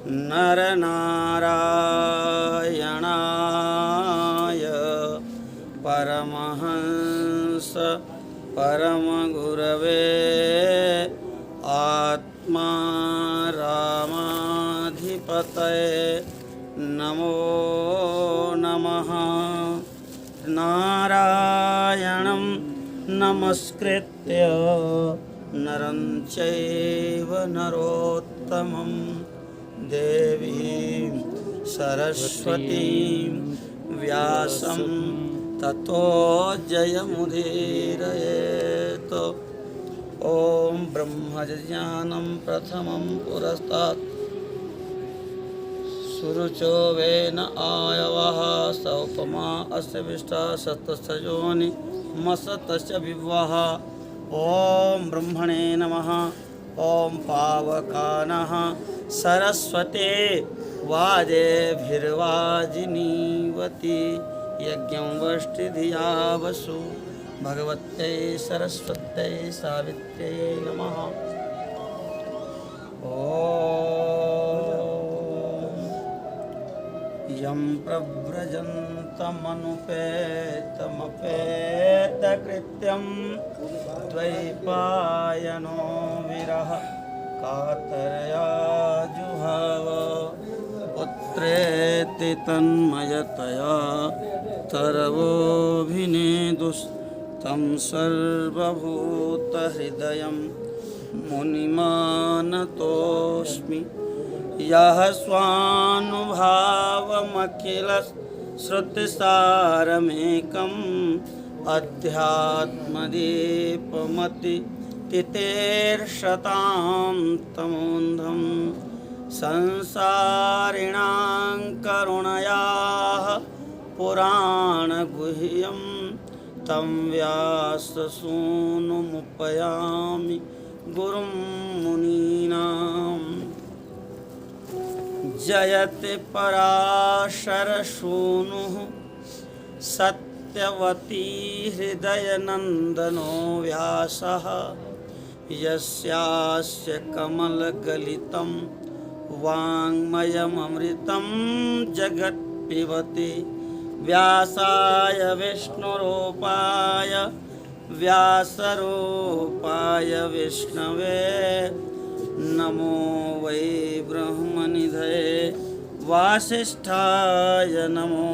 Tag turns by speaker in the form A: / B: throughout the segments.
A: नरनारायणाय परमहंस परमगुरवे आत्मा रामाधिपतये नमो नमः। नारायणं नमस्कृत्य नरं चैव नरोत्तमं देवीं सरस्वतीं व्यासं ततो जयमुदीरयेत्। ॐ ब्रह्मज्ञानं प्रथमं पुरस्तात् सुरुचो वेन आयवः सौपमा अस्य विष्टा सतस्य योनि मसतस्य विवः। ॐ ब्रह्मणे नमः। ॐ पावकानः सरस्वते वाजेभिर्वाजिनीवती यज्ञं वष्टिधिया वसु भगवत्यै सरस्वत्यै सावित्र्यै नमः। यं प्रव्रजन्तमनुपेतमपेतकृत्यं द्वैपायनो विरह कातरया जुहाव पुत्रेति तन्मयतया तरवोऽभिनेदुस्तं सर्वभूतहृदयं मुनिमानतोऽस्मि। यः स्वानुभावमखिलश्रुतिसारमेकम् अध्यात्मदीपमतितितीर्षतां तमोन्धं संसारिणां करुणयाः पुराणगुह्यं तं व्याससूनुमुपयामि गुरुं मुनीनाम्। जयति पराशरसूनुः सत्यवती हृदयनन्दनो व्यासः यस्यास्य कमलगलितं वाङ्मयममृतं जगत्पिबति। व्यासाय विष्णुरूपाय व्यासरूपाय विष्णवे नमो वै ब्रह्मनिधये वासिष्ठाय नमो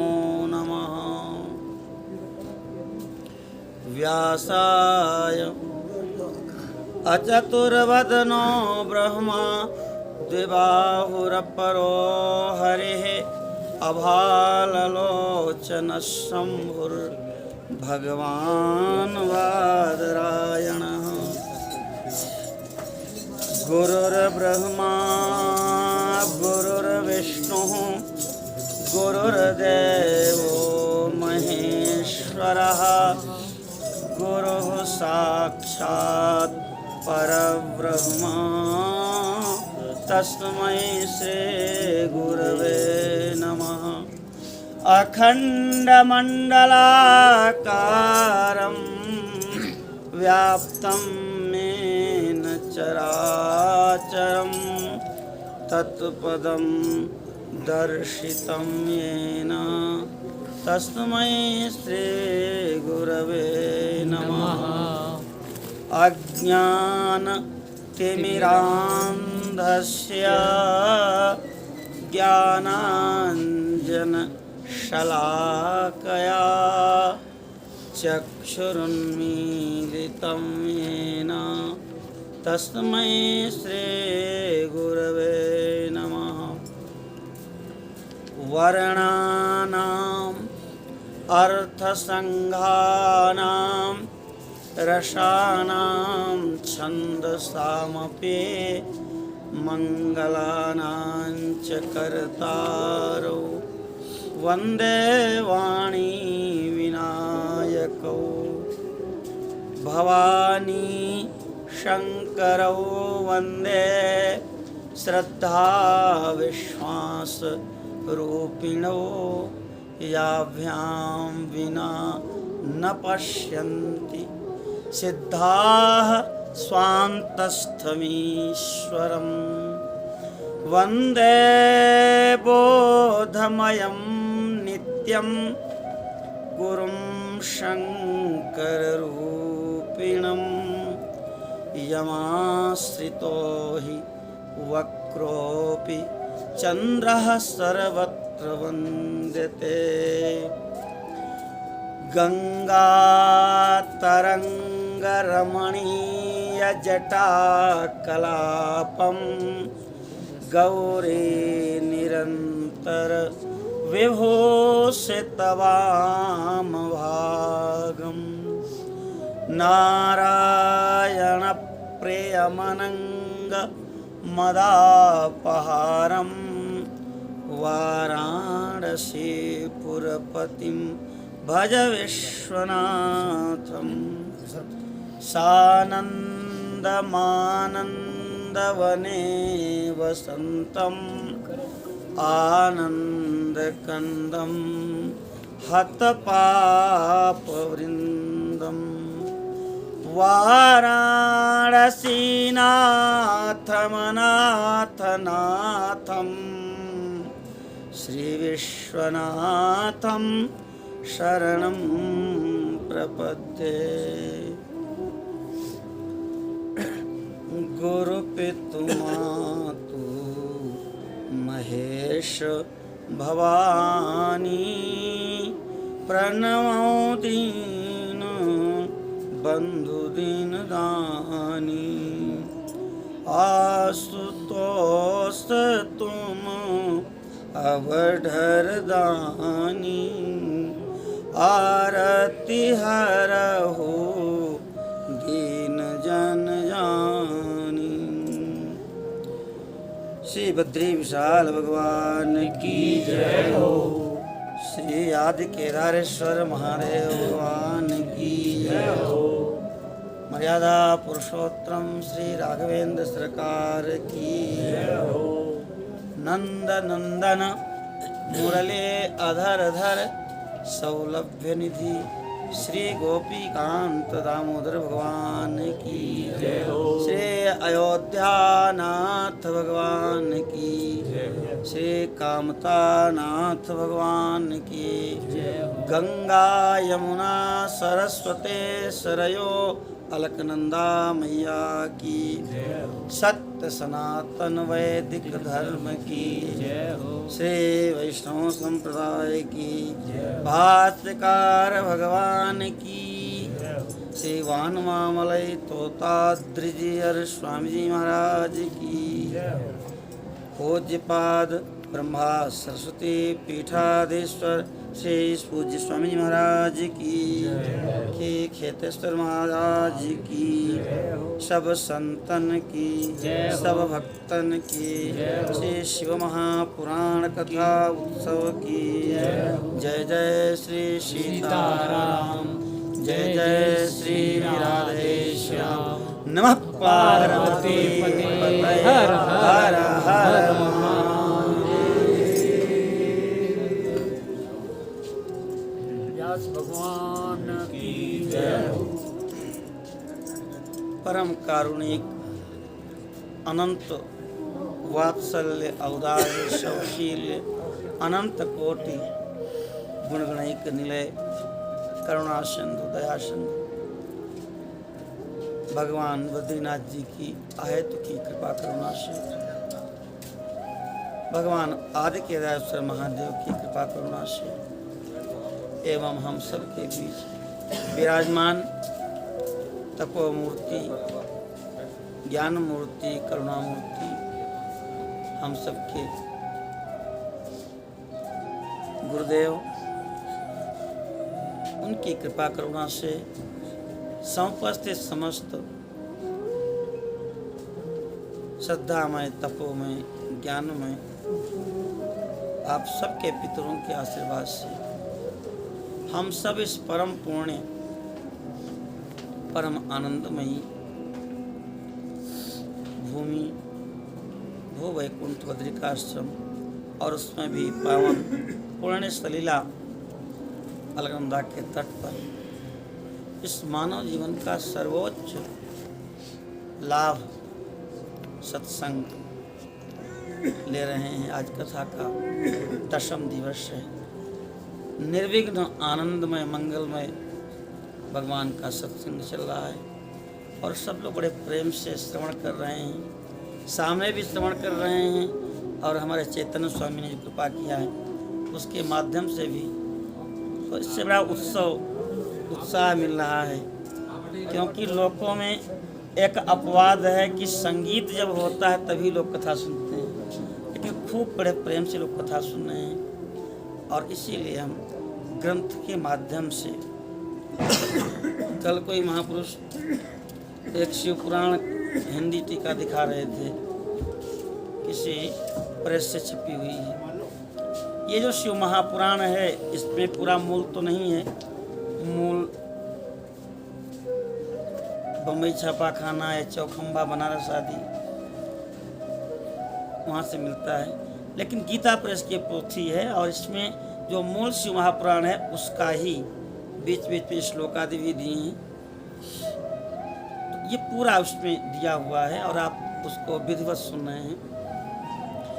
A: नमः। व्यासाय अचतुर्वदनो ब्रह्मा द्विबाहुरपरो हरिः अभाललोचनः शम्भुर्भगवान् वादरायणः। गुरुर्ब्रह्मा गुरुर्विष्णुः गुरुर्देवो महेश्वरः गुरुः साक्षात् परब्रह्म तस्मै श्रीगुरवे नमः। अखण्डमण्डलाकारं व्याप्तं येन चराचरं तत्पदं दर्शितं येन तस्मै श्रीगुरवे नमः। अज्ञानतिमिरान्धस्य ज्ञानाञ्जनशलाकया चक्षुरुन्मीलितं येन तस्मै श्रीगुरवे नमः। वर्णानाम् अर्थसङ्घानां रसानां छन्दसामपि मङ्गलानां च कर्तारौ वन्दे वाणी विनायकौ। भवानी शङ्करौ वन्दे श्रद्धा विश्वास रूपिणो याभ्यां विना न पश्यन्ति सिद्धाः स्वान्तस्थमीश्वरम्। वन्दे बोधमयं नित्यं गुरुं शङ्कररूपिणं यमाश्रितो हि वक्रोऽपि चन्द्रः सर्वत्र वन्द्यते गङ्गातरङ्गरमणीयजटाकलापं गौरी निरन्तर विभूषितवामभागं नारायणप्रियमनङ्गमदापहारं वाराणसीपुरपतिं भज विश्वनाथं सानन्दमानन्दवने वसन्तम् आनन्दकन्दं हतपापवृन्दं वाराणसीनाथमनाथनाथं श्रीविश्वनाथं शरणं प्रपद्ये। गुरुपितुमातु महेश भवानी प्रणमो दीन बंधु दीन दानी आशुतोष तुम अवधर दानी आरती हरहु दीन जन जानी। श्री बद्री विशाल भगवान की जय हो। श्री आदि केदारेश्वर महादेव भगवान की जय हो। मर्यादा पुरुषोत्तम श्री राघवेंद्र सरकार की जय हो। नंद नंदन मुरले अधर धर सौलभ्य निधि श्री गोपीकांत दामोदर भगवान की जय हो। श्री अयोध्यानाथ भगवान की जय हो। श्री कामतानाथ भगवान की जय हो। गंगा यमुना सरस्वती सरयो अलकनंदा मैया की जय हो। सत्य सनातन वैदिक धर्म की जय हो। श्री वैष्णव संप्रदाय की भाष्यकार भगवान की जय हो। श्री वानमामलय तोताद्रिजीयर स्वामी जी महाराज की जय हो। पूज्यपाद ब्रह्मा सरस्वती पीठाधीश्वर श्री पूज्य स्वामी महाराज की के खेतेश्वर महाराज की सब संतन की सब भक्तन की श्री शिव महापुराण कथा उत्सव की जय जय श्री सीताराम जय जय श्री राधे श्याम नमः पार्वती पतये हर हर हर भगवान की जय हो। परम कारुणिक अनंत वात्सल्य औदार्य सौशील्य अनंत कोटि गुणगणैक निलय करुणा सिंधु दया सिंधु भगवान बद्रीनाथ जी की आयत की कृपा करुणा से भगवान आदि केदारेश्वर महादेव की कृपा करुणा से एवं हम सब के बीच विराजमान तपो मूर्ति ज्ञान मूर्ति करुणा मूर्ति हम सब के गुरुदेव उनकी कृपा करुणा से समुपस्थित समस्त श्रद्धामय तपोमय ज्ञानमय आप सबके पितरों के आशीर्वाद से हम सब इस परम पुण्य परम आनंदमयी भूमि भू वैकुंठ बद्रिकाश्रम और उसमें भी पावन पुण्य सलीला अलकनंदा के तट पर इस मानव जीवन का सर्वोच्च लाभ सत्संग ले रहे हैं। आज कथा का 10वां दिवस है। निर्विघ्न आनंदमय मंगलमय भगवान का सत्संग चल रहा है और सब लोग बड़े प्रेम से श्रवण कर रहे हैं। सामने भी श्रवण कर रहे हैं और हमारे चैतन्य स्वामी ने जो कृपा किया है उसके माध्यम से भी तो इससे बड़ा उत्साह मिल रहा है। क्योंकि लोगों में एक अपवाद है कि संगीत जब होता है तभी लोग कथा सुनते हैं, लेकिन खूब बड़े प्रेम से लोग कथा सुन रहे हैं। और इसीलिए हम ग्रंथ के माध्यम से कल कोई महापुरुष एक शिव पुराण हिंदी टीका दिखा रहे थे, किसी प्रेस से छपी हुई है। ये जो शिव महापुराण है इसमें पूरा मूल तो नहीं है, मूल बम्बई छापा खाना है, चौखंबा बनारस आदि वहाँ से मिलता है, लेकिन गीता प्रेस की पोथी है और इसमें जो मूल शिव महापुराण है उसका ही बीच बीच में श्लोक आदि भी दिए हैं। तो ये पूरा उसमें दिया हुआ है और आप उसको विधिवत सुन रहे हैं।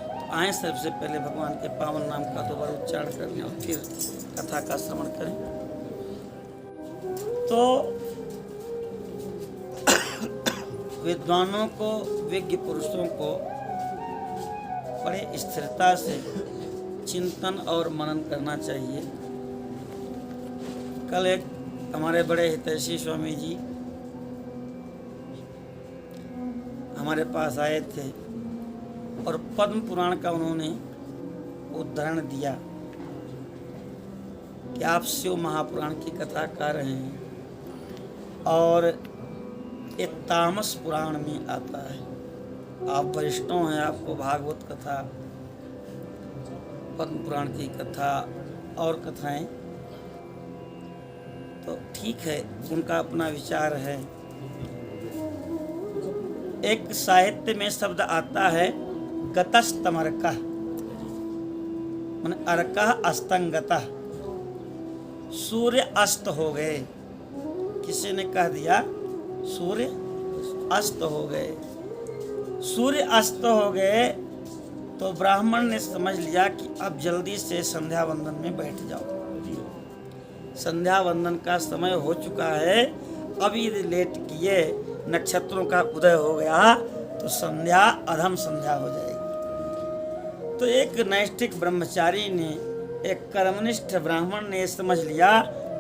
A: तो आए सबसे पहले भगवान के पावन नाम का दोबारा उच्चारण कर लें और फिर कथा का श्रवण करें। तो विद्वानों को, विज्ञ पुरुषों को बड़े स्थिरता से चिंतन और मनन करना चाहिए। कल एक हमारे बड़े हितैषी स्वामी जी हमारे पास आए थे और पद्म पुराण का उन्होंने उदाहरण दिया कि आप शिव महापुराण की कथा कर रहे हैं और ये तामस पुराण में आता है। आप वैष्णव हैं, आपको भागवत कथा, पद्म पुराण की कथा और कथाएं तो ठीक है, उनका अपना विचार है। एक साहित्य में शब्द आता है गतस्तमर्कः, माने अर्कः अस्तंगतः, सूर्य अस्त हो गए। किसी ने कह दिया सूर्य अस्त हो गए। सूर्य अस्त हो गए तो ब्राह्मण ने समझ लिया कि अब जल्दी से संध्या वंदन में बैठ जाओ, संध्या वंदन का समय हो चुका है। अब यदि लेट किए, नक्षत्रों का उदय हो गया तो संध्या अधम संध्या हो जाएगी। तो एक नैष्ठिक ब्रह्मचारी ने, एक कर्मनिष्ठ ब्राह्मण ने समझ लिया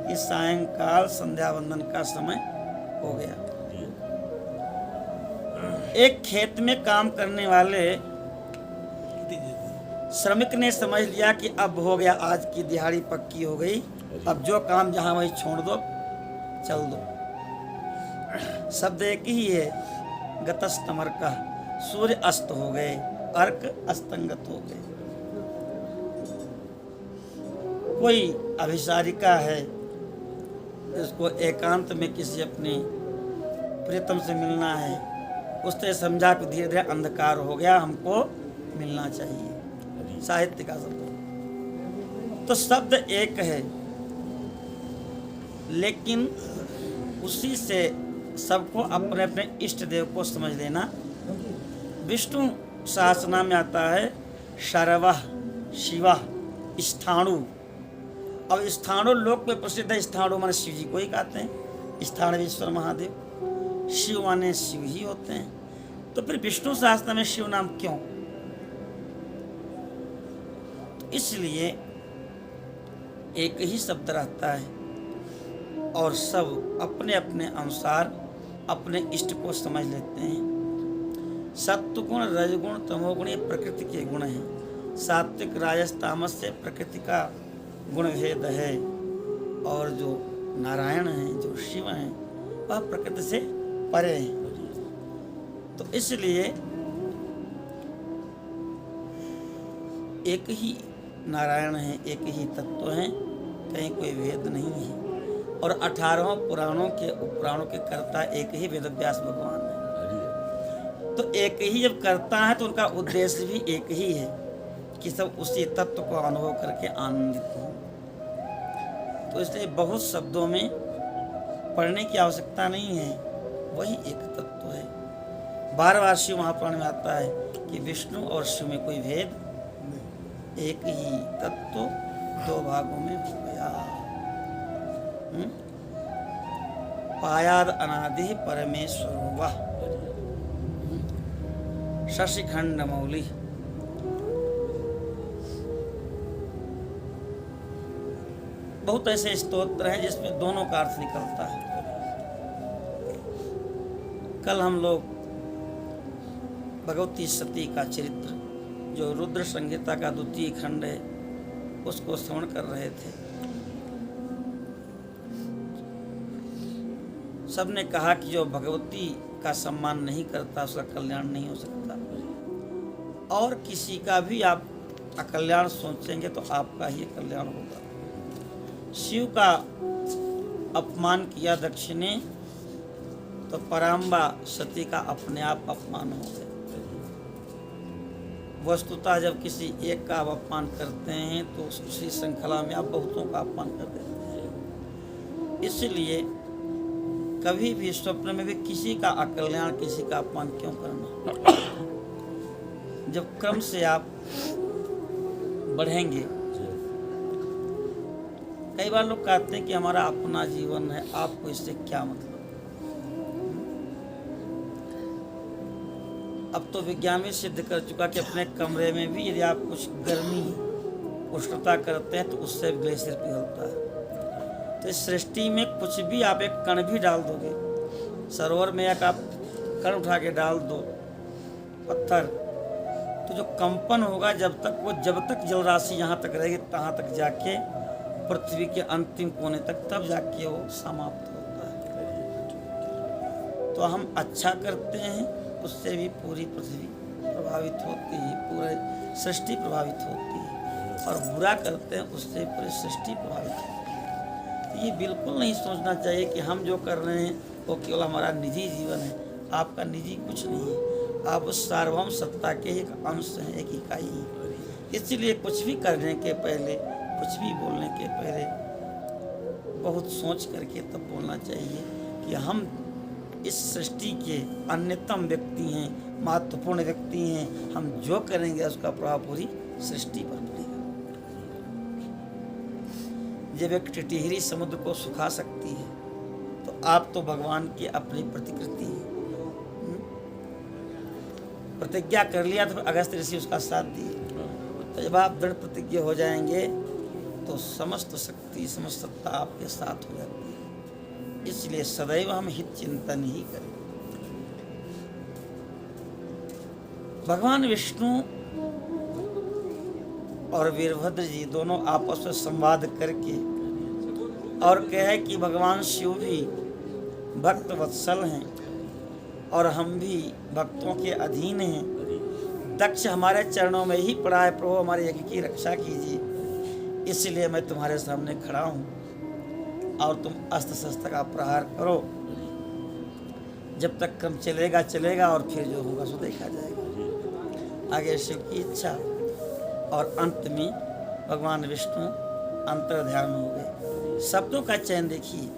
A: कि सायंकाल संध्या वंदन का समय हो गया। एक खेत में काम करने वाले श्रमिक ने समझ लिया कि अब हो गया, आज की दिहाड़ी पक्की हो गई, अब जो काम जहां वहीं छोड़ दो, चल दो। शब्द एक ही है, गतस्तमर्कः, सूर्य अस्त हो गए, अर्क अस्तंगत हो गए। कोई अभिसारिका है, इसको एकांत में किसी अपने प्रियतम से मिलना है, उसने समझा कि धीरे धीरे अंधकार हो गया, हमको मिलना चाहिए। साहित्य का शब्द तो शब्द एक है, लेकिन उसी से सबको अपने अपने इष्ट देव को समझ लेना। विष्णु सहस्रनाम में आता है शरवः शिवः स्थाणु। अब स्थाणु लोक में प्रसिद्ध है, स्थाणु माने शिव जी को ही कहते हैं, स्थाणवेश्वर महादेव। शिव माने शिव ही होते हैं, तो फिर विष्णु सहस्त्र में शिव नाम क्यों? इसलिए एक ही शब्द रहता है और सब अपने अपने अनुसार अपने इष्ट को समझ लेते हैं। सत्वगुण, रजगुण, तमोगुण ये प्रकृति के गुण हैं। सात्विक, राजस, तामस से प्रकृति का गुण भेद है और जो नारायण हैं, जो शिव हैं, वह प्रकृति से परे हैं। तो इसलिए एक ही नारायण है, एक ही तत्व है, कहीं कोई भेद नहीं है। और 18 पुराणों के उपपुराणों के कर्ता एक ही वेदव्यास भगवान है। तो एक ही जब करता है तो उनका उद्देश्य भी एक ही है कि सब उसी तत्व को अनुभव करके आनंदित हों। तो इसलिए बहुत शब्दों में पढ़ने की आवश्यकता नहीं है, वही एक तत्व है। बार बार शिव महापुराण में आता है कि विष्णु और शिव में कोई भेद, एक ही तत्व दो भागों में हो गया। पायाद अनादि परमेश्वर वाह शशिखंड मौली। बहुत ऐसे स्तोत्र हैं जिसमें दोनों का अर्थ निकलता है। कल हम लोग भगवती सती का चरित्र जो रुद्र संहिता का 2 खंड है उसको श्रवण कर रहे थे। सबने कहा कि जो भगवती का सम्मान नहीं करता उसका कल्याण नहीं हो सकता, और किसी का भी आप अकल्याण सोचेंगे तो आपका ही कल्याण होगा। शिव का अपमान किया दक्ष ने तो पराम्बा सती का अपने आप अपमान हो गया। वस्तुतः जब किसी एक का आप अपमान करते हैं तो उसी श्रृंखला में आप बहुतों का अपमान कर देते हैं। इसलिए कभी भी स्वप्न में भी किसी का अकल्याण, किसी का अपमान क्यों करना। जब क्रम से आप बढ़ेंगे, कई बार लोग कहते हैं कि हमारा अपना जीवन है, आपको इससे क्या मतलब। अब तो विज्ञान भी सिद्ध कर चुका कि अपने कमरे में भी यदि आप कुछ गर्मी उष्णता करते हैं तो उससे ग्लेशियर पिघलता है। तो इस सृष्टि में कुछ भी आप एक कण भी डाल दोगे, सरोवर में एक आप कण उठा के डाल दो पत्थर, तो जो कंपन होगा जब तक जल राशि यहाँ तक रहेगी तहाँ तक जाके पृथ्वी के अंतिम कोने तक, तब जाके वो समाप्त होता है। तो हम अच्छा करते हैं उससे भी पूरी पृथ्वी प्रभावित होती है, पूरी सृष्टि प्रभावित होती है, और बुरा करते हैं उससे पूरी सृष्टि प्रभावित होती है। तो ये बिल्कुल नहीं सोचना चाहिए कि हम जो कर रहे हैं वो केवल हमारा निजी जीवन है। आपका निजी कुछ नहीं है, आप उस सार्वभौम सत्ता के एक अंश हैं, एक इकाई हैं। इसलिए कुछ भी करने के पहले, कुछ भी बोलने के पहले बहुत सोच करके तब बोलना चाहिए कि हम इस सृष्टि के अन्यतम व्यक्ति हैं, महत्वपूर्ण व्यक्ति हैं। हम जो करेंगे उसका प्रभाव पूरी सृष्टि पर पड़ेगा। जब एक टिटहरी समुद्र को सुखा सकती है तो आप तो भगवान की अपनी प्रतिकृति है। प्रतिज्ञा कर लिया तो अगस्त ऋषि उसका साथ दिए। तो जब आप दृढ़ प्रतिज्ञ हो जाएंगे तो समस्त शक्ति, समस्त सत्ता आपके साथ हो जाती है। इसलिए सदैव हम हित चिंतन ही करें। भगवान विष्णु और वीरभद्र जी दोनों आपस में संवाद करके और कहे कि भगवान शिव भी भक्त वत्सल हैं और हम भी भक्तों के अधीन हैं। दक्ष हमारे चरणों में ही पड़ा है, प्रभु हमारे यज्ञ की रक्षा कीजिए, इसलिए मैं तुम्हारे सामने खड़ा हूँ और तुम अस्त्र शस्त्र का प्रहार करो। जब तक क्रम चलेगा चलेगा और फिर जो होगा सो देखा जाएगा। आगे शिव की इच्छा और अंत में भगवान विष्णु अंतर्ध्यान हो गए। शब्दों का चयन देखिए,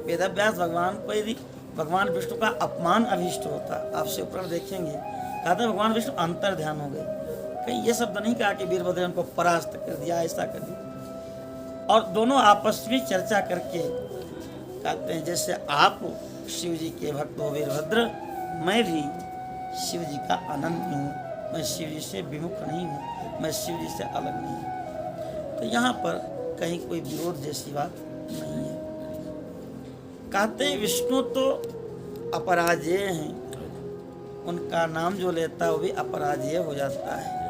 A: वेदव्यास भगवान को यदि भगवान विष्णु का अपमान अभिष्ट होता, आपसे ऊपर देखेंगे, कहते भगवान विष्णु अंतर्ध्यान हो गए। कहीं ये शब्द नहीं कहा कि वीरभद्र उनको परास्त कर दिया, ऐसा कर दिया। और दोनों आपस में चर्चा करके कहते हैं जैसे आप शिव जी के भक्त हो वीरभद्र, मैं भी शिव जी का अनन्य हूँ, मैं शिव जी से विमुख नहीं हूँ, मैं शिव जी से अलग नहीं हूँ। तो यहाँ पर कहीं कोई विरोध जैसी बात नहीं है। कहते हैं विष्णु तो अपराजेय हैं, उनका नाम जो लेता है वो भी अपराजेय हो जाता है।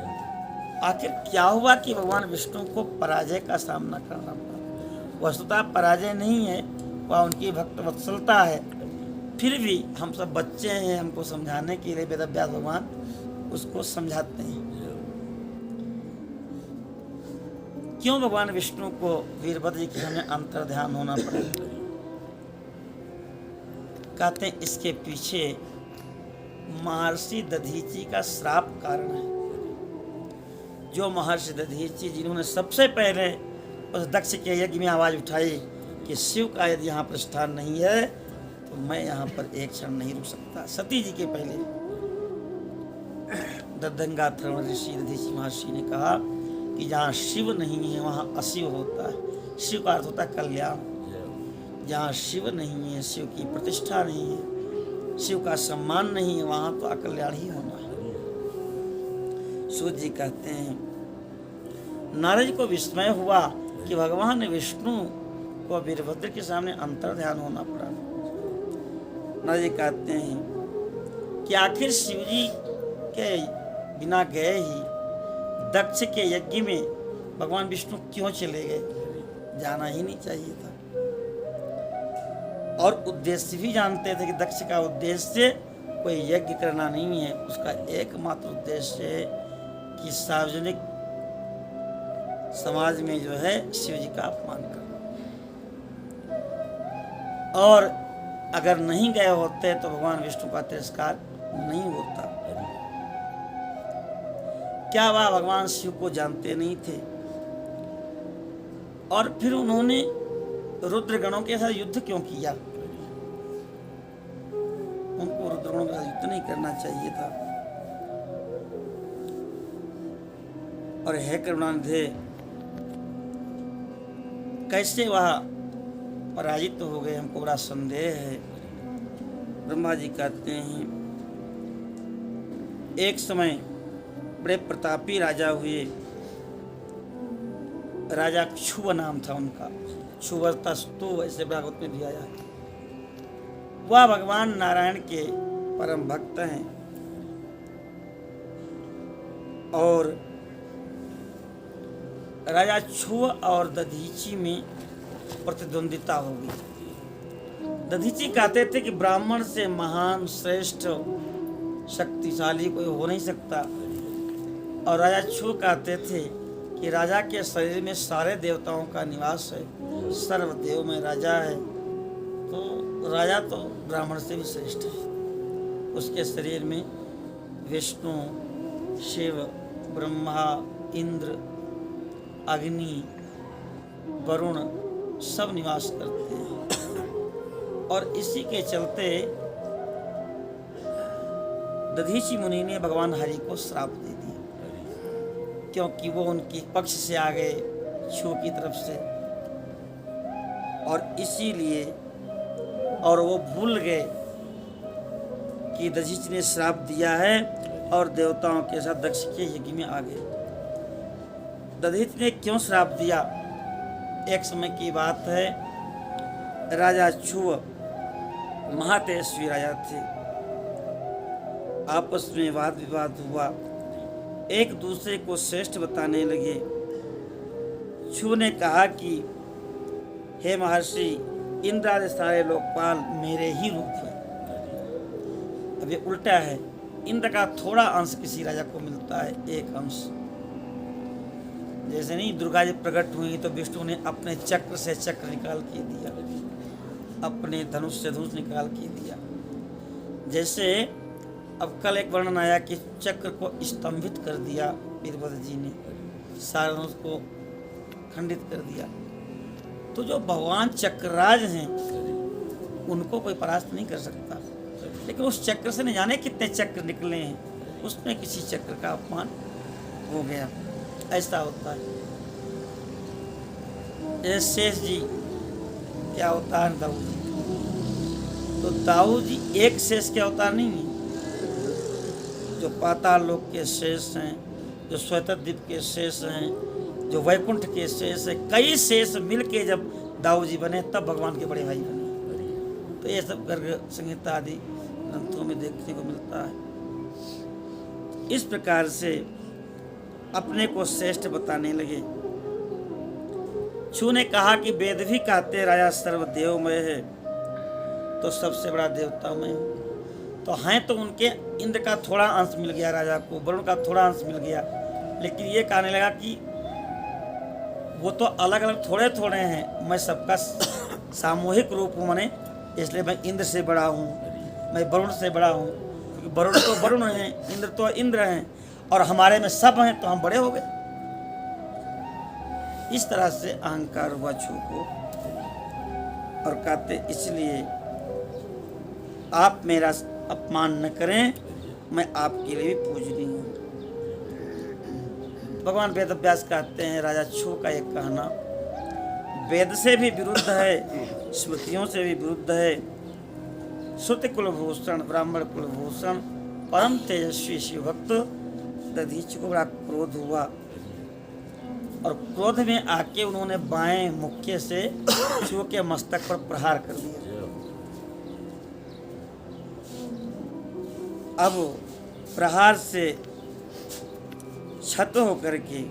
A: आखिर क्या हुआ कि भगवान विष्णु को पराजय का सामना करना पड़ा? वस्तुतः पराजय नहीं है, वह उनकी भक्त वत्सलता है। फिर भी हम सब बच्चे हैं, हमको समझाने के लिए वेदव्यास भगवान उसको समझाते हैं। क्यों भगवान विष्णु को वीरभद्र जी के सामने अंतर्ध्यान होना पड़ा? कहते हैं इसके पीछे महर्षि दधीची का श्राप कारण है। जो महर्षि दधीची जिन्होंने सबसे पहले उस दक्ष के यज्ञ में आवाज उठाई कि शिव का यदि यहाँ पर स्थान नहीं है तो मैं यहाँ पर एक क्षण नहीं रुक सकता। सती जी के पहले दर्दंगाथर्व ऋषि दधीचि महर्षि ने कहा कि जहाँ शिव नहीं है वहाँ अशिव होता है। शिव का अर्थ होता है कल्याण। जहाँ शिव नहीं है, शिव की प्रतिष्ठा नहीं है, शिव का सम्मान नहीं है, वहाँ तो अकल्याण ही होना है। सूर्य जी कहते हैं, नारद जी को विस्मय हुआ कि भगवान विष्णु को वीरभद्र के सामने अंतर ध्यान होना पड़ा। नारद जी कहते हैं कि आखिर शिव जी के बिना गए ही दक्ष के यज्ञ में भगवान विष्णु क्यों चले गए? जाना ही नहीं चाहिए था। और उद्देश्य भी जानते थे कि दक्ष का उद्देश्य कोई यज्ञ करना नहीं है, उसका एकमात्र उद्देश्य है कि सार्वजनिक समाज में जो है शिव जी का अपमान करना। और अगर नहीं गए होते तो भगवान विष्णु का तिरस्कार नहीं होता। क्या वह भगवान शिव को जानते नहीं थे? और फिर उन्होंने रुद्रगणों के साथ युद्ध क्यों किया? उनको रुद्रगणों के साथ युद्ध नहीं करना चाहिए था। और हे करुणानिधे, कैसे वह पराजित हो गए, हमको बड़ा संदेह है। ब्रह्मा जी कहते हैं, एक समय बड़े प्रतापी राजा हुए। राजा क्षुभ नाम था उनका, क्षुभतस्तु ऐसे भागवत में भी आया। वह भगवान नारायण के परम भक्त हैं और राजा क्षुभ और दधीचि में प्रतिद्वंदिता हो गई। दधीचि कहते थे कि ब्राह्मण से महान श्रेष्ठ शक्तिशाली कोई हो नहीं सकता। और राजा क्षुभ कहते थे कि राजा के शरीर में सारे देवताओं का निवास है, सर्वदेव में राजा है, तो राजा तो ब्राह्मण से भी श्रेष्ठ है। उसके शरीर में विष्णु, शिव, ब्रह्मा, इंद्र, अग्नि, वरुण सब निवास करते हैं। और इसी के चलते दधीचि मुनि ने भगवान हरि को श्राप दे दिया, क्योंकि वो उनके पक्ष से आ गए क्षुभ की तरफ से। और इसीलिए और वो भूल गए कि दधीचि ने श्राप दिया है और देवताओं के साथ दक्ष के यज्ञ में आ गए। दधीचि ने क्यों श्राप दिया? एक समय की बात है, राजा क्षुभ महातेजस्वी राजा थे। आपस में वाद विवाद हुआ, एक दूसरे को श्रेष्ठ बताने लगे। क्षुभ ने कहा कि हे महर्षि, इंद्र आदि सारे लोकपाल मेरे ही रूप हैं। अब ये उल्टा है, इंद्र का थोड़ा अंश किसी राजा को मिलता है, एक अंश। जैसे नहीं दुर्गा जी प्रकट हुई तो विष्णु ने अपने चक्र से चक्र निकाल के दिया, अपने धनुष से धनुष निकाल के दिया। जैसे अब कल एक वर्णन आया कि चक्र को स्तंभित कर दिया वीरभद्र जी ने, सारे धनुष को खंडित कर दिया। तो जो भगवान चक्रराज हैं उनको कोई परास्त नहीं कर सकता, लेकिन उस चक्र से न जाने कितने चक्र निकले हैं, उसमें किसी चक्र का अपमान हो गया। ऐसा होता है। जैसे शेष जी क्या अवतार दाऊ जी, तो दाऊ जी एक शेष के अवतार नहीं है। जो पाताल लोक के शेष हैं, जो श्वेतद्वीप के शेष हैं, जो वैकुंठ के शेष है, कई शेष मिलके जब दाऊ जी बने तब भगवान के बड़े भाई बने। तो ये सब गर्ग संहिता आदि ग्रंथों में देखने को मिलता है। इस प्रकार से अपने को श्रेष्ठ बताने लगे। क्षुभ ने कहा कि वेद भी कहते राजा सर्वदेवमय है, तो सबसे बड़ा देवता मैं हूँ। तो हैं तो उनके इंद्र का थोड़ा अंश मिल गया राजा को, वरुण का थोड़ा अंश मिल गया, लेकिन ये कहने लगा कि वो तो अलग अलग थोड़े थोड़े हैं, मैं सबका सामूहिक रूप हूँ, मने इसलिए मैं इंद्र से बड़ा हूँ, मैं वरुण से बड़ा हूँ, क्योंकि वरुण तो वरुण हैं, इंद्र तो इंद्र हैं, और हमारे में सब हैं तो हम बड़े हो गए। इस तरह से अहंकार हुआ क्षुभ को। और कहते इसलिए आप मेरा अपमान न करें, मैं आपके लिए भी पूजनीय हूँ। भगवान वेद व्यास कहते हैं, राजा छू का एक कहना वेद से भी विरुद्ध है, स्मृतियों से भी विरुद्ध है। श्रुति कुलभूषण ब्राह्मण कुलभूषण परम तेजस्वी शिवभक्त दधीचि को बड़ा क्रोध हुआ और क्रोध में आके उन्होंने बाएं मुक्के से छू के मस्तक पर प्रहार कर दिया। अब प्रहार से क्षत होकर के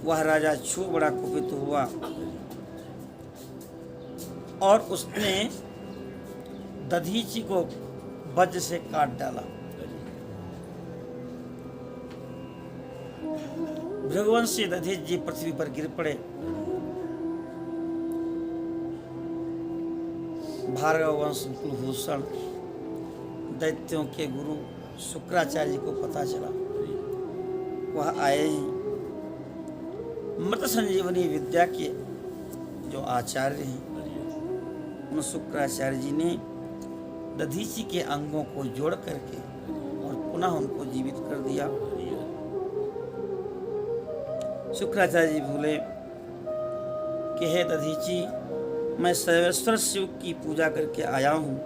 A: वह राजा छू बड़ा कुपित हुआ और उसने दधीचि को वज्र से काट डाला। भृगुवंशी दधीचि जी पृथ्वी पर गिर पड़े। भार्गव वंश कुलभूषण दैत्यों के गुरु शुक्राचार्य जी को पता चला, वह आए हैं। मृत संजीवनी विद्या के जो आचार्य हैं उन शुक्राचार्य जी ने दधीचि के अंगों को जोड़ करके और पुनः उनको जीवित कर दिया। शुक्राचार्य जी बोले कि हे दधीचि, मैं सर्वेश्वर शिव की पूजा करके आया हूँ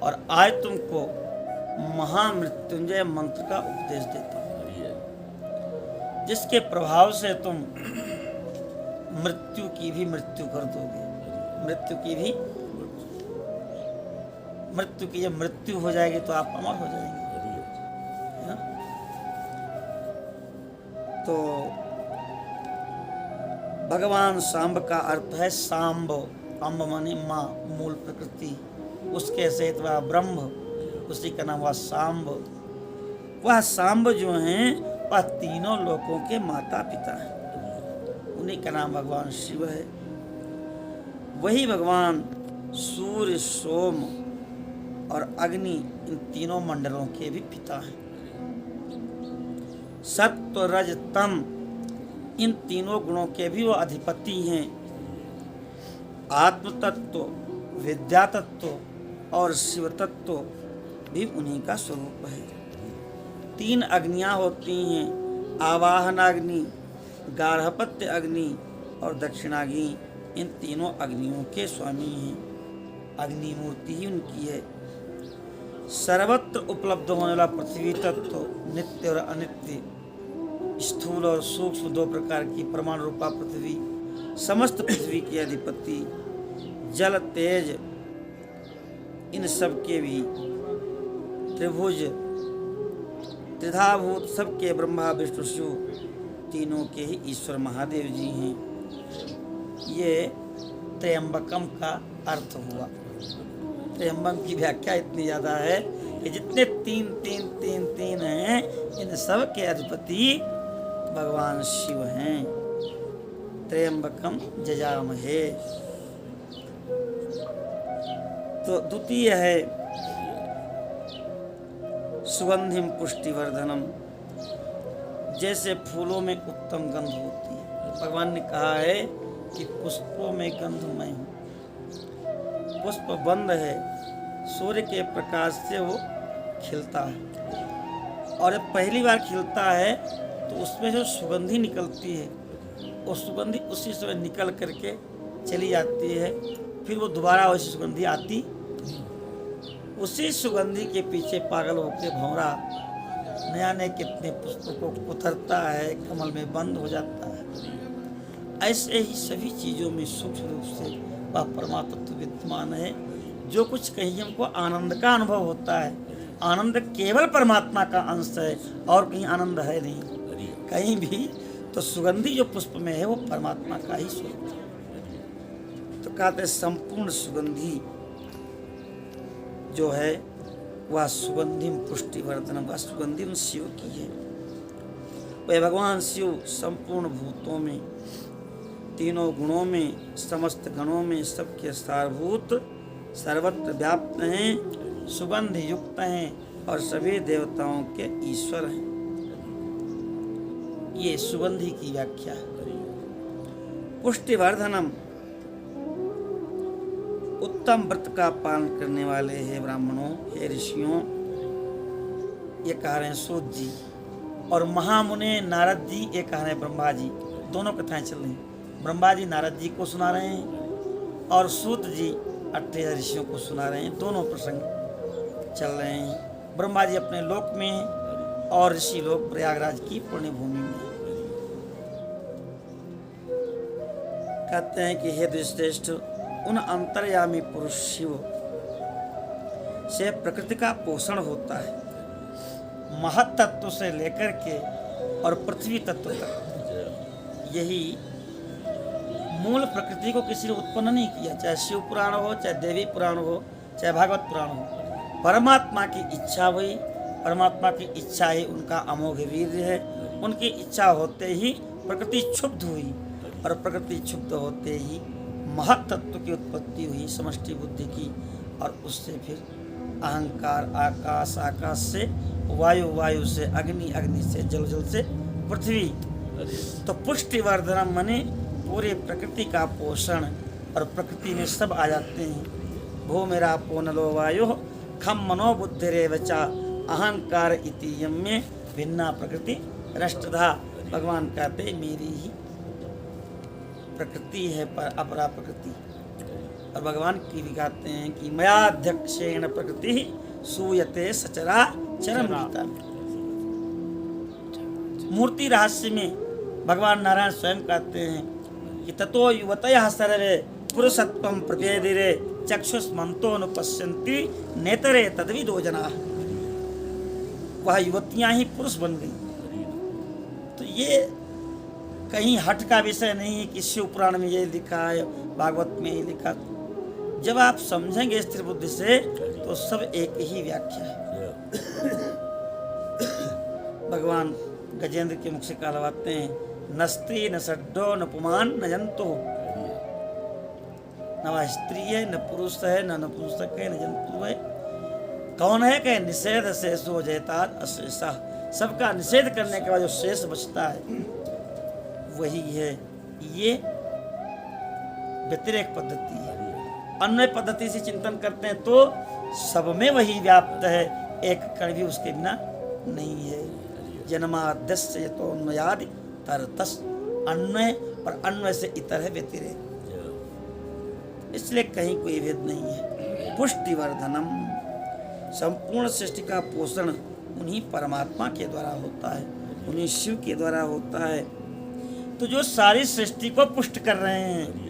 A: और आज तुमको महामृत्युंजय मंत्र का उपदेश देता हूँ, जिसके प्रभाव से तुम मृत्यु की भी मृत्यु कर दोगे। मृत्यु की जब मृत्यु हो जाएगी तो आप अमर हो जाएंगे, है ना? तो भगवान सांब का अर्थ है सांब, अम्ब माने माँ, मूल प्रकृति, उसके सहित वह ब्रह्म, उसी का नाम हुआ सांब। वह सांब जो हैं वह तीनों लोकों के माता पिता हैं, उन्हीं का नाम भगवान शिव है। वही भगवान सूर्य, सोम और अग्नि, इन तीनों मंडलों के भी पिता हैं। सत्व, रज, तम, इन तीनों गुणों के भी वो अधिपति हैं। आत्म तत्व, विद्या तत्व और शिव तत्व भी उन्हीं का स्वरूप है। तीन अग्नियां होती हैं, आवाहनाग्नि, गार्हपत्य अग्नि और दक्षिणाग्नि। इन तीनों अग्नियों के स्वामी हैं, अग्नि मूर्ति ही उनकी है। सर्वत्र उपलब्ध होने वाला पृथ्वी तत्व, नित्य और अनित्य, स्थूल और सूक्ष्म दो प्रकार की परमाणु रूपा पृथ्वी, समस्त पृथ्वी के अधिपति, जल, तेज, इन सब के भी त्रिभुज, त्रिधाभूत, सबके ब्रह्मा विष्णु शिव तीनों के ही ईश्वर महादेव जी हैं। ये त्र्यंबकम का अर्थ हुआ। त्र्यंबकम की व्याख्या इतनी ज़्यादा है कि जितने तीन हैं, इन सब के अधिपति भगवान शिव हैं। त्र्यंबकम जजामहे। तो द्वितीय है सुगंधिम पुष्टिवर्धनम। जैसे फूलों में उत्तम गंध होती है, भगवान ने कहा है कि पुष्पों में गंध मैं हूँ। पुष्प बंद है, सूर्य के प्रकाश से वो खिलता है और जब पहली बार खिलता है तो उसमें जो सुगंधी निकलती है, वो सुगंधी उसी समय निकल करके चली जाती है, फिर वो दोबारा वैसी सुगंधी आती। उसी सुगंधी के पीछे पागल होकर भंवरा नया नए कितने पुष्पों को कुतरता है, कमल में बंद हो जाता है। ऐसे ही सभी चीज़ों में सूक्ष्म रूप से वह परमात्मा तत्व विद्यमान है। जो कुछ कहीं हमको आनंद का अनुभव होता है, आनंद केवल परमात्मा का अंश है और कहीं आनंद है नहीं, कहीं भी। तो सुगंधी जो पुष्प में है वो परमात्मा का ही स्वरूप है। तो कहते हैं संपूर्ण सुगंधी जो है वह सुगंधिम पुष्टिवर्धनम, वह सुगंधिम शिव की है। वह भगवान शिव संपूर्ण भूतों में, तीनों गुणों में, समस्त गणों में सबके सारभूत, सर्वत्र व्याप्त हैं, सुगंध युक्त हैं और सभी देवताओं के ईश्वर हैं। ये सुगंधी की व्याख्या है। पुष्टिवर्धनम, उत्तम व्रत का पालन करने वाले हे ब्राह्मणों, हे ऋषियों, ये कह रहे हैं सूत जी, और महामुनि नारद जी, एक कहानी ब्रह्मा जी, दोनों कथाएं चल रही हैं। ब्रह्मा जी नारद जी को सुना रहे हैं और सूत जी 28 ऋषियों को सुना रहे हैं। दोनों प्रसंग चल रहे हैं। ब्रह्मा जी अपने लोक में हैं और ऋषि लोग प्रयागराज की पुण्य भूमि में। कहते हैं कि हे द्विश्रेष्ठ, उन अंतर्यामी पुरुष शिव से प्रकृति का पोषण होता है, महत तत्व से लेकर के और पृथ्वी तत्व तक। यही मूल प्रकृति को किसी ने उत्पन्न नहीं किया, चाहे शिव पुराण हो, चाहे देवी पुराण हो, चाहे भागवत पुराण हो। परमात्मा की इच्छा हुई, परमात्मा की इच्छा ही उनका अमोघ वीर्य है। उनकी इच्छा होते ही प्रकृति क्षुब्ध हुई और प्रकृति क्षुब्ध होते ही महत तत्व की उत्पत्ति हुई, समष्टि बुद्धि की, और उससे फिर अहंकार, आकाश, आकाश से वायु, वायु से अग्नि, अग्नि से जल, जल से पृथ्वी। तो पुष्टिवर्धनम माने पूरे प्रकृति का पोषण, और प्रकृति में सब आ जाते हैं। भूमिरापो नलो वायु खम मनो बुद्धिरेवचा अहंकार इति यम में भिन्ना प्रकृति रष्टधा। भगवान कहते मेरी ही प्रकृति है पर अपरा प्रकृति। और भगवान की भी कहते हैं कि मयाध्यक्षेण प्रकृति सूयते सचरा चरमृता। मूर्ति रहस्य में भगवान नारायण स्वयं कहते हैं कि ततो युवतयः सर्वे पुरुषत्वं प्रपेदिरे चक्षुष्मन्तो अनुपश्यन्ति नेतरे तद्विदो जनाः। वह युवतियां ही पुरुष बन गई। तो ये कहीं हट का विषय नहीं है कि शिव पुराण में ये लिखा है, भागवत में ये लिखा। जब आप समझेंगे स्थिर बुद्धि से तो सब एक ही व्याख्या है। भगवान गजेंद्र के मुख से कहलवाते हैं, न स्त्री न सड्डो न पुमान न जंतु। न वह स्त्री है, न पुरुष है, न नपुंसक है, न जंतु है। कौन है? कहे निषेध शेषो जयतार अशेषा। सबका निषेध करने के बाद जो शेष बचता है वही है। ये व्यतिरेक पद्धति है। अन्य पद्धति से चिंतन करते हैं तो सब में वही व्याप्त है, एक कण भी उसके बिना नहीं है। जन्माद्यस्य यतोन्मयादि तरतस्। अन्वय और अन्वय से इतर है व्यतिरेक, इसलिए कहीं कोई भेद नहीं है। पुष्टिवर्धनम, संपूर्ण सृष्टि का पोषण उन्हीं परमात्मा के द्वारा होता है, उन्हीं शिव के द्वारा होता है। तो जो सारी सृष्टि को पुष्ट कर रहे हैं,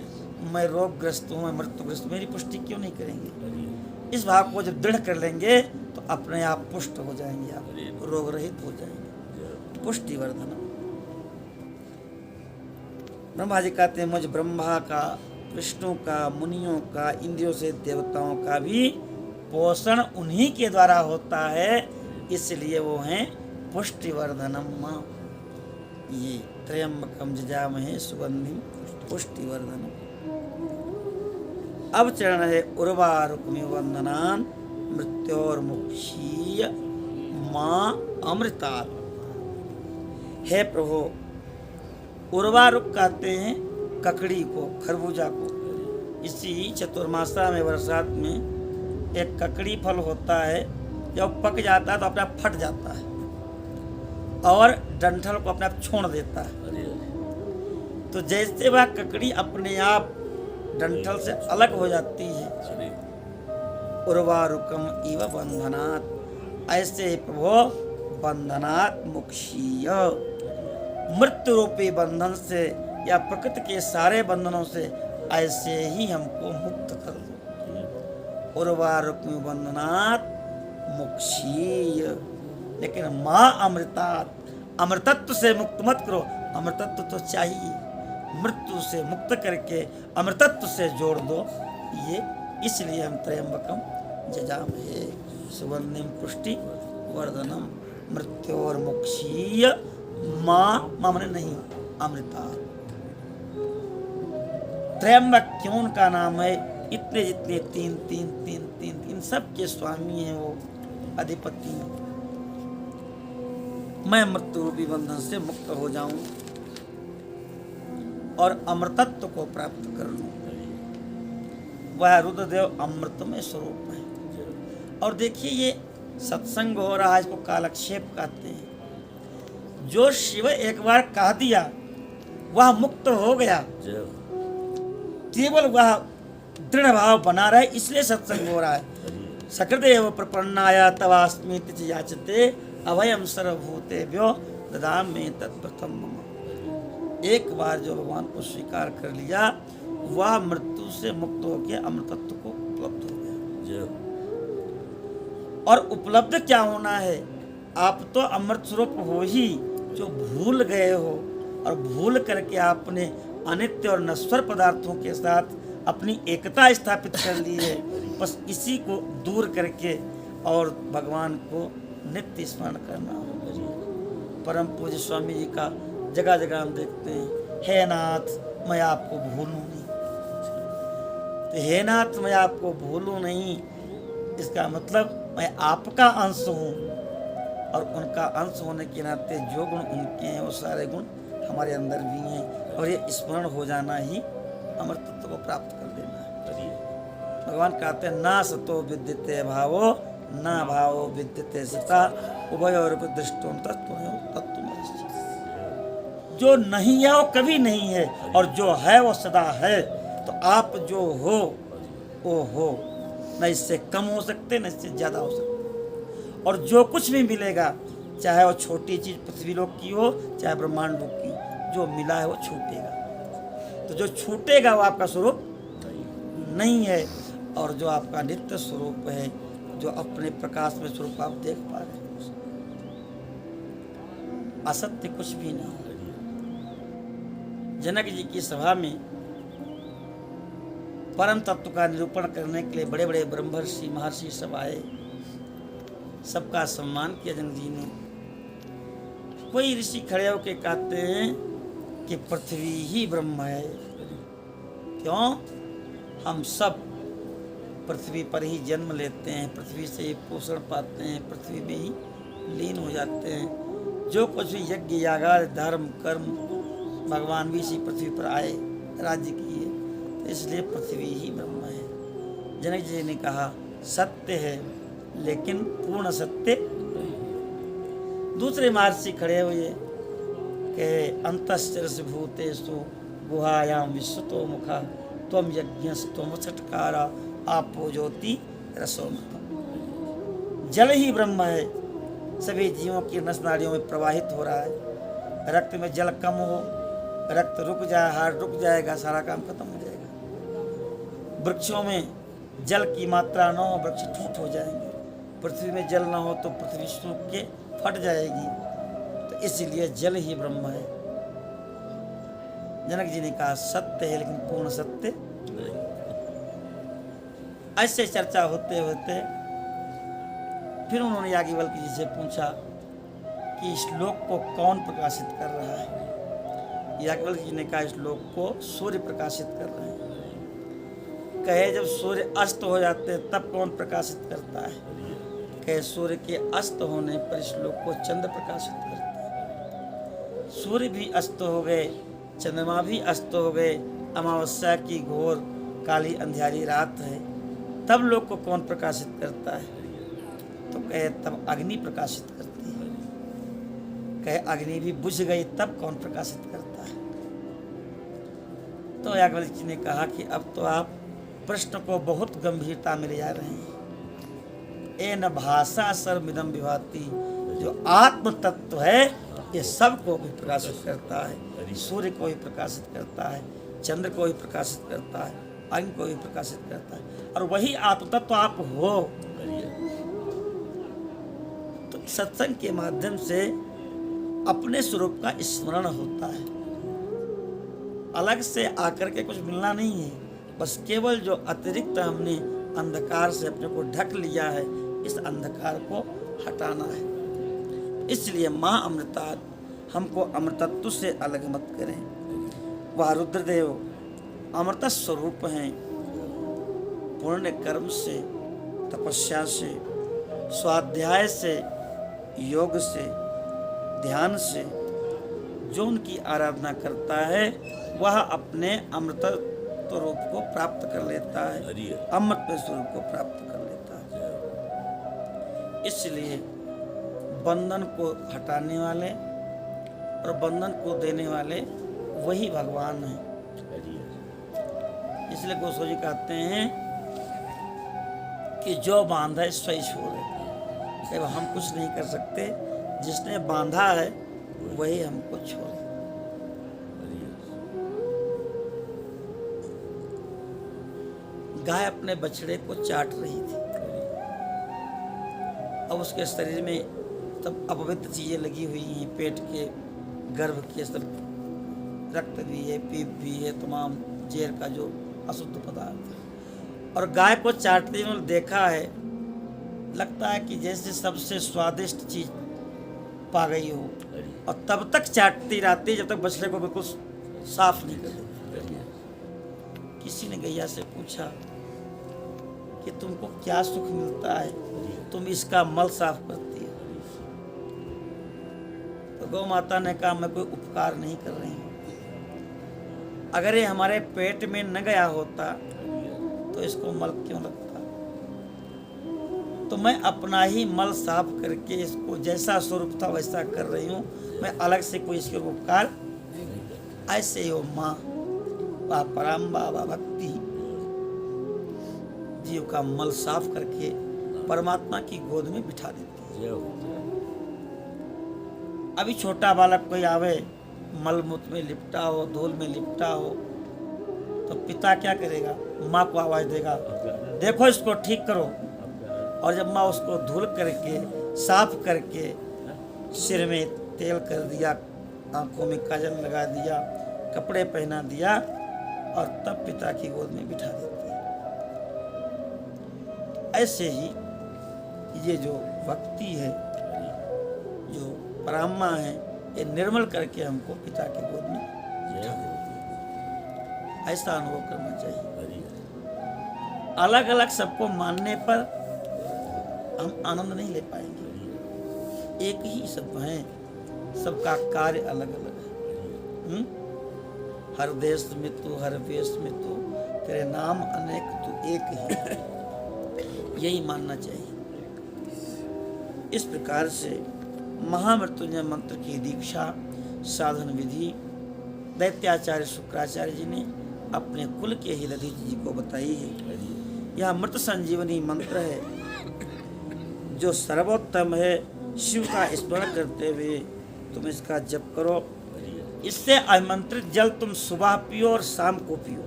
A: मैं रोगग्रस्त हूँ, मैं मृत्युग्रस्त, मेरी पुष्टि क्यों नहीं करेंगे? इस भाव को जब दृढ़ कर लेंगे तो अपने आप पुष्ट हो जाएंगे, आप रोग रहित हो जाएंगे। पुष्टिवर्धन। ब्रह्मा जी कहते हैं मुझ ब्रह्मा का, विष्णु का, मुनियों का, इंद्रियों से देवताओं का भी पोषण उन्हीं के द्वारा होता है, इसलिए वो हैं पुष्टिवर्धनम। ये त्र्यंबकम जजामहे सुगंधिम पुष्टिवर्धनम। अब चरण है उर्वारुकमिव वंदनान मृत्योर्मुक्षीय मां अमृतात्। हे प्रभु, उर्वारुक कहते हैं ककड़ी को, खरबूजा को। इसी चतुर्मासा में बरसात में एक ककड़ी फल होता है, जब पक जाता है तो अपने आप फट जाता है और डंठल को अपने आप छोड़ देता है। तो जैसे वह ककड़ी अपने आप डंठल से अलग हो जाती है, उर्वारुकम इव बंधनात्, ऐसे प्रभु बंधनात् मुक्षीय, मृत्यु रूपी बंधन से या प्रकृति के सारे बंधनों से ऐसे ही हमको मुक्त कर दो। उर्वारुकम बंधनात् मुक्षीय। लेकिन माँ अमृतात्, अमृतत्व से मुक्त मत करो। अमृतत्व तो चाहिए, मृत्यु से मुक्त करके अमृतत्व से जोड़ दो। ये इसलिए हम त्र्यंबकम जजामहे सुगंधिम पुष्टि वर्धनम मृत्योर्मुक्षीय माँ, माने नहीं, अमृता। त्र्यंबक क्यों उनका नाम है? इतने जितने तीन तीन तीन तीन तीन सबके स्वामी हैं, वो अधिपति हैं। मैं मृत्यु रूपी बंधन से मुक्त हो जाऊं और अमृतत्व को प्राप्त कर लूं। वह रुद्रदेव अमृतमय स्वरूप है। और देखिए, ये सत्संग हो रहा है, इसको कालक्षेप कहते हैं। जो शिव एक बार कह दिया वह मुक्त हो गया, केवल वह दृढ़ भाव बना रहे, इसलिए सत्संग हो रहा है। सकृदेव प्रपन्नाया तवास्मि तिथि याचते अभयम सर्वभूतेभ्यो ददामि तत्प्रथम मम। एक बार जो भगवान को स्वीकार कर लिया वह मृत्यु से मुक्त होकर अमृतत्व को उपलब्ध हो गया। और उपलब्ध क्या होना है? आप तो अमृत स्वरूप हो ही, जो भूल गए हो और भूल करके आपने अनित्य और नश्वर पदार्थों के साथ अपनी एकता स्थापित कर ली है। बस इसी को दूर करके और भगवान को नित्य स्मरण करना हो। परम पूज्य स्वामी जी का जगह जगह हम देखते हैं, हे नाथ मैं आपको भूलूं नहीं। तो हे नाथ मैं आपको भूलूं नहीं, इसका मतलब मैं आपका अंश हूँ और उनका अंश होने के नाते जो गुण उनके हैं वो सारे गुण हमारे अंदर भी हैं। और ये स्मरण हो जाना ही अमृतत्व को प्राप्त कर लेना है। भगवान कहते हैं ना सतो विद्यते भावो ना भावो विद्यते सता उभयोर दृष्टो तत्व। जो नहीं है वो कभी नहीं है और जो है वो सदा है। तो आप जो हो वो हो, न इससे कम हो सकते न इससे ज़्यादा हो सकते। और जो कुछ भी मिलेगा, चाहे वो छोटी चीज़ पृथ्वी लोक की हो चाहे ब्रह्मांड लोक की, जो मिला है वो छूटेगा। तो जो छूटेगा वो आपका स्वरूप नहीं है। और जो आपका नित्य स्वरूप है, जो अपने प्रकाश में स्वरूप आप देख पा रहे हैं, असत्य कुछ भी नहीं है। जनक जी की सभा में परम तत्व का निरूपण करने के लिए बड़े बड़े ब्रह्मर्षि महर्षि सब आए। सबका सम्मान किया जनक जी ने। कोई ऋषि खड़े होकर कहते हैं कि पृथ्वी ही ब्रह्म है। क्यों? हम सब पृथ्वी पर ही जन्म लेते हैं, पृथ्वी से ही पोषण पाते हैं, पृथ्वी में ही लीन हो जाते हैं। जो कुछ भी यज्ञ यागाद धर्म कर्म, भगवान भी इसी पृथ्वी पर आए, राज्य किए, तो इसलिए पृथ्वी ही ब्रह्म है। जनक जी ने कहा सत्य है लेकिन पूर्ण सत्य। दूसरे महर्षि खड़े हुए कहे अंतश्चरस भूतेषु गुहायाम विश्वतो मुखा त्वम यज्ञस्तम छटकारा आपो ज्योति रसोमृतम। जल ही ब्रह्म है, सभी जीवों की नस नाड़ियों में प्रवाहित हो रहा है। रक्त में जल कम हो, रक्त रुक जाए, हार्ट रुक जाएगा, सारा काम खत्म हो जाएगा। वृक्षों में जल की मात्रा न हो, वृक्ष ठूंठ हो जाएंगे। पृथ्वी में जल न हो तो पृथ्वी सूख के फट जाएगी। तो इसलिए जल ही ब्रह्म है। जनक जी ने कहा सत्य है लेकिन पूर्ण सत्य। ऐसे चर्चा होते होते फिर उन्होंने याज्ञवल्क्य जी से पूछा कि इस श्लोक को कौन प्रकाशित कर रहा है। याज्ञवल्क्य जी ने कहा इस श्लोक को सूर्य प्रकाशित कर रहे हैं। कहे जब सूर्य अस्त हो जाते हैं तब कौन प्रकाशित करता है? कहे सूर्य के अस्त होने पर इस श्लोक को चंद्र प्रकाशित करता है। सूर्य भी अस्त हो गए, चंद्रमा भी अस्त हो गए, अमावस्या की घोर काली अंधियारी रात है, तब लोक को कौन प्रकाशित करता है? तो कहे तब अग्नि प्रकाशित करती है। कहे अग्नि भी बुझ गई तब कौन प्रकाशित करता है? तो याज्ञवल्क्य जी ने कहा कि अब तो आप प्रश्न को बहुत गंभीरता में ले जा रहे हैं। एन भाषा सर्वमिदं विभाति, जो आत्म तत्व है ये सब को भी प्रकाशित करता है। सूर्य को भी प्रकाशित करता है, चंद्र को भी प्रकाशित करता है, अग्नि को भी प्रकाशित करता है। और वही आत्म तत्व आप हो। तो सत्संग के माध्यम से अपने स्वरूप का स्मरण होता है। अलग से आकर के कुछ मिलना नहीं है, बस केवल जो अतिरिक्त हमने अंधकार से अपने को ढक लिया है, इस अंधकार को हटाना है। इसलिए माँ अमृता हमको अमृतत्व से अलग मत करें। वह रुद्रदेव अमृत स्वरूप हैं। पुण्य कर्म से, तपस्या से, स्वाध्याय से, योग से, ध्यान से जो उनकी आराधना करता है वह अपने अमृतत्व रूप को प्राप्त कर लेता है, अमृत स्वरूप को प्राप्त कर लेता है। इसलिए बंधन को हटाने वाले, और बंधन को देने वाले वही भगवान हैं। इसलिए गोस्वामी जी कहते हैं कि जो बांधा है सही छोड़े। जब हम कुछ नहीं कर सकते, जिसने बांधा है वही हमको छोड़े। गाय अपने बछड़े को चाट रही थी। अब उसके शरीर में सब अपवित्र चीजें लगी हुई हैं, पेट के गर्भ के सब रक्त भी है, पीप भी है, तमाम जहर का जो अशुद्ध पदार्थ है। और गाय को चाटते हुए देखा है, लगता है कि जैसे सबसे स्वादिष्ट चीज पा गई हो, और तब तक चाटती रहती जब तक बछड़े को बिल्कुल साफ नहीं कर देती। किसी ने गैया से पूछा कि तुमको क्या सुख मिलता है, तुम इसका मल साफ करती है। तो गौ माता ने कहा, मैं कोई उपकार नहीं कर रही हूँ। अगर ये हमारे पेट में न गया होता तो इसको मल क्यों लगता। तो मैं अपना ही मल साफ करके इसको जैसा स्वरूप था वैसा कर रही हूँ। मैं अलग से कोई इसके उपकार। ऐसे हो माँ परम बाबा भक्ति जीव का मल साफ करके परमात्मा की गोद में बिठा देती है। अभी छोटा बालक कोई आवे, मल मूत्र में लिपटा हो, धूल में लिपटा हो, तो पिता क्या करेगा? माँ को आवाज देगा, देखो इसको ठीक करो। और जब माँ उसको धुल करके साफ करके सिर में तेल कर दिया, आंखों में काजल लगा दिया, कपड़े पहना दिया, और तब पिता की गोद में बिठा देती है। ऐसे ही ये जो भक्ति है, जो परात्मा है, ये निर्मल करके हमको पिता की गोद में बिठा देती है। ऐसा अनुभव करना चाहिए। अलग अलग सबको मानने पर हम आनंद नहीं ले पाएंगे। एक ही सब हैं, सबका कार्य अलग अलग है। हर देश में तू, हर वेश में तू, तेरे नाम अनेक तू एक ही। यही मानना चाहिए। इस प्रकार से महामृत्युंजय मंत्र की दीक्षा साधन विधि दैत्याचार्य शुक्राचार्य जी ने अपने कुल के ही दधीचि जी को बताई है। यह मृत संजीवनी मंत्र है जो सर्वोत्तम है। शिव का स्मरण करते हुए तुम इसका जप करो। इससे आमंत्रित जल तुम सुबह पियो और शाम को पियो।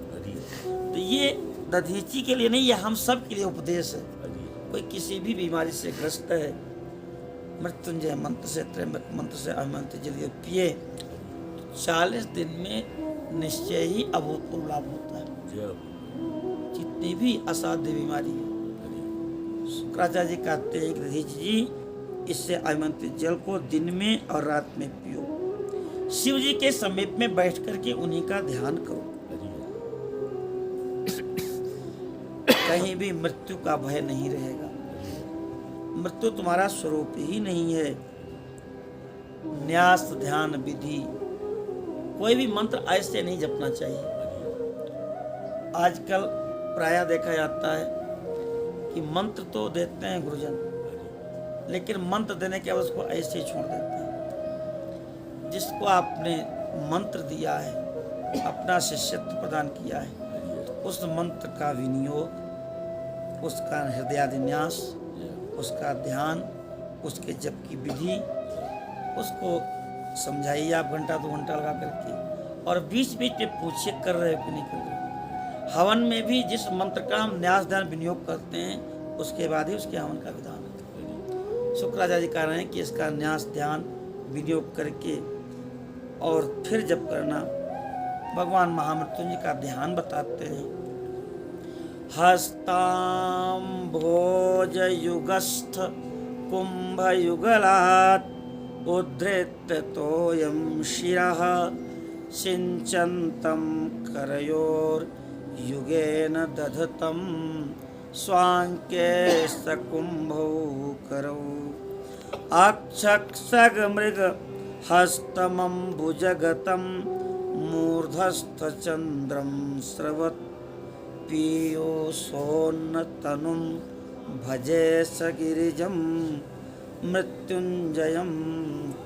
A: तो ये दधीचि के लिए नहीं, ये हम सब के लिए उपदेश है। कोई किसी भी बीमारी से ग्रस्त है, मृत्युंजय मंत्र से, त्रयंबक मंत्र से आमंत्रित जल पिए, 40 दिन में निश्चय ही अभूतपूर्व लाभ होता है। जितनी भी असाध्य बीमारी है, शुक्राचार्य जी कहते हैं कि दधीचि जी, इससे आमंत्रित जल को दिन में और रात में पियो। शिव जी के समीप में बैठ करके उन्हीं का ध्यान करो। कहीं भी मृत्यु का भय नहीं रहेगा। मृत्यु तुम्हारा स्वरूप ही नहीं है। न्यास ध्यान विधि, कोई भी मंत्र ऐसे नहीं जपना चाहिए। आजकल प्रायः देखा जाता है कि मंत्र तो देते हैं गुरुजन, लेकिन मंत्र देने के बाद उसको ऐसे ही छोड़ देते हैं। जिसको आपने मंत्र दिया है, अपना शिष्यत्व प्रदान किया है, तो उस मंत्र का विनियोग, उसका हृदयादिन्यास, उसका ध्यान, उसके जप की विधि, उसको समझाइए आप घंटा 2 घंटा लगा करके। और बीच बीच में पूछिए कर रहे हो कि नहीं कर रहे। हवन में भी जिस मंत्र का हम न्यास ध्यान विनियोग करते हैं, उसके बाद ही उसके हवन का विधान है। शुक्राचार्य जी कह रहे हैं कि इसका न्यास ध्यान विनियोग करके और फिर जप करना। भगवान महामृत्युंजय का ध्यान बताते हैं। हस्ताम भोज युगस्थ कुंभ युगलात् उद्धृत तोयम शिरः सिंचन्तं करयोर युगेन दधतं स्वांके सकुंभौ करौ अक्षक्षग मृग हस्तमंबुजगतं मूर्धस्थ चंद्रम स्रवत् पीयूषोन्नतनुं भजे सगिरिजं मृत्युंजयं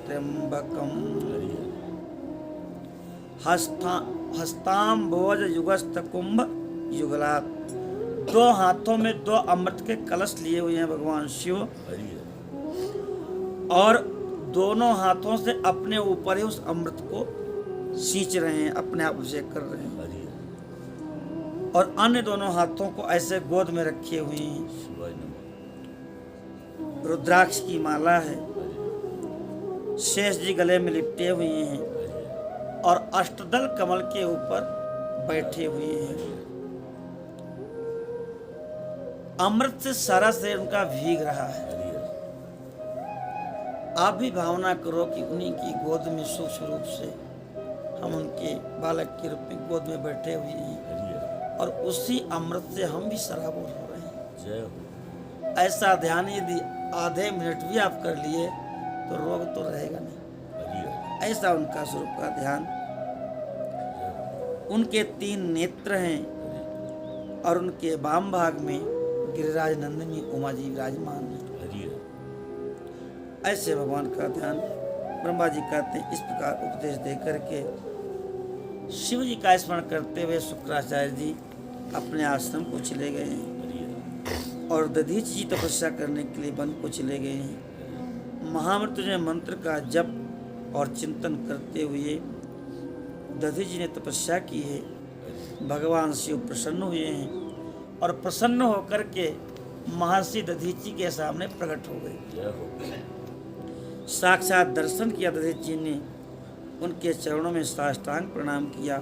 A: त्र्यंबकम्। हस्ताम्भोज युगस्त कुंभ युगलात। दो हाथों में दो अमृत के कलश लिए हुए हैं भगवान शिव, और दोनों हाथों से अपने ऊपर ही उस अमृत को सींच रहे हैं, अपने आप अभिषेक कर रहे हैं, और अन्य दोनों हाथों को ऐसे गोद में रखे हुए हैं। रुद्राक्ष की माला है, शेष जी गले में लिपटे हुए हैं, और अष्टदल कमल के ऊपर बैठे हुए हैं। अमृत से सारा शरीर उनका भीग रहा है। आप भी भावना करो कि उन्हीं की गोद में सूक्ष्म रूप से हम उनके बालक के रूप में गोद में बैठे हुए हैं, और उसी अमृत से हम भी सराबोर हो रहे हैं। ऐसा ध्यान यदि आधे मिनट भी आप कर लिए तो रोग तो रहेगा नहीं। ऐसा उनका स्वरूप का ध्यान। उनके 3 नेत्र हैं, और उनके वाम भाग में गिरिराज नंदिनी उमा जी विराजमान है। ऐसे भगवान का ध्यान ब्रह्मा जी कहते हैं। इस प्रकार उपदेश दे करके शिव जी का स्मरण करते हुए शुक्राचार्य जी अपने आश्रम को चले गए हैं, और दधीच जी तपस्या करने के लिए वन को चले गए हैं। महामृत्युंजय मंत्र का जप और चिंतन करते हुए दधीच जी ने तपस्या की है। भगवान शिव प्रसन्न हुए हैं, और प्रसन्न होकर के महर्षि दधीच जी के सामने प्रकट हो गए। साक्षात दर्शन किया दधीच जी ने, उनके चरणों में साष्टांग प्रणाम किया,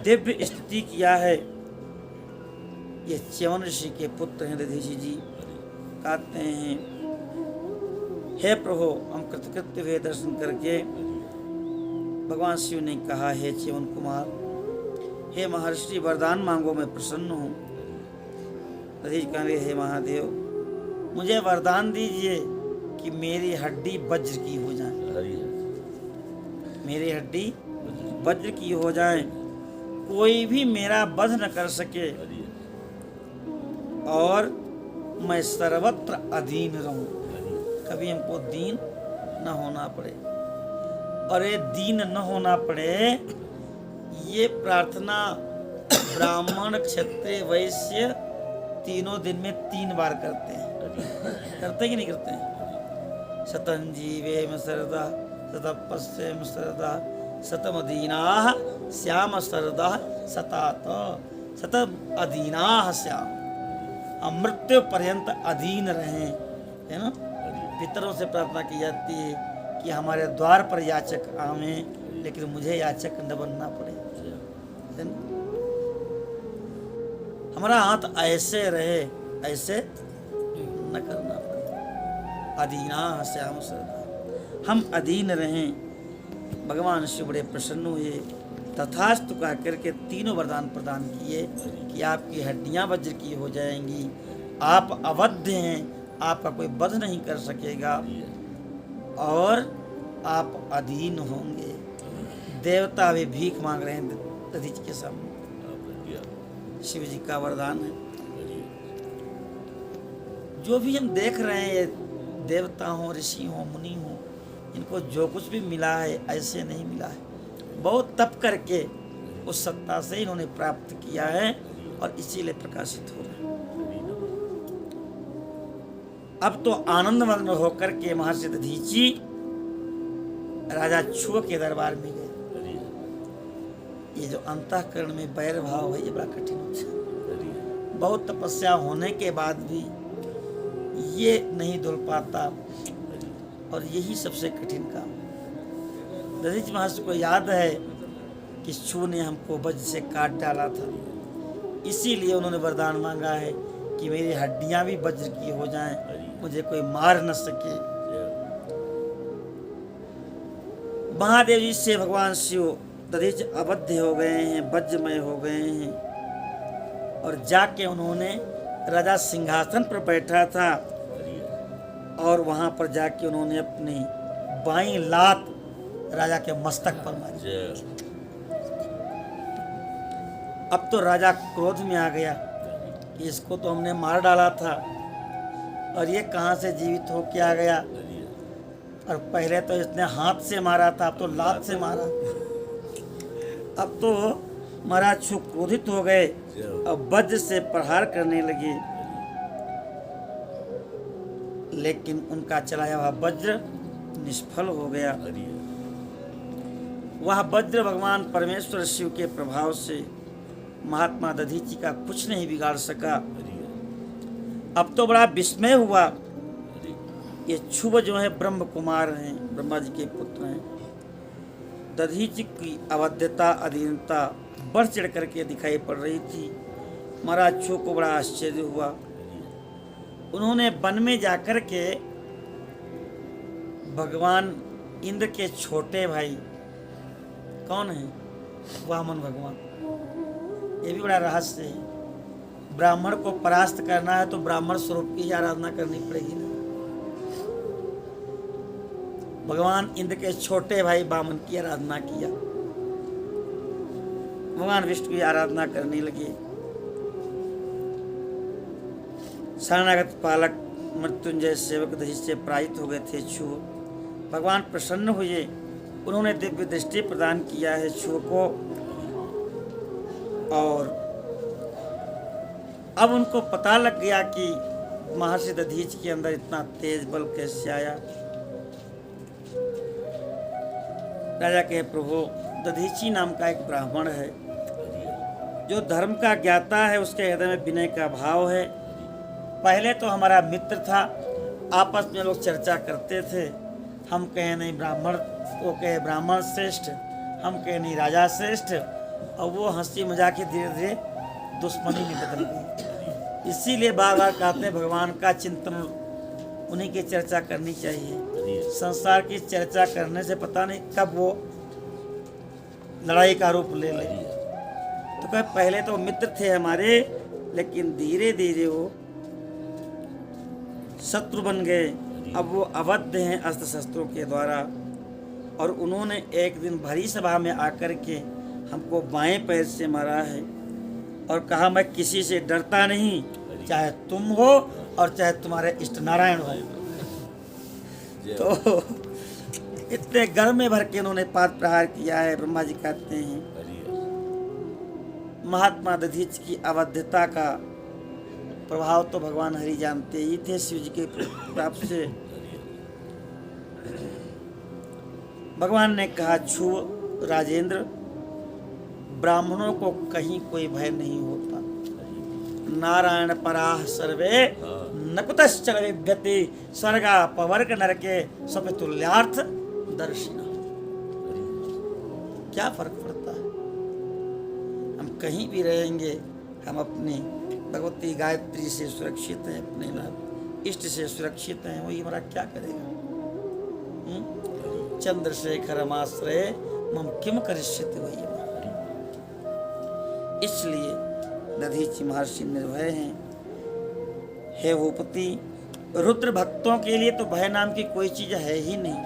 A: दिव्य स्तुति किया है। ये च्यवन ऋषि के पुत्र हैं दधीच जी। कहते हैं, हे प्रभु, हम कृतकृत्य हुए दर्शन करके। भगवान शिव ने कहा, हे च्यवन कुमार, हे महर्षि, वरदान मांगो, मैं प्रसन्न हूँ। दधीच कहेंगे, हे महादेव, मुझे वरदान दीजिए कि मेरी हड्डी वज्र की हो जाए, मेरी हड्डी वज्र की हो जाए, कोई भी मेरा वध न कर सके, और मैं सर्वत्र अधीन रहूं, कभी हमको दीन न होना पड़े। और ये दीन न होना पड़े, ये प्रार्थना ब्राह्मण, क्षत्रिय, वैश्य तीनों दिन में 3 बार करते हैं। करते कि नहीं करते हैं? शतं जीवेम सरदा, शतपस्येम सरदा, शतमदीनाः श्याम सरदा, शतात शतम अधीनाः श्याम। हम मृत्यु पर्यंत अधीन रहें, है ना। पितरों से प्रार्थना की जाती है कि हमारे द्वार पर याचक आवे, लेकिन मुझे याचक न बनना पड़े, है ना? हमारा हाथ ऐसे रहे, ऐसे न करना पड़े। अधीना श्याम सरदा, हम अधीन रहें। भगवान शिव बड़े प्रसन्न हुए, तथास्तु कह करके 3 वरदान प्रदान किए कि आपकी हड्डियां वज्र की हो जाएंगी, आप अवध्य हैं, आपका कोई वध नहीं कर सकेगा, और आप अधीन होंगे। देवता भी भीख मांग रहे हैं दधीच के सामने। शिव जी का वरदान है। जो भी हम देख रहे हैं, देवता हो, ऋषि हो, मुनि हो, इनको जो कुछ भी मिला है ऐसे नहीं मिला है, बहुत तप करके उस सत्ता से इन्होंने प्राप्त किया है, और इसीलिए प्रकाशित हो रहे हैं। अब तो आनंद मग्न होकर के महर्षि दधीची राजा छुआ के दरबार में गए। ये जो अंतःकरण में बैर भाव है, ये बड़ा कठिन होता है। बहुत तपस्या होने के बाद भी ये नहीं धुल पाता, और यही सबसे कठिन काम। दधीच महर्षि को याद है कि छू ने हमको वज्र से काट डाला था, इसीलिए उन्होंने वरदान मांगा है कि मेरी हड्डियां भी वज्र की हो जाएं, मुझे कोई मार न सके। महादेव जी से भगवान शिव दधीच अबद्ध हो गए हैं, वज्रमय हो गए हैं, और जाके उन्होंने राजा सिंहासन पर बैठा था, और वहां पर जाके उन्होंने अपनी बाईं लात राजा के मस्तक पर मारी। अब तो राजा क्रोध में आ गया कि इसको तो हमने मार डाला था, और ये कहां से जीवित होके आ गया, और पहले तो इसने हाथ से मारा था, अब तो लात से मारा। अब तो महाराज छू क्रोधित हो गए, अब वज्र से प्रहार करने लगे, लेकिन उनका चलाया हुआ वज्र निष्फल हो गया। वह वज्र भगवान परमेश्वर शिव के प्रभाव से महात्मा दधीची का कुछ नहीं बिगाड़ सका। अब तो बड़ा विस्मय हुआ। ये क्षुभ जो है ब्रह्म कुमार हैं, ब्रह्मा जी के पुत्र हैं। दधीची की अवध्यता अधीनता बढ़ चढ़ करके दिखाई पड़ रही थी। महाराज छू को बड़ा आश्चर्य हुआ। उन्होंने वन में जाकर के भगवान इंद्र के छोटे भाई कौन है, वामन भगवान, ये भी बड़ा रहस्य है। ब्राह्मण को परास्त करना है तो ब्राह्मण स्वरूप की आराधना करनी पड़ेगी ना। भगवान इंद्र के छोटे भाई वामन की आराधना किया, भगवान विष्णु की आराधना करने लगे। शरणागत पालक मृत्युंजय सेवक दधीची से पराजित हो गए थे छू। भगवान प्रसन्न हुए, उन्होंने दिव्य दृष्टि प्रदान किया है छू को, और अब उनको पता लग गया कि महर्षि दधीची के अंदर इतना तेज बल कैसे आया। राजा के प्रभु, दधीची नाम का एक ब्राह्मण है जो धर्म का ज्ञाता है, उसके हृदय में विनय का भाव है। पहले तो हमारा मित्र था, आपस में लोग चर्चा करते थे, हम कहे नहीं ब्राह्मण, वो कहे ब्राह्मण श्रेष्ठ, हम कहे नहीं राजा श्रेष्ठ, और वो हंसी मजाक के धीरे धीरे दुश्मनी में बदल गई। इसीलिए बार बार कहते हैं भगवान का चिंतन, उन्हीं की चर्चा करनी चाहिए। संसार की चर्चा करने से पता नहीं कब वो लड़ाई का रूप ले ले। तो कहे पहले तो मित्र थे हमारे, लेकिन धीरे धीरे वो शत्रु बन गए। अब वो अवध हैं अस्त्र शस्त्रों के द्वारा, और उन्होंने एक दिन भरी सभा में आकर के हमको बाएं पैर से मारा है और कहा मैं किसी से डरता नहीं, चाहे तुम हो और चाहे तुम्हारे इष्ट नारायण हो। तो इतने गर्व में भर के उन्होंने पाद प्रहार किया है। ब्रह्मा जी कहते हैं महात्मा दधीची की अवध्यता का प्रभाव तो भगवान हरि जानते ही थे शिव जी के प्राप्त से। भगवान ने कहा छू राजेंद्र, ब्राह्मणों को कहीं कोई भय नहीं होता। नारायण पराः सर्वे न कुतश्चन विद्यते स्वर्गा पवर्ग नरके स्वपितुल्यार्थ दर्शिना। क्या फर्क पड़ता है, हम कहीं भी रहेंगे, हम अपनी भगवती गायत्री से सुरक्षित हैं, अपने इष्ट से सुरक्षित हैं, वही हमारा क्या करेगा। चंद्रशेखर आश्रय मम किम करिष्यति वही। इसलिए दधीची महर्षि निर्भय हैं। हे भूपति, रुद्र भक्तों के लिए तो भय नाम की कोई चीज है ही नहीं।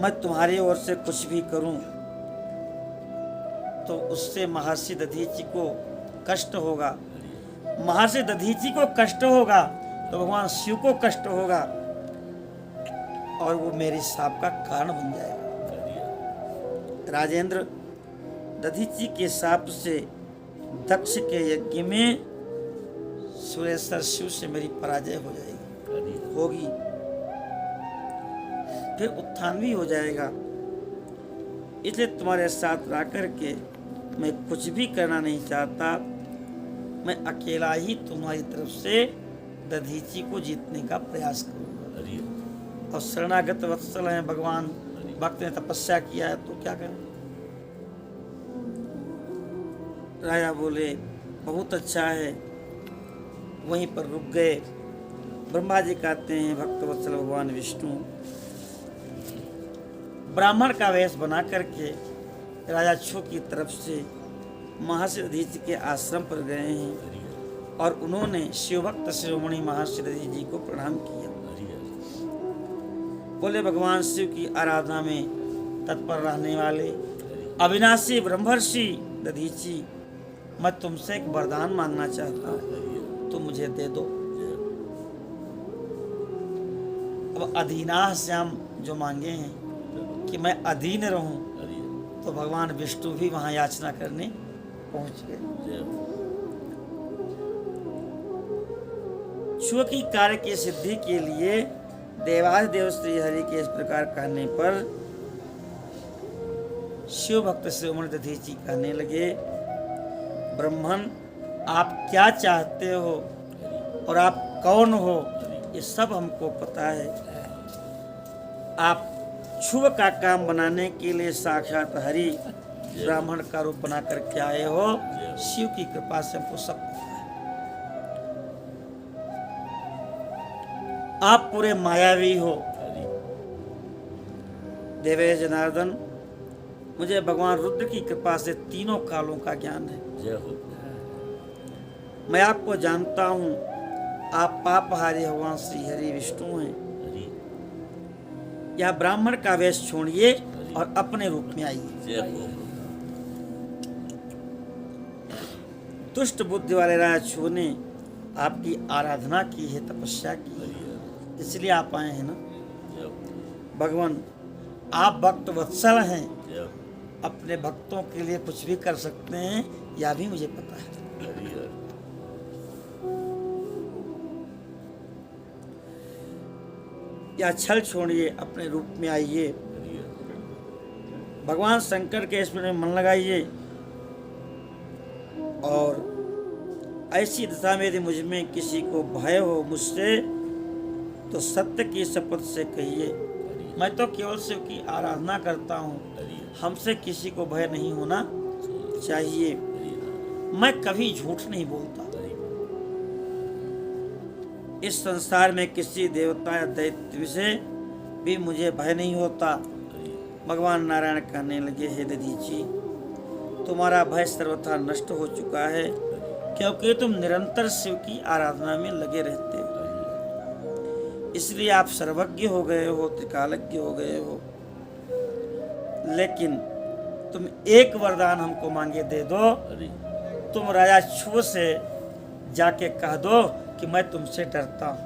A: मैं तुम्हारी ओर से कुछ भी करूं तो उससे महर्षि दधीची को कष्ट होगा। महर्षि दधीची को कष्ट होगा तो भगवान शिव को कष्ट होगा, और वो मेरे शाप का कारण बन जाएगा। राजेंद्र, दधीची के शाप से दक्ष के यज्ञ में सुरेश्वर शिव से मेरी पराजय हो जाएगी, होगी, फिर उत्थान भी हो जाएगा। इसलिए तुम्हारे साथ रह करके मैं कुछ भी करना नहीं चाहता। मैं अकेला ही तुम्हारी तरफ से दधीची को जीतने का प्रयास करूंगा। और शरणागत वत्सल हैं भगवान, भक्त ने तपस्या किया है तो क्या करें। राजा बोले बहुत अच्छा है, वहीं पर रुक गए। ब्रह्मा जी कहते हैं भक्त वत्सल भगवान विष्णु ब्राह्मण का वेश बना करके राजा छू की तरफ से महर्षि दधीची के आश्रम पर गए हैं, और उन्होंने शिवभक्त शिरोमणि महर्षि दधीची जी को प्रणाम किया। बोले भगवान शिव की आराधना में तत्पर रहने वाले अविनाशी ब्रह्मर्षि दधीची, मैं तुमसे एक वरदान मांगना चाहता हूँ, तुम मुझे दे दो। अब अधीनाः श्याम जो मांगे हैं कि मैं अधीन रहूं, तो भगवान विष्णु भी वहां याचना करने पहुंच गए। शुभ की कार्य की सिद्धि के लिए देवाधिदेव श्री हरि के इस प्रकार कहने पर शिव भक्त शिरोमणि दधीचि कहने लगे, ब्राह्मण आप क्या चाहते हो और आप कौन हो, ये सब हमको पता है। आप शुभ का काम बनाने के लिए साक्षात हरि ब्राह्मण का रूप बना करके आए हो। शिव की कृपा से हमको सब पता है। आप पूरे मायावी हो। देवे जनार्दन, मुझे भगवान रुद्र की कृपा से तीनों कालों का ज्ञान है। मैं आपको जानता हूं, आप पापहारी भगवान श्री हरि विष्णु हैं। यह ब्राह्मण का वेश छोड़िए और अपने रूप में आइए। दुष्ट बुद्धि वाले राजू ने आपकी आराधना की है, तपस्या की है, इसलिए आप आए हैं ना। भगवान आप भक्त वत्सल हैं, अपने भक्तों के लिए कुछ भी कर सकते हैं, यह भी मुझे पता है। या छल छोड़िए, अपने रूप में आइए। भगवान शंकर के स्मरण में मन लगाइए और ऐसी दशा में यदि मुझ में किसी को भय हो मुझसे, तो सत्य की शपथ से कहिए, मैं तो केवल शिव की आराधना करता हूँ, हमसे किसी को भय नहीं होना चाहिए। मैं कभी झूठ नहीं बोलता। इस संसार में किसी देवता या दैत्य से भी मुझे भय नहीं होता। भगवान नारायण कहने लगे, हे दधीचि, तुम्हारा भय सर्वथा नष्ट हो चुका है, क्योंकि तुम निरंतर शिव की आराधना में लगे रहते हो। इसलिए आप सर्वज्ञ हो गए हो, त्रिकालज्ञ हो गए हो। लेकिन तुम एक वरदान हमको मांगे दे दो। तुम राजा शुभ से जाके कह दो कि मैं तुमसे डरता हूं।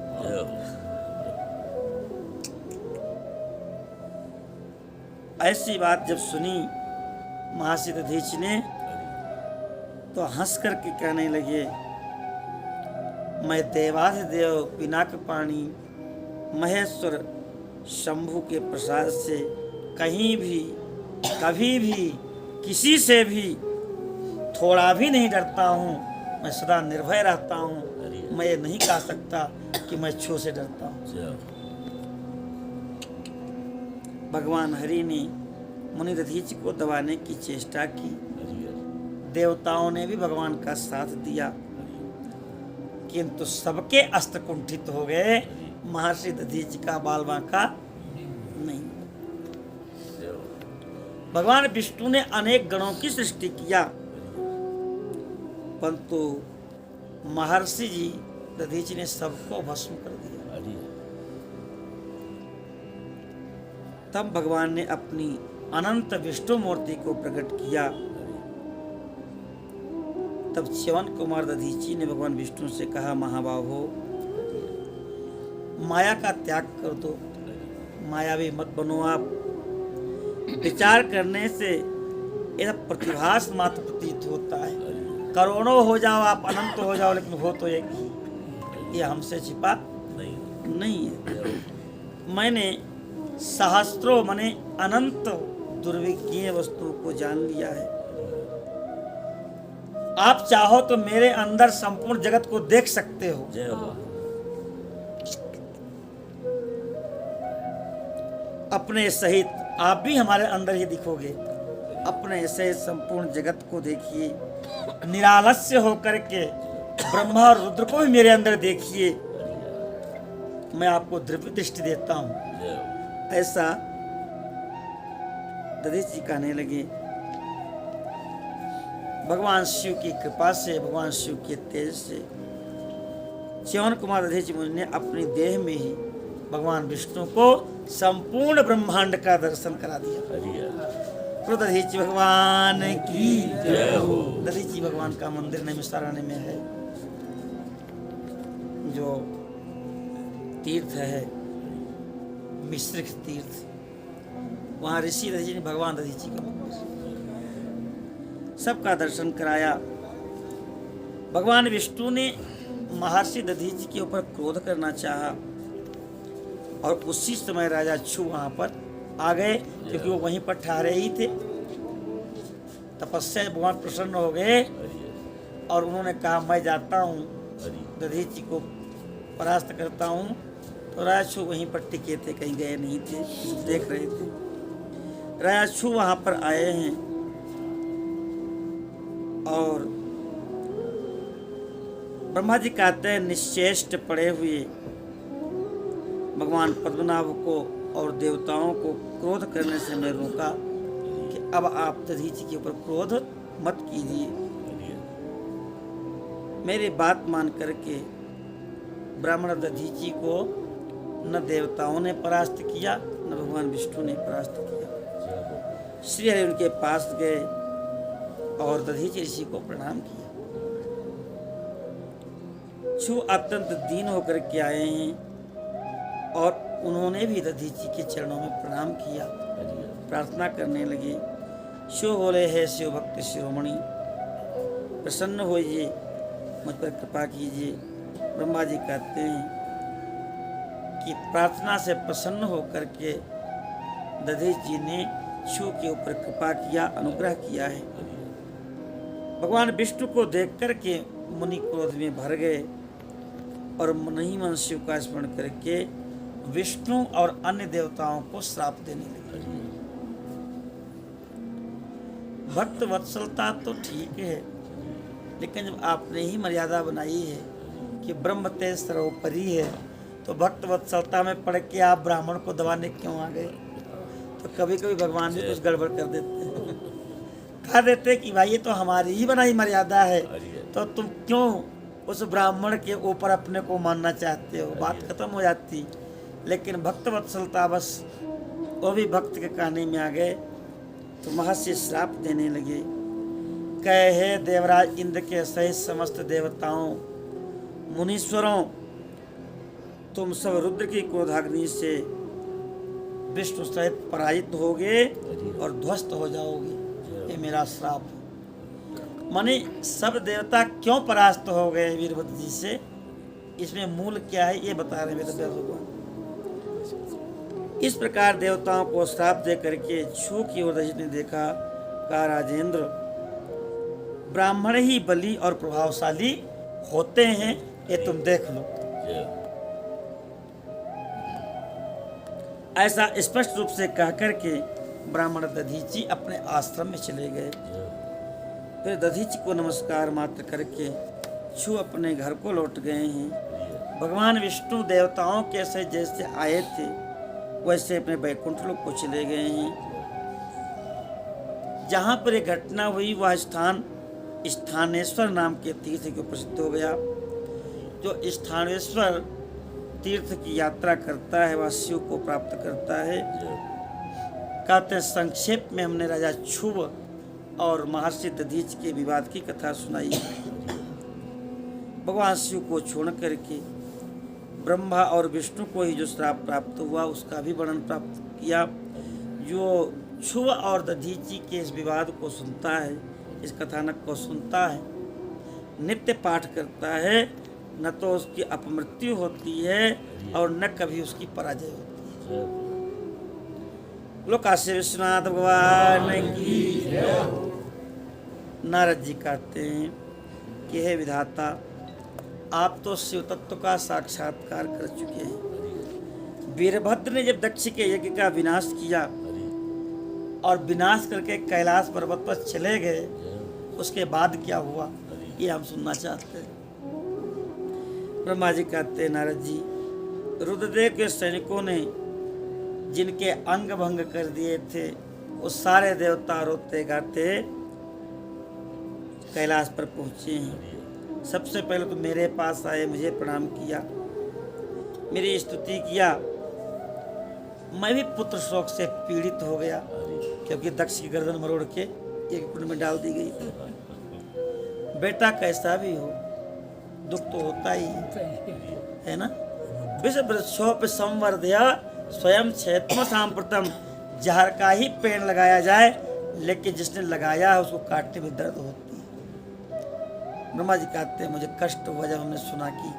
A: ऐसी बात जब सुनी महर्षि दधीचि ने, तो हंस करके कहने लगे, मैं देवाधिदेव पिनाकपाणि महेश्वर शंभु के प्रसाद से कहीं भी कभी भी किसी से भी थोड़ा भी नहीं डरता हूँ। मैं सदा निर्भय रहता हूँ। मैं ये नहीं कह सकता कि मैं छू से डरता हूँ। भगवान हरि ने मुनि दधीचि को दबाने की चेष्टा की। देवताओं ने भी भगवान का साथ दिया, किंतु सबके अस्त्र कुंठित हो गए। महर्षि दधीचि का बाल बांका नहीं। भगवान विष्णु ने अनेक गणों की सृष्टि किया, परंतु महर्षि जी दधीचि ने सबको भस्म कर दिया। तब भगवान ने अपनी अनंत विष्णु मूर्ति को प्रकट किया। तब च्यवन कुमार दधीचि ने भगवान विष्णु से कहा, महाबाहो, माया का त्याग कर दो, मायावी मत बनो। आप विचार करने से यह प्रतिभास मात्र प्रतीत होता है। करोड़ों हो जाओ, आप अनंत हो जाओ, लेकिन हो तो एक ही। ये हमसे छिपा नहीं है। मैंने सहस्त्रों माने अनंत दुर्विज्ञेय वस्तुओं को जान लिया है। आप चाहो तो मेरे अंदर संपूर्ण जगत को देख सकते हो। अपने सहित आप भी हमारे अंदर ही दिखोगे। अपने सहित संपूर्ण जगत को देखिए। निरालस्य होकर के ब्रह्मा और रुद्र को भी मेरे अंदर देखिए। मैं आपको दिव्य दृष्टि देता हूं। ऐसा दधीचि कहने लगे। भगवान शिव की कृपा से, भगवान शिव के तेज से च्यवन कुमार दधीचि मुनि ने अपनी देह में ही भगवान विष्णु को संपूर्ण ब्रह्मांड का दर्शन करा दिया। तो दधीचि भगवान की जय हो। दधीचि भगवान का मंदिर नैमिषारण्य में है, जो तीर्थ है मिश्रिक तीर्थ। वहाँ ऋषि दधीचि ने भगवान दधीचि का मंदिर, सबका दर्शन कराया। भगवान विष्णु ने महर्षि दधीचि के ऊपर क्रोध करना चाहा और उसी समय राजा छु वहां पर आ गए, क्योंकि वो वहीं पर ठहरे ही थे। तपस्या भगवान प्रसन्न हो गए और उन्होंने कहा मैं जाता हूँ, दधीचि को परास्त करता हूँ। तो राजा छु वहीं पर टिके थे, कहीं गए नहीं थे, देख रहे थे। राजा छु वहां पर आए हैं और ब्रह्मा जी कहते हैं निश्चेष्ट पड़े हुए भगवान पद्मनाभ को और देवताओं को क्रोध करने से मैं रोका कि अब आप दधीचि के ऊपर क्रोध मत कीजिए। मेरी बात मान करके ब्राह्मण दधीचि को न देवताओं ने परास्त किया, न भगवान विष्णु ने परास्त किया। श्री हरि उनके पास गए और दधीचि ऋषि को प्रणाम किया। छु अत्यंत दीन होकर के आए हैं और उन्होंने भी दधीचि के चरणों में प्रणाम किया, प्रार्थना करने लगे। शो बोले है शिव भक्त शिरोमणि, प्रसन्न होइए, मुझ पर कृपा कीजिए। ब्रह्मा जी कहते हैं कि प्रार्थना से प्रसन्न होकर के दधीचि ने छु के ऊपर कृपा किया, अनुग्रह किया है। भगवान विष्णु को देख करके मुनि क्रोध में भर गए और मन ही मन शिव का स्मरण करके विष्णु और अन्य देवताओं को श्राप देने लगे। भक्त वत्सलता तो ठीक है, लेकिन जब आपने ही मर्यादा बनाई है कि ब्रह्म तेज सर्वोपरि है, तो भक्त वत्सलता में पड़ के आप ब्राह्मण को दबाने क्यों आ गए? तो कभी कभी भगवान भी कुछ गड़बड़ कर देते हैं, कह देते कि भाई ये तो हमारी ही बनाई मर्यादा है, तो तुम क्यों उस ब्राह्मण के ऊपर अपने को मानना चाहते हो? बात खत्म हो जाती। लेकिन भक्त वत्सलता बस वो भी भक्त के कहने में आ गए तो महर्षि श्राप देने लगे। कहे देवराज इंद्र के सहित समस्त देवताओं मुनीश्वरों, तुम सब रुद्र की क्रोधाग्नि से विष्णु सहित पराजित होगे और ध्वस्त हो जाओगे। ये मेरा श्राप। माने सब देवता क्यों परास्त हो गए वीरभद्र जी से, इसमें मूल क्या है ये बता रहे वेद भगवान। इस प्रकार देवताओं को श्राप दे करके छु की ओर दधीचि ने देखा, कहा राजेंद्र, ब्राह्मण ही बली और प्रभावशाली होते हैं, ये तुम देख लो। ऐसा स्पष्ट रूप से कह करके ब्राह्मण दधीचि अपने आश्रम में चले गए। फिर दधीचि को नमस्कार मात्र करके छु अपने घर को लौट गए हैं। भगवान विष्णु देवताओं के से जैसे आए थे वैसे अपने वैकुंठ लोक को चले गए हैं। जहाँ पर एक घटना हुई वह स्थान स्थानेश्वर नाम के तीर्थ को प्रसिद्ध हो गया। जो स्थानेश्वर तीर्थ की यात्रा करता है वह शिव को प्राप्त करता है। कहते हैं संक्षेप में हमने राजा छु और महर्षि दधीचि के विवाद की कथा सुनाई। भगवान शिव को छोड़ करके ब्रह्मा और विष्णु को ही जो श्राप प्राप्त हुआ उसका भी वर्णन प्राप्त किया। जो छु और दधीचि के इस विवाद को सुनता है, इस कथानक को सुनता है, नित्य पाठ करता है, न तो उसकी अपमृत्यु होती है और न कभी उसकी पराजय होती है। लोकाश्य विश्वनाथ भगवान की। नारद जी कहते हैं कि हे विधाता, आप तो शिव तत्व का साक्षात्कार कर चुके हैं। वीरभद्र ने जब दक्ष के यज्ञ का विनाश किया और विनाश करके कैलाश पर्वत पर चले गए, उसके बाद क्या हुआ ये हम सुनना चाहते हैं। ब्रह्मा जी कहते हैं नारद जी, रुद्रदेव के सैनिकों ने जिनके अंग भंग कर दिए थे वो सारे देवता रोते गाते कैलाश पर पहुँचे हैं। सबसे पहले तो मेरे पास आए, मुझे प्रणाम किया, मेरी स्तुति किया। मैं भी पुत्र शोक से पीड़ित हो गया क्योंकि दक्ष की गर्दन मरोड़ के एक कुंड में डाल दी गई थी। बेटा कैसा भी हो दुख तो होता ही है ना। विश्व वृक्षोप संवर्धया स्वयं क्षेत्र सांप्रतम जहर का ही पेड़ लगाया जाए, लेकिन जिसने लगाया है उसको काटने में दर्द होती है। ब्रह्मा जी कहते हैं मुझे कष्ट हुआ जब हमने सुना कि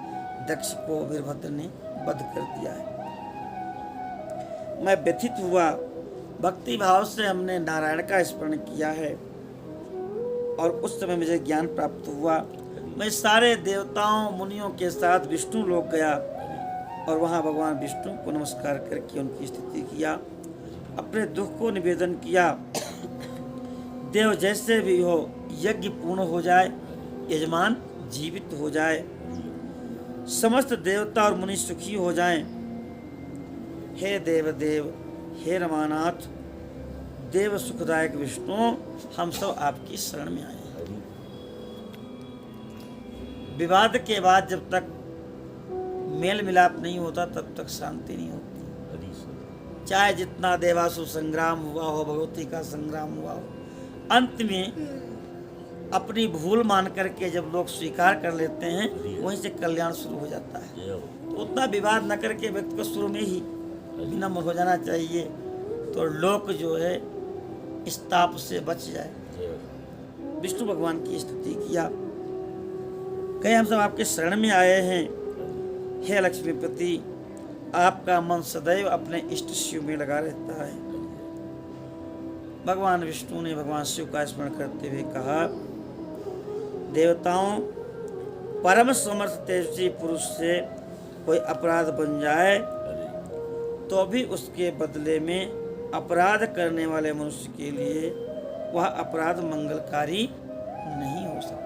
A: दक्ष को वीरभद्र ने वध कर दिया है। मैं व्यथित हुआ, भक्ति भाव से हमने नारायण का स्मरण किया है और उस समय मुझे ज्ञान प्राप्त हुआ। मैं सारे देवताओं मुनियों के साथ विष्णु लोक गया और वहाँ भगवान विष्णु को नमस्कार करके उनकी स्तुति किया, अपने दुख को निवेदन किया। देव जैसे भी हो यज्ञ पूर्ण हो जाए, यजमान जीवित हो जाए, समस्त देवता और मुनि सुखी हो जाएं। हे देव, हे रमानाथ, देव सुखदायक विष्णु, हम सब आपकी शरण में आए हैं। विवाद के बाद जब तक मेल मिलाप नहीं होता तब तक शांति नहीं होती। चाहे जितना देवासुर संग्राम हुआ हो, भगवती का संग्राम हुआ हो, अंत में अपनी भूल मान करके जब लोग स्वीकार कर लेते हैं, वहीं से कल्याण शुरू हो जाता है। तो उतना विवाद न करके व्यक्ति को शुरू में ही विनम्र हो जाना चाहिए, तो लोक जो है इस ताप से बच जाए। विष्णु भगवान की स्तुति किया, कहे हम सब आपके शरण में आए हैं। हे लक्ष्मीपति, आपका मन सदैव अपने इष्ट शिव में लगा रहता है। भगवान विष्णु ने भगवान शिव का स्मरण करते हुए कहा, देवताओं, परम समर्थ तेजस्वी पुरुष से कोई अपराध बन जाए तो भी उसके बदले में अपराध करने वाले मनुष्य के लिए वह अपराध मंगलकारी नहीं हो सकता।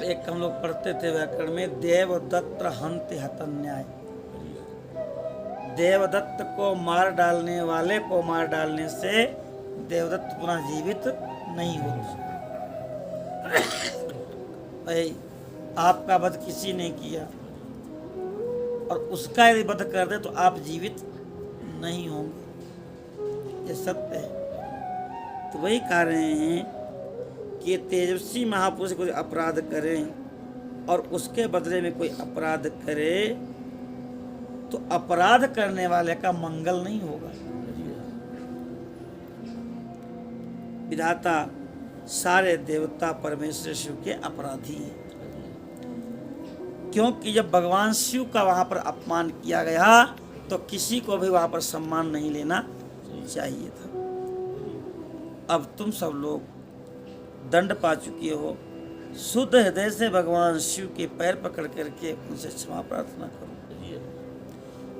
A: एक हम लोग पढ़ते थे व्याकरण में, देवदत्त हंति हतन्याय। देवदत्त को मार डालने वाले को मार डालने से देवदत्त पुनः जीवित नहीं होता। भाई आपका वध किसी ने किया और उसका यदि वध कर दे तो आप जीवित नहीं होंगे, ये सत्य है। तो वही कह रहे हैं कि तेजस्वी महापुरुष कोई अपराध करे और उसके बदले में कोई अपराध करे तो अपराध करने वाले का मंगल नहीं होगा। विधाता सारे देवता परमेश्वर शिव के अपराधी हैं, क्योंकि जब भगवान शिव का वहां पर अपमान किया गया तो किसी को भी वहां पर सम्मान नहीं लेना चाहिए था। अब तुम सब लोग दंड पा चुके हो, शुद्ध हृदय से भगवान शिव के पैर पकड़ करके उनसे क्षमा प्रार्थना करो।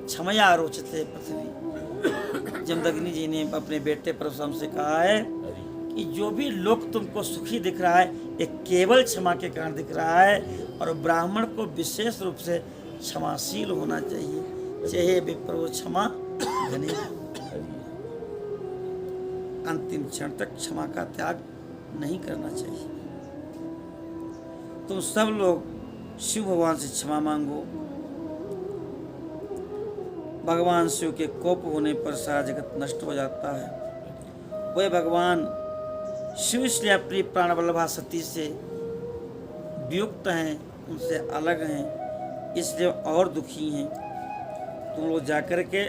A: क्षमया रोचते पृथ्वी। जमदग्नि जी ने अपने बेटे परशुराम से कहा है कि जो भी लोक तुमको सुखी दिख रहा है ये केवल क्षमा के कारण दिख रहा है, और ब्राह्मण को विशेष रूप से क्षमाशील होना चाहिए, चाहे विप्रो क्षमा धनी। अंतिम क्षण तक क्षमा का त्याग नहीं करना चाहिए। तुम सब लोग शिव भगवान से क्षमा मांगो। भगवान शिव के कोप होने पर सारा जगत नष्ट हो जाता है। वे भगवान शिव इसलिए अपनी प्राण वल्लभा सती से वियुक्त हैं, उनसे अलग हैं, इसलिए और दुखी हैं। तुम लोग जाकर के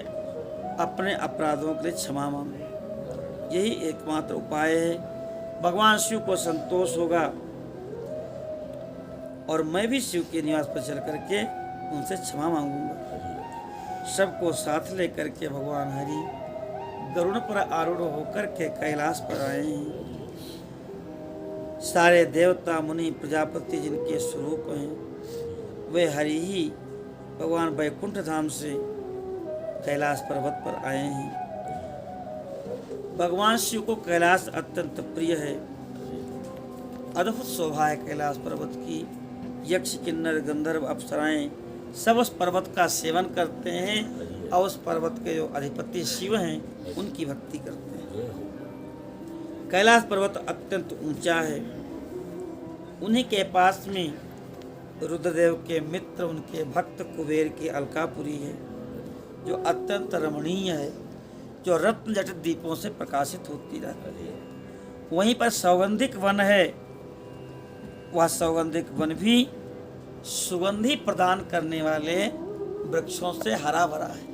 A: अपने अपराधों के लिए क्षमा मांगो, यही एकमात्र उपाय है। भगवान शिव को संतोष होगा और मैं भी शिव के निवास पर चल करके उनसे क्षमा मांगूंगा। सबको साथ लेकर के भगवान हरि गरुड़ पर आरूढ़ होकर के कैलाश पर आए हैं। सारे देवता मुनि प्रजापति जिनके स्वरूप हैं, वे हरि ही भगवान वैकुंठ धाम से कैलाश पर्वत पर आए हैं। भगवान शिव को कैलाश अत्यंत प्रिय है। अद्भुत शोभा है कैलाश पर्वत की। यक्ष किन्नर गंधर्व अप्सराएं सब उस पर्वत का सेवन करते हैं और उस पर्वत के जो अधिपति शिव हैं उनकी भक्ति करते हैं। कैलाश पर्वत अत्यंत ऊंचा है। उन्हीं के पास में रुद्रदेव के मित्र उनके भक्त कुबेर की अलकापुरी है, जो अत्यंत रमणीय है, जो रत्न जटित दीपों से प्रकाशित होती रहती है। वहीं पर सौगंधिक वन है, वह सौगंधिक वन भी सुगंधि प्रदान करने वाले वृक्षों से हरा भरा है।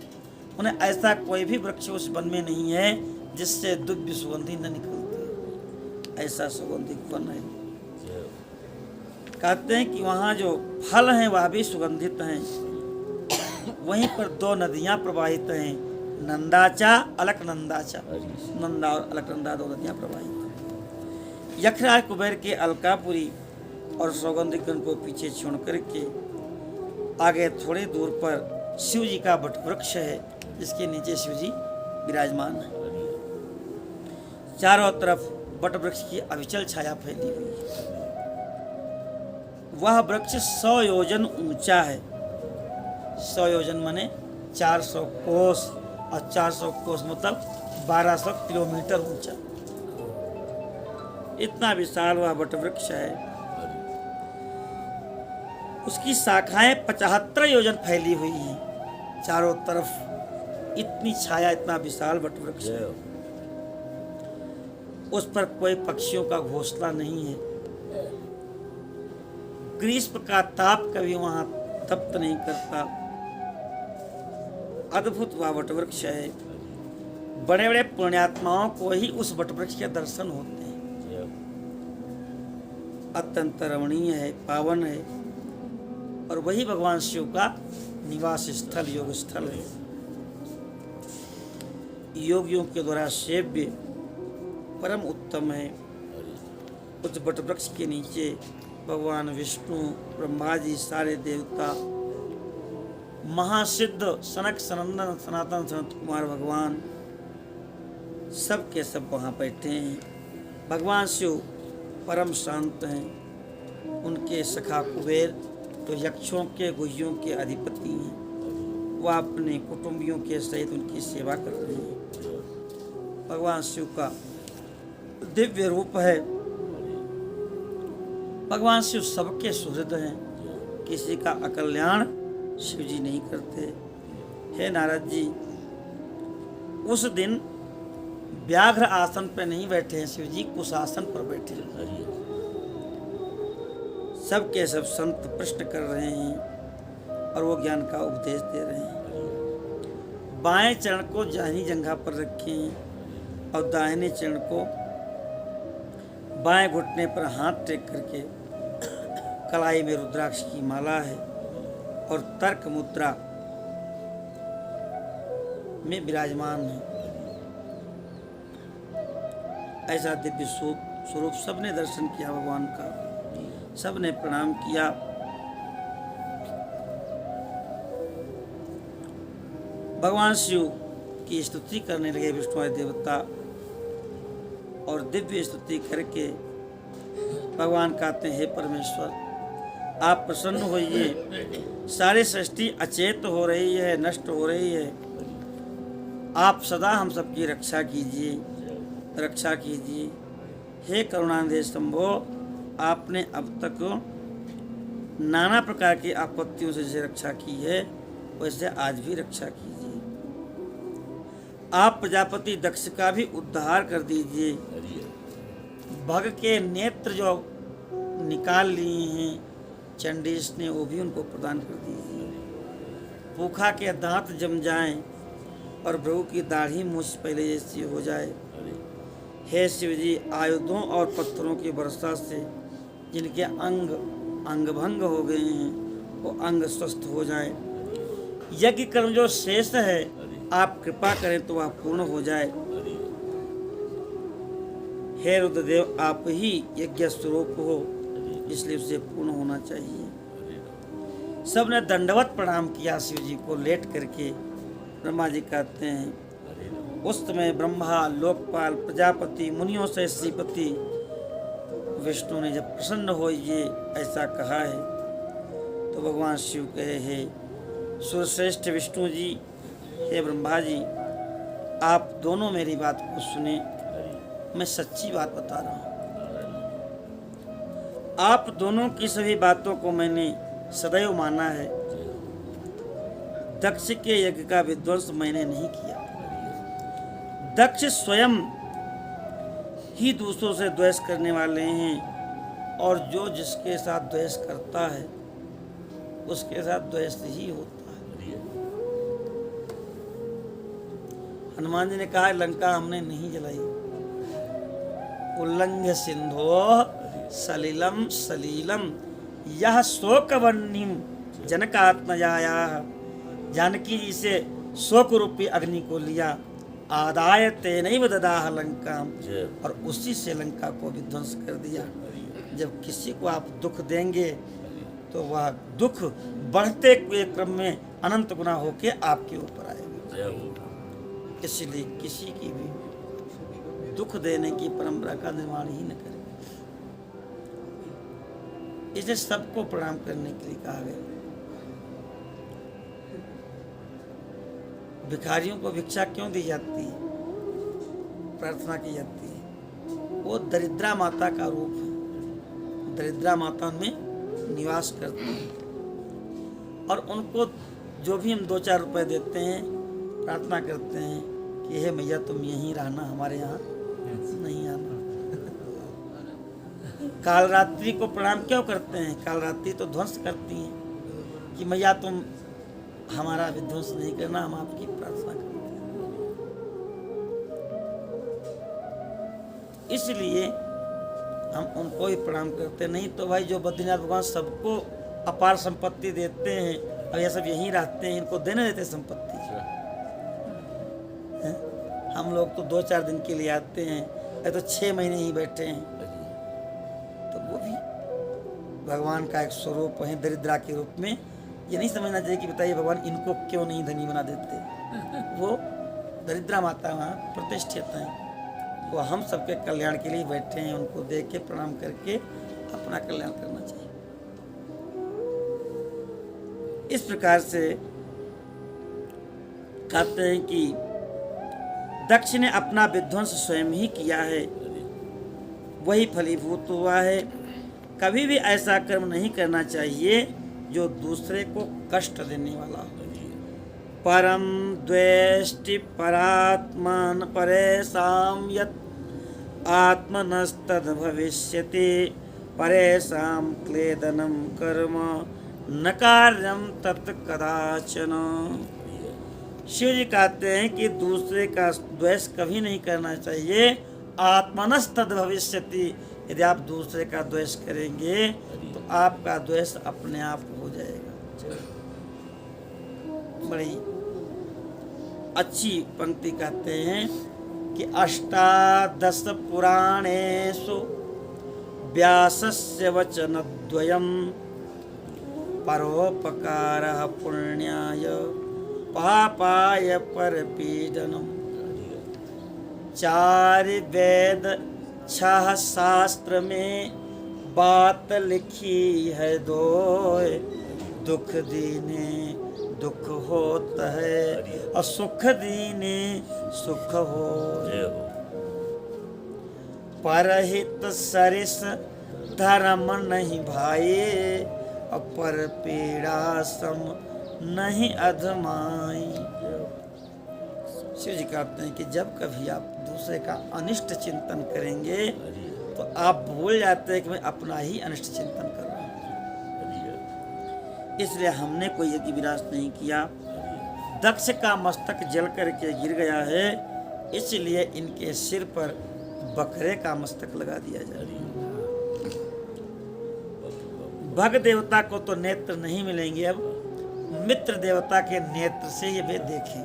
A: उन्हें ऐसा कोई भी वृक्ष उस वन में नहीं है जिससे दिव्य सुगंधि न निकलती, ऐसा सुगंधित वन है। कहते हैं कि वहाँ जो फल हैं वह भी सुगंधित हैं। वहीं पर 2 नदियाँ प्रवाहित हैं, नंदाचा अलकनंदाचा, नंदा और अलकनंदा 2 नदियाँ प्रवाहित हैं। यक्षराज कुबेर के अलकापुरी और सौगंधिकन को पीछे छोड़ करके आगे थोड़े दूर पर शिव जी का वट वृक्ष है, जिसके नीचे शिव जी विराजमान है। चारों तरफ वट वृक्ष की अविचल छाया फैली हुई है। वह वृक्ष 100 योजन ऊंचा है। 100 योजन माने 400 कोस, और 400 कोस मतलब 1200 किलोमीटर ऊंचा। इतना विशाल वह वट वृक्ष है। उसकी शाखाएं 75 योजन फैली हुई हैं चारों तरफ। इतनी छाया, इतना विशाल वट वृक्ष है। उस पर कोई पक्षियों का घोंसला नहीं है। ग्रीष्म का ताप कभी वहां तप्त नहीं करता। अद्भुत वह वट वृक्ष है। बड़े बड़े पुण्यात्माओं को ही उस वट वृक्ष के दर्शन होते हैं। अत्यंत रमणीय है, पावन है, और वही भगवान शिव का निवास स्थल, योग स्थल है। योगियों के द्वारा सेव्य परम उत्तम है। उस वट वृक्ष के नीचे भगवान विष्णु, ब्रह्मा जी, सारे देवता, महासिद्ध सनक सनंदन सनातन सनत कुमार भगवान, सब के सब वहाँ बैठे हैं। भगवान शिव परम शांत हैं। उनके सखा कुबेर तो यक्षों के गुह्यों के अधिपति हैं। वह अपने कुटुंबियों के सहित उनकी सेवा कर रहे हैं। भगवान शिव का दिव्य रूप है। भगवान शिव सबके सुहृद हैं। किसी का अकल्याण शिव जी नहीं करते। हे नारद जी, उस दिन व्याघ्र आसन पर नहीं बैठे हैं शिव जी, कुशासन पर बैठे हैं। सबके सब संत प्रश्न कर रहे हैं और वो ज्ञान का उपदेश दे रहे हैं। बाएं चरण को दाहिनी जंघा पर रखें और दाहिने चरण को बाएं घुटने पर हाथ टेक करके कलाई में रुद्राक्ष की माला है और तर्क मुद्रा में विराजमान है। ऐसा दिव्य स्वरूप सबने दर्शन किया भगवान का, सबने प्रणाम किया। भगवान शिव की स्तुति करने लगे विष्णु आदि देवता, और दिव्य स्तुति करके भगवान कहते हैं, हे परमेश्वर आप प्रसन्न होइए। सारी सृष्टि अचेत हो रही है, नष्ट हो रही है। आप सदा हम सबकी रक्षा कीजिए, रक्षा कीजिए। हे करुणानिधि शंभो, आपने अब तक नाना प्रकार की आपत्तियों से जैसे रक्षा की है, वैसे आज भी रक्षा कीजिए। आप प्रजापति दक्ष का भी उद्धार कर दीजिए। भग के नेत्र जो निकाल लिए हैं चंडीश ने, वो भी उनको प्रदान कर दीजिए। भूखा के दांत जम जाएं और भ्रू की दाढ़ी मूछ पहले जैसी हो जाए। हे शिव जी, आयुधों और पत्थरों की वर्षा से जिनके अंग भंग हो गए हैं, वो अंग स्वस्थ हो जाए। यज्ञ कर्म जो शेष है, आप कृपा करें तो वह पूर्ण हो जाए। हे रुद्रदेव, आप ही यज्ञ स्वरूप हो, इसलिए उसे पूर्ण होना चाहिए। सबने दंडवत प्रणाम किया शिव जी को लेट करके। ब्रह्मा जी कहते हैं, उस समय ब्रह्मा, लोकपाल, प्रजापति, मुनियों से श्रीपति विष्णु ने जब प्रसन्न हो ये ऐसा कहा है, तो भगवान शिव कहे, हे सुरश्रेष्ठ विष्णु जी, हे ब्रह्मा जी, आप दोनों मेरी बात को सुने। मैं सच्ची बात बता रहा हूँ। आप दोनों की सभी बातों को मैंने सदैव माना है। दक्ष के यज्ञ का विध्वंस मैंने नहीं किया। दक्ष स्वयं ही दूसरों से द्वेष करने वाले हैं, और जो जिसके साथ द्वेष करता है उसके साथ द्वेष ही होता है। हनुमान जी ने कहा लंका हमने नहीं जलाई। उल्लंघ्य सिंधो सलिलम सलीलम यह शोकवर्णिम जनकात्मजाया। जानकी जी से शोक रूपी अग्नि को लिया, आदाय तेनैव ददाह लंका, और उसी से लंका को विध्वंस कर दिया। जब किसी को आप दुख देंगे तो वह दुख बढ़ते हुए क्रम में अनंत गुना होके आपके ऊपर आएगा। इसलिए किसी की भी दुख देने की परंपरा का निर्माण ही न करें। इसे सबको प्रणाम करने के लिए कहा गया। भिखारियों को भिक्षा क्यों दी जाती है, प्रार्थना की जाती है? वो दरिद्रा माता का रूप है। दरिद्रा माता में निवास करती हैं और उनको जो भी हम 2-4 रुपए देते हैं, प्रार्थना करते हैं कि हे मैया तुम यहीं रहना, हमारे यहाँ नहीं आना। कालरात्रि को प्रणाम क्यों करते हैं? कालरात्रि तो ध्वंस करती हैं कि मैया तुम हमारा विध्वंस नहीं करना, हम आपकी प्रार्थना करते हैं। इसलिए हम उनको ही प्रणाम करते। नहीं तो भाई जो बद्रीनाथ भगवान सबको अपार संपत्ति देते हैं और ये सब यहीं रहते हैं, इनको देने देते संपत्ति। हम लोग तो 2-4 दिन के लिए आते हैं, या तो 6 महीने ही बैठे हैं। तो वो भी भगवान का एक स्वरूप है दरिद्रा के रूप में। ये नहीं समझना चाहिए कि बताइए भगवान इनको क्यों नहीं धनी बना देते। वो दरिद्रा माता वहाँ प्रतिष्ठित हैं, वो हम सबके कल्याण के लिए बैठे हैं। उनको देख के प्रणाम करके अपना कल्याण करना चाहिए। इस प्रकार से कहते हैं कि दक्ष ने अपना विध्वंस स्वयं ही किया है, वही फलीभूत हुआ है। कभी भी ऐसा कर्म नहीं करना चाहिए जो दूसरे को कष्ट देने वाला हो। परम द्वेष्टि परात्मान परेशाम यत् आत्मनस्तद भविष्यति परेशाम क्लेदनम कर्म न कार्यम तत् कदाचन। शिव जी कहते हैं कि दूसरे का द्वेष कभी नहीं करना चाहिए। आत्मनस्तद भविष्यति, यदि आप दूसरे का द्वेष करेंगे तो आपका द्वेष अपने आप हो जाएगा। बड़ी अच्छी पंक्ति कहते हैं कि 18 पुराणेषु व्यासस्य वचनद्वयम् परोपकारः पुण्याय पापाय परपीडनम्। 4 वेद 6 शास्त्र में बात लिखी है 2, दुख दीने दुख होता है और सुख दीने सुख हो। परहित सरिस धर्म नहीं भाई और पर पीड़ा सम नहीं अधमाई। शिव जी कहते हैं कि जब कभी आप दूसरे का अनिष्ट चिंतन करेंगे तो आप भूल जाते हैं कि मैं अपना ही अनिष्ट चिंतन कर रहा हूँ। इसलिए हमने कोई यज्ञ विनाश नहीं किया। दक्ष का मस्तक जल करके गिर गया है, इसलिए इनके सिर पर बकरे का मस्तक लगा दिया जाए। भग देवता को तो नेत्र नहीं मिलेंगे, अब मित्र देवता के नेत्र से ये वे देखें।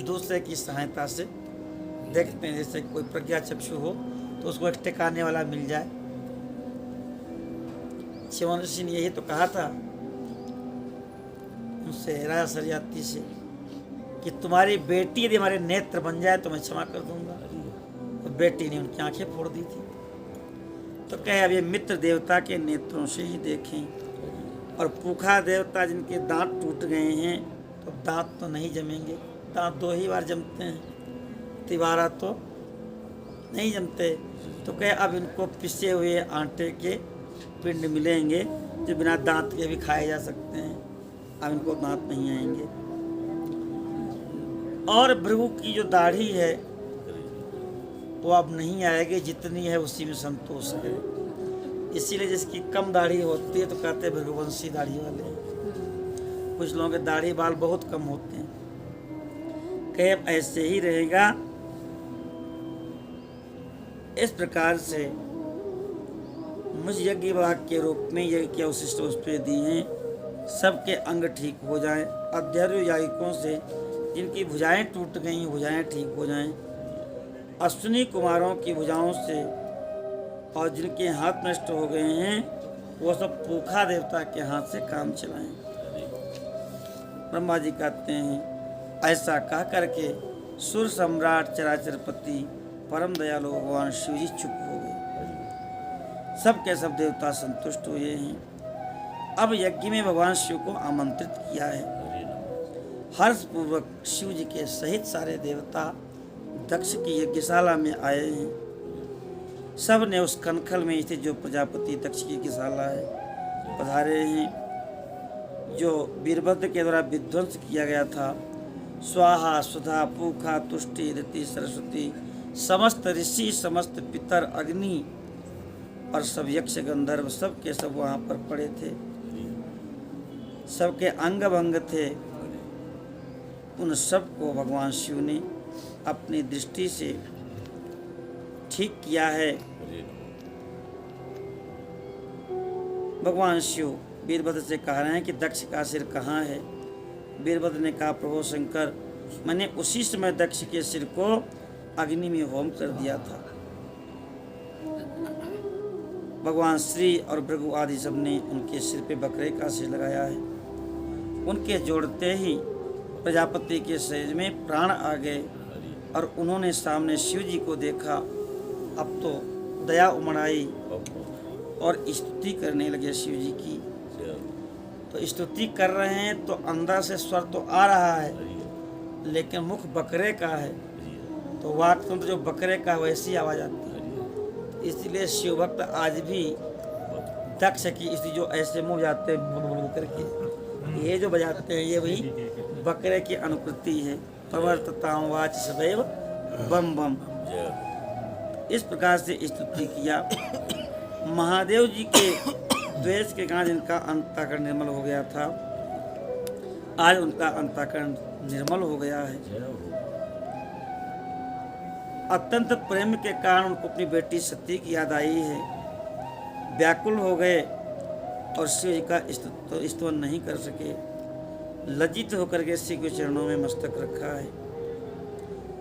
A: दूसरे की सहायता से देखते हैं, जैसे कोई प्रज्ञा चक्षु हो तो उसको एक टिकाने वाला मिल जाए। शिवन ऋषि ने यही तो कहा था उनसे, राजा सरयाती से, कि तुम्हारी बेटी यदि हमारे नेत्र बन जाए तो मैं क्षमा कर दूंगा। तो बेटी ने उनकी आंखें फोड़ दी थी। तो कहे अब ये मित्र देवता के नेत्रों से ही देखें। और पूखा देवता जिनके दांत टूट गए हैं तो दांत तो नहीं जमेंगे, दांत 2 ही बार जमते हैं, तिबारा तो नहीं जमते। तो कहे अब इनको पिसे हुए आटे के पिंड मिलेंगे जो बिना दांत के भी खाए जा सकते हैं, अब इनको दांत नहीं आएंगे। और भृगु की जो दाढ़ी है वो अब नहीं आएगी, जितनी है उसी में संतोष है। इसीलिए जिसकी कम दाढ़ी होती है तो कहते हैं भृगुवंशी दाढ़ी वाले हैं। कुछ लोगों के दाढ़ी बाल बहुत कम होते हैं। कहे ऐसे ही रहेगा। इस प्रकार से मुझ यज्ञ वाक्य के रूप में यज्ञ की अवशिष्ट वस्तुएं दी हैं। सबके अंग ठीक हो जाएं। अध्वर्यु यागिकों से जिनकी भुजाएं टूट गई भुजाएं ठीक हो जाएं। अश्विनी कुमारों की भुजाओं से और जिनके हाथ नष्ट हो गए हैं वो सब पूखा देवता के हाथ से काम चलाएं। ब्रह्मा जी कहते हैं ऐसा कह करके सुर सम्राट चराचरपति परम दयालु भगवान शिव जी चुप हो गए। सब के सब देवता संतुष्ट हुए हैं। अब यज्ञ में भगवान शिव को आमंत्रित किया है। हर्ष पूर्वक शिव जी के सहित सारे देवता दक्ष की यज्ञशाला में आए हैं। सब ने उस कनखल में स्थित जो प्रजापति दक्ष की यज्ञशाला है पधारे हैं। जो वीरभद्र के द्वारा विध्वंस किया गया था, स्वाहा सुधा पूखा तुष्टि ऋति सरस्वती समस्त ऋषि समस्त पितर अग्नि और सब यक्ष गंधर्व सब के सब वहाँ पर पड़े थे। सबके अंग भंग थे। उन सब को भगवान शिव ने अपनी दृष्टि से ठीक किया है। भगवान शिव वीरभद्र से कह रहे हैं कि दक्ष का सिर कहाँ है। वीरभद्र ने कहा प्रभु शंकर मैंने उसी समय दक्ष के सिर को अग्नि में होम कर दिया था। भगवान श्री और भृगु आदि सब ने उनके सिर पे बकरे का सिर लगाया है। उनके जोड़ते ही प्रजापति के शरीर में प्राण आ गए और उन्होंने सामने शिव जी को देखा। अब तो दया उमड़ आई और स्तुति करने लगे शिव जी की। तो स्तुति कर रहे हैं तो अंदर से स्वर तो आ रहा है लेकिन मुख बकरे का है तो वाक तंत्र जो बकरे का वैसी आवाज आती है। इसलिए शिव भक्त आज भी दक्ष की स्थिति जो ऐसे मुंह जाते हैं करके ये जो बजाते हैं ये वही बकरे की अनुकृति है। प्रवर्ततां वाच सदैव बम बम। इस प्रकार से स्तुति किया। महादेव जी के द्वेष के कारण जिनका अंतःकरण निर्मल हो गया था आज उनका अंतःकरण निर्मल हो गया है। अत्यंत प्रेम के कारण उनको अपनी बेटी सती की याद आई है। व्याकुल हो गए और शिव जी का स्तुति नहीं कर सके। लज्जित होकर के शिव के चरणों में मस्तक रखा है।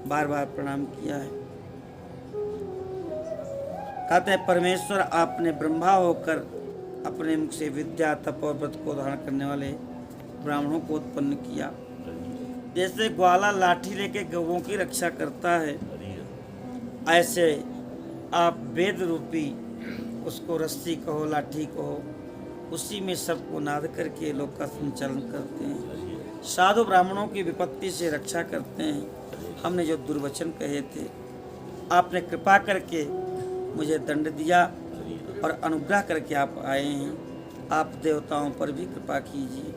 A: बार बार प्रणाम किया है। कहते हैं परमेश्वर आपने ब्रह्मा होकर अपने मुख से विद्या तप और व्रत को धारण करने वाले ब्राह्मणों को उत्पन्न किया। जैसे ग्वाला लाठी लेके गौओं की रक्षा करता है ऐसे आप वेद रूपी उसको रस्सी कहो लाठी कहो उसी में सबको नाद करके लोग का संचालन करते हैं। साधु ब्राह्मणों की विपत्ति से रक्षा करते हैं। हमने जो दुर्वचन कहे थे आपने कृपा करके मुझे दंड दिया और अनुग्रह करके आप आए हैं। आप देवताओं पर भी कृपा कीजिए।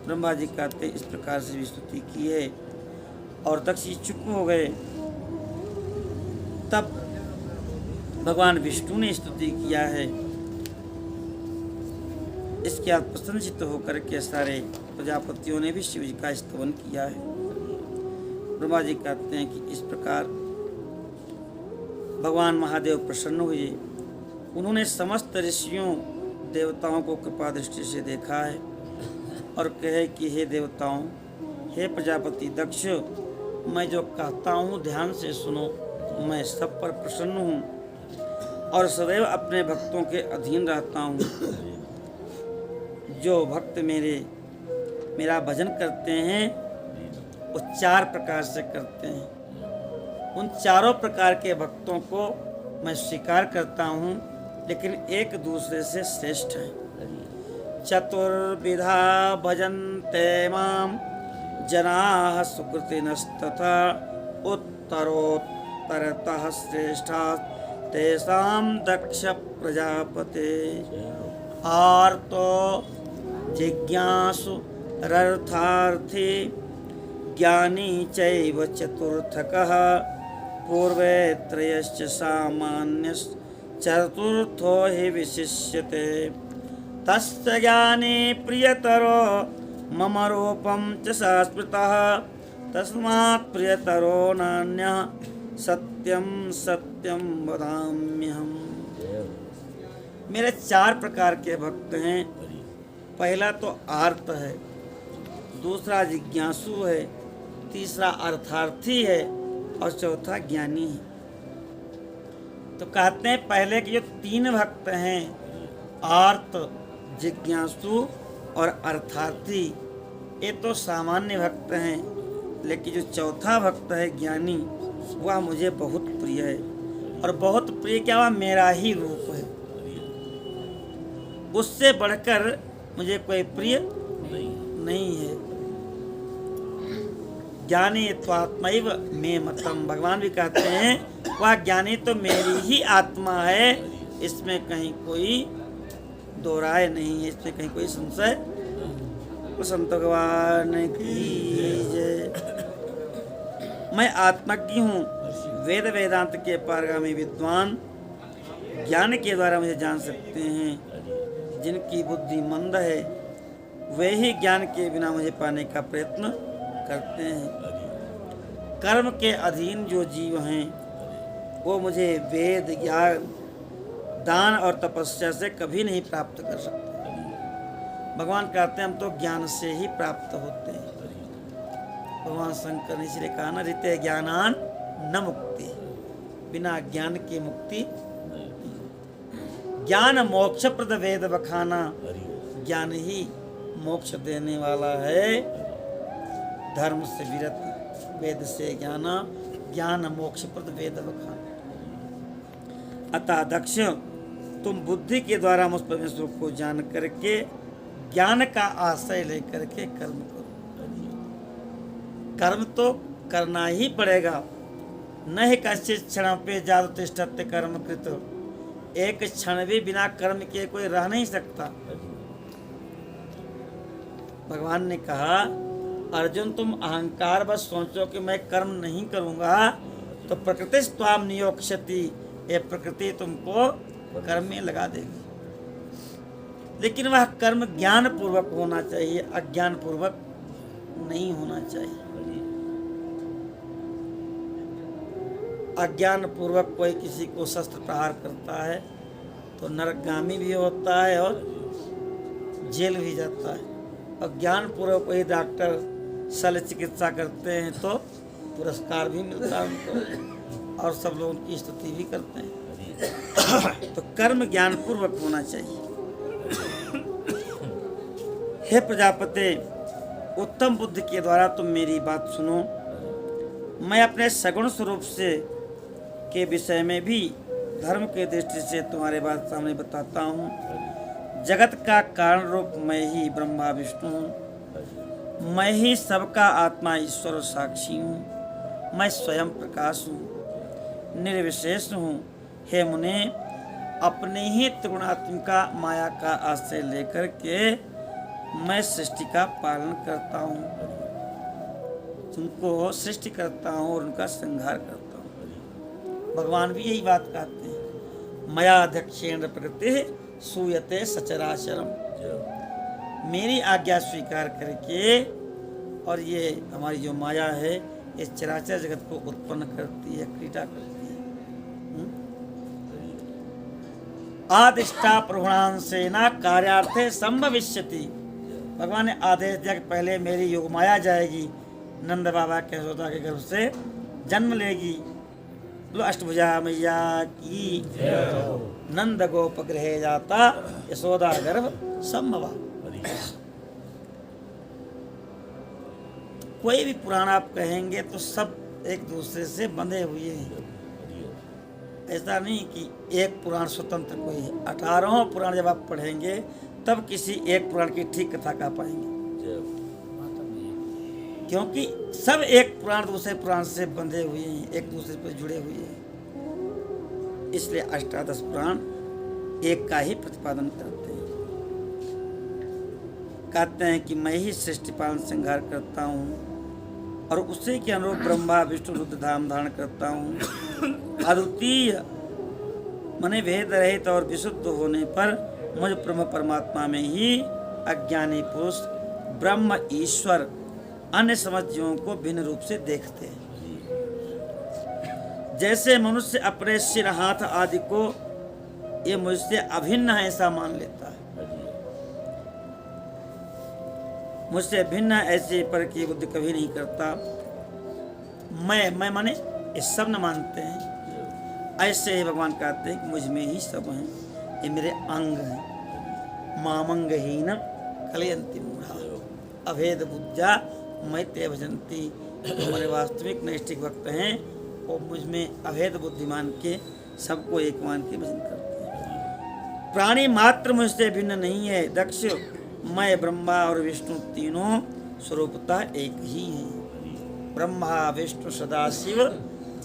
A: ब्रह्मा जी कहते इस प्रकार से भी स्तुति की है और दक्ष जी चुप हो गए। तब भगवान विष्णु ने स्तुति किया है। इसके बाद प्रसन्नचित्त होकर के सारे प्रजापतियों ने भी शिव जी का स्तवन किया है। ब्रह्मा जी कहते हैं कि इस प्रकार भगवान महादेव प्रसन्न हुए। उन्होंने समस्त ऋषियों देवताओं को कृपा दृष्टि से देखा है और कहे कि हे देवताओं हे प्रजापति दक्ष मैं जो कहता हूँ ध्यान से सुनो। मैं सब पर प्रसन्न हूँ और सदैव अपने भक्तों के अधीन रहता हूँ। जो भक्त मेरा भजन करते हैं वो 4 प्रकार से करते हैं। उन चारों प्रकार के भक्तों को मैं स्वीकार करता हूँ लेकिन एक दूसरे से श्रेष्ठ है। चतुर्विधा भजन्ते माम जनाः सुकृतिनस्तथा उत्तरोत्तरतः श्रेष्ठा तेषां दक्ष प्रजापते। आर्तो जिज्ञासु रर्थार्थी ज्ञानी चैव चतुर्थकः पूर्वे त्रयश्च सामान्यः चतुर्थो हि विशिष्यते तस्य ज्ञाने प्रियतरो मम रूपं च संस्मृतः तस्मात् प्रियतरो नान्यः सत्यं सत्यं वदाम्यहम्। मेरे 4 प्रकार के भक्त हैं। पहला तो आर्त है, दूसरा जिज्ञासु है, तीसरा अर्थार्थी है और चौथा ज्ञानी है। तो कहते हैं पहले के जो 3 भक्त हैं, आर्त, जिज्ञासु और अर्थार्थी, ये तो सामान्य भक्त हैं, लेकिन जो चौथा भक्त है ज्ञानी, वह मुझे बहुत प्रिय है। और बहुत प्रिय क्या, वह मेरा ही रूप है, उससे बढ़कर मुझे कोई प्रिय नहीं है। ज्ञानी त्वात्मैव मे मतम, भगवान भी कहते हैं वह ज्ञानी तो मेरी ही आत्मा है, इसमें कहीं कोई दो राय नहीं है, इसमें कहीं कोई संशय। संत भगवान की जय। मैं आत्मज्ञ हूँ, वेद वेदांत के पारगामी विद्वान ज्ञान के द्वारा मुझे जान सकते हैं। जिनकी बुद्धि मंद है वे ही ज्ञान के बिना मुझे पाने का प्रयत्न करते हैं। कर्म के अधीन जो जीव हैं वो मुझे वेद, ज्ञान, दान और तपस्या से कभी नहीं प्राप्त कर सकते। भगवान कहते हैं हम तो ज्ञान से ही प्राप्त होते हैं। भगवान शंकर ने इसलिए कहा ना, ऋते ज्ञानान न मुक्ति, बिना ज्ञान की मुक्ति। ज्ञान मोक्ष प्रद वेद बखाना, ज्ञान ही मोक्ष देने वाला है। धर्म से विरत वेद से ज्ञाना, ज्ञान मोक्ष प्रद वेद बखाना। अतः दक्ष, तुम बुद्धि के द्वारा मुझ परमेश्वर को जान करके ज्ञान का आश्रय लेकर के कर्म करो। कर्म तो करना ही पड़ेगा। न ही कश्चित् क्षण पे जादु तिष्ठत्य कर्म कृत, एक क्षण भी बिना कर्म किए कोई रह नहीं सकता। भगवान ने कहा, अर्जुन तुम अहंकार बस सोचो कि मैं कर्म नहीं करूंगा तो प्रकृति स्वाम नियोक्ष्यति, ये प्रकृति तुमको कर्म में लगा देगी। लेकिन वह कर्म ज्ञान पूर्वक होना चाहिए, अज्ञान पूर्वक नहीं होना चाहिए। अज्ञान पूर्वक कोई किसी को शस्त्र प्रहार करता है तो नरकगामी भी होता है और जेल भी जाता है। और ज्ञान पूर्वक कोई डॉक्टर शल्य चिकित्सा करते हैं तो पुरस्कार भी मिलता है उनको, और सब लोग उनकी स्तुति भी करते हैं। तो कर्म ज्ञान पूर्वक होना चाहिए। हे प्रजापति, उत्तम बुद्धि के द्वारा तुम मेरी बात सुनो। मैं अपने सगुण स्वरूप से के विषय में भी धर्म के दृष्टि से तुम्हारे बात सामने बताता हूँ। जगत का कारण रूप मैं ही ब्रह्मा विष्णु हूँ। मैं ही सबका आत्मा ईश्वर साक्षी हूँ। मैं स्वयं प्रकाश हूँ, निर्विशेष हूँ। हे मुने, अपने ही त्रिगुणात्मिका माया का आश्रय लेकर के मैं सृष्टि का पालन करता हूँ, उनको सृष्टि करता हूँ और उनका संहार करता हूँ। भगवान भी यही बात कहते हैं, मया अध्यक्षेण प्रकृति सूयते सचराचरम। मेरी आज्ञा स्वीकार करके और ये हमारी जो माया है ये चराचर जगत को उत्पन्न करती है, क्रीड़ा करती है। आदिष्टा प्रगुणांसेना कार्यार्थे संभविष्यति। भगवान ने आदेश दिया कि पहले मेरी योग माया जाएगी, नंद बाबा के यशोदा के गर्भ से जन्म लेगी। बोलो अष्टभुजा मैया की। नंद गोप गृहे जाता यशोदा गर्भ संभवा। कोई भी पुराण आप कहेंगे तो सब एक दूसरे से बंधे हुए हैं। ऐसा नहीं कि एक पुराण स्वतंत्र कोई है। 18 पुराण जब आप पढ़ेंगे तब किसी एक पुराण की ठीक कथा कह पाएंगे, क्योंकि सब एक पुराण दूसरे पुराण से बंधे हुए हैं, एक दूसरे पर जुड़े हुए हैं। इसलिए अष्टादश पुराण एक का ही प्रतिपादन करते हैं। कहते हैं कि मैं ही सृष्टि पालन संहार करता हूँ और उसी के अनुरूप ब्रह्मा विष्णु रुद्र धाम धारण करता हूँ। अद्वितीय मने भेद रहित और विशुद्ध होने पर मुझ ब्रह्म परमात्मा में ही अज्ञानी पुरुष ब्रह्म ईश्वर अन्य समझियों को भिन्न रूप से देखते हैं। जैसे मनुष्य अपने सिर हाथ आदि को ये मुझसे अभिन्न है ऐसा मान लेता है, मुझसे भिन्न ऐसे पर की बुद्धि कभी नहीं करता। मैं माने ये सब न मानते हैं। ऐसे ही भगवान कहते हैं कि मुझ में ही सब हैं, ये मेरे अंग हैं। मामंगहीनम कलयन्ति मूढ़ा अभेद बुद्ध्या मैते भजन्ति। जो हमारे वास्तविक नैष्ठिक भक्त हैं वो मुझ में अभेद बुद्धिमान के सबको एक मान के भजन करते हैं। प्राणी मात्र मुझसे भिन्न नहीं है दक्ष। मैं ब्रह्मा और विष्णु तीनों स्वरूपतः एक ही हैं। ब्रह्मा विष्णु सदाशिव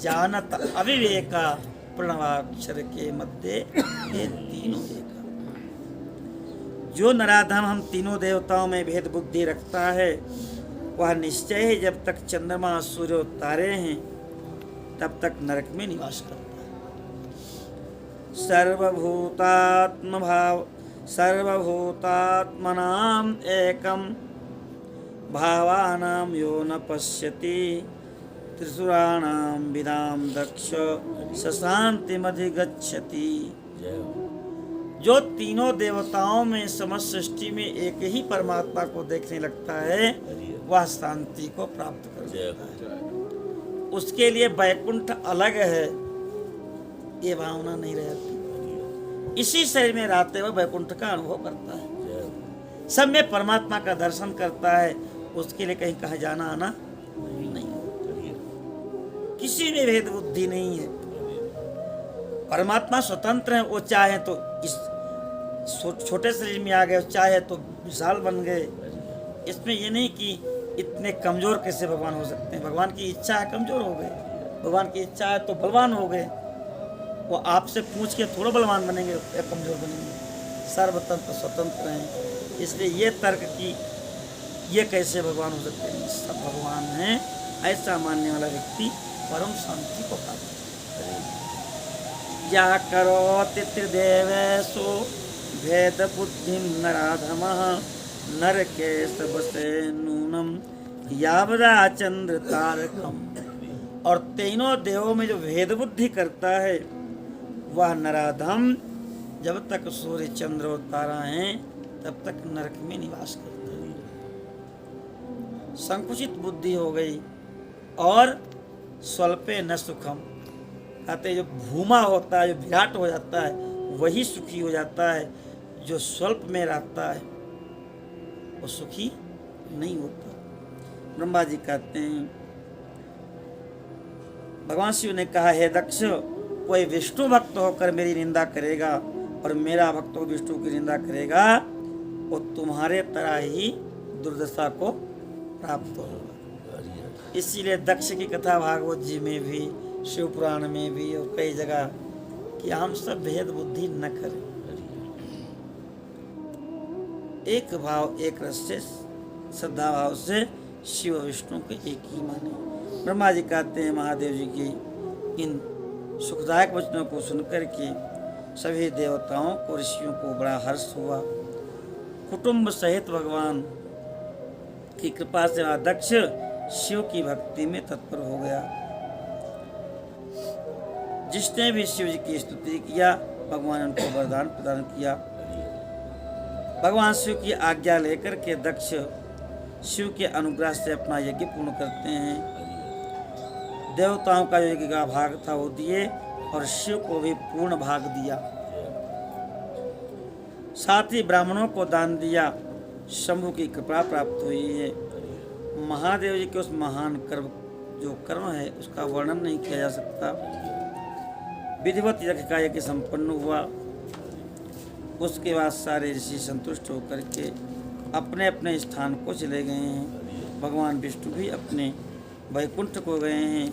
A: जानत अविवेका प्रणवाक्षर के मध्य ये तीनों एक। जो नराधम हम तीनों देवताओं में भेद बुद्धि रखता है वह निश्चय है जब तक चंद्रमा सूर्य और तारे हैं तब तक नरक में निवास करता है। सर्वभूतात्मनाम एकम भावानाम यो न पश्यति त्रिसुराणाम विदाम दक्ष सशांतिमधिगच्छति। जो तीनों देवताओं में समस्त सृष्टि में एक ही परमात्मा को देखने लगता है वह शांति को प्राप्त कर लेता है। उसके लिए वैकुंठ अलग है ये भावना नहीं रहती। इसी शरीर में रहते हुए वैकुंठ का अनुभव करता है, सब में परमात्मा का दर्शन करता है। उसके लिए कहीं कहा जाना आना नहीं, किसी में भेद बुद्धि नहीं है। परमात्मा स्वतंत्र है, वो चाहे तो इस छोटे शरीर में आ गए, चाहे तो विशाल बन गए। इसमें ये नहीं कि इतने कमजोर कैसे भगवान हो सकते हैं। भगवान की इच्छा है कमजोर हो गए, भगवान की इच्छा है तो बलवान हो गए। वो आपसे पूछ के थोड़ा बलवान बनेंगे या कमजोर बनेंगे। सर्वतंत्र स्वतंत्र हैं। इसलिए ये तर्क कि ये कैसे भगवान हो सकते हैं, सब भगवान हैं ऐसा मानने वाला व्यक्ति परम शांति को प्राप्त या करोति त्रिदेवेषु भेद बुद्धि नराधमः नरके सबसे नूनम यावदा चंद्र तारकम। और तीनों देवों में जो भेद बुद्धि करता है वह नराधम जब तक सूर्य चंद्र और तारा हैं तब तक नरक में निवास करता है। संकुचित बुद्धि हो गई और स्वल्पे न सुखम कहते जो भूमा होता है, जो विराट हो जाता है वही सुखी हो जाता है। जो स्वल्प में रहता है वो सुखी नहीं होता। ब्रह्मा जी कहते हैं भगवान शिव ने कहा हे दक्ष, कोई विष्णु भक्त होकर मेरी निंदा करेगा और मेरा भक्त हो विष्णु की निंदा करेगा वो तुम्हारे तरह ही दुर्दशा को प्राप्त होगा। इसीलिए दक्ष की कथा भागवत जी में भी, शिव पुराण में भी और कई जगह कि हम सब भेद बुद्धि न करें, एक भाव एक रस से श्रद्धा भाव से शिव विष्णु के एक ही माने। ब्रह्मा जी कहते हैं महादेव जी की इन सुखदायक वचनों को सुनकर के सभी देवताओं को ऋषियों को बड़ा हर्ष हुआ। कुटुंब सहित भगवान की कृपा से दक्ष शिव की भक्ति में तत्पर हो गया। जिसने भी शिव जी की स्तुति किया भगवान ने उनको वरदान प्रदान किया। भगवान शिव की आज्ञा लेकर के दक्ष शिव के अनुग्रह से अपना यज्ञ पूर्ण करते हैं। देवताओं का यज्ञ का भाग था वो दिए और शिव को भी पूर्ण भाग दिया। साथ ही ब्राह्मणों को दान दिया। शंभु की कृपा प्राप्त हुई है। महादेव जी के उस महान कर्म जो कर्म है उसका वर्णन नहीं किया जा सकता। विधिवत यज्ञ का यज्ञ संपन्न हुआ। उसके बाद सारे ऋषि संतुष्ट होकर के अपने अपने स्थान को चले गए हैं। भगवान विष्णु भी अपने वैकुंठ को गए हैं।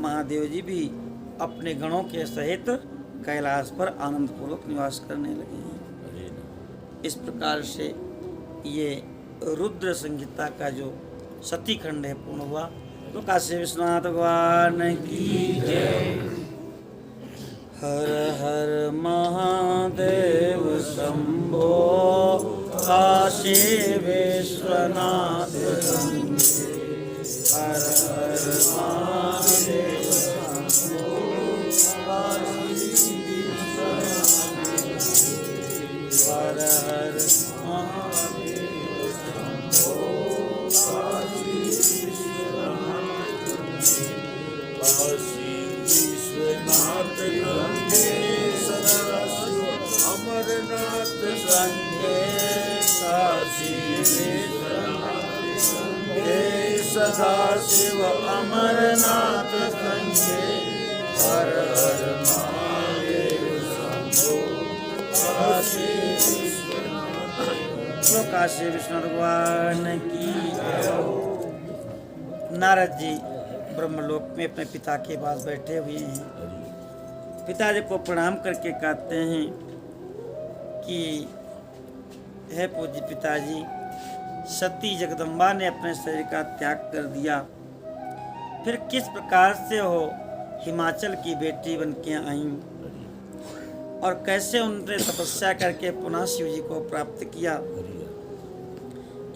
A: महादेव जी भी अपने गणों के सहित कैलाश पर आनंद पूर्वक निवास करने लगे हैं। इस प्रकार से ये रुद्र संहिता का जो सती खंड है पूर्ण हुआ। तो काशी विश्वनाथ भगवान की जय। हर हर महादेव शंभो काशी विश्वनाथ हर हर महादेव शंभो काशी विश्वनाथ हर हर महादेव शंभो काशी विश्वनाथ काशी विश्वनाथ गंगे सदाशिव अमरनाथ संगे काशी विश्वनाथ गंगे सदाशिव अमरनाथ संगे हर हर महादेव शंभो काशी विश्वनाथ काशी विश्वनाथ भगवान की नारद जी ब्रह्मलोक में अपने पिता के पास बैठे हुए हैं। पिताजी को प्रणाम करके कहते हैं कि हे पूज्य पिताजी, सती जगदम्बा ने अपने शरीर का त्याग कर दिया, फिर किस प्रकार से हो हिमाचल की बेटी बन के आईं और कैसे उनने तपस्या करके पुनः शिव जी को प्राप्त किया,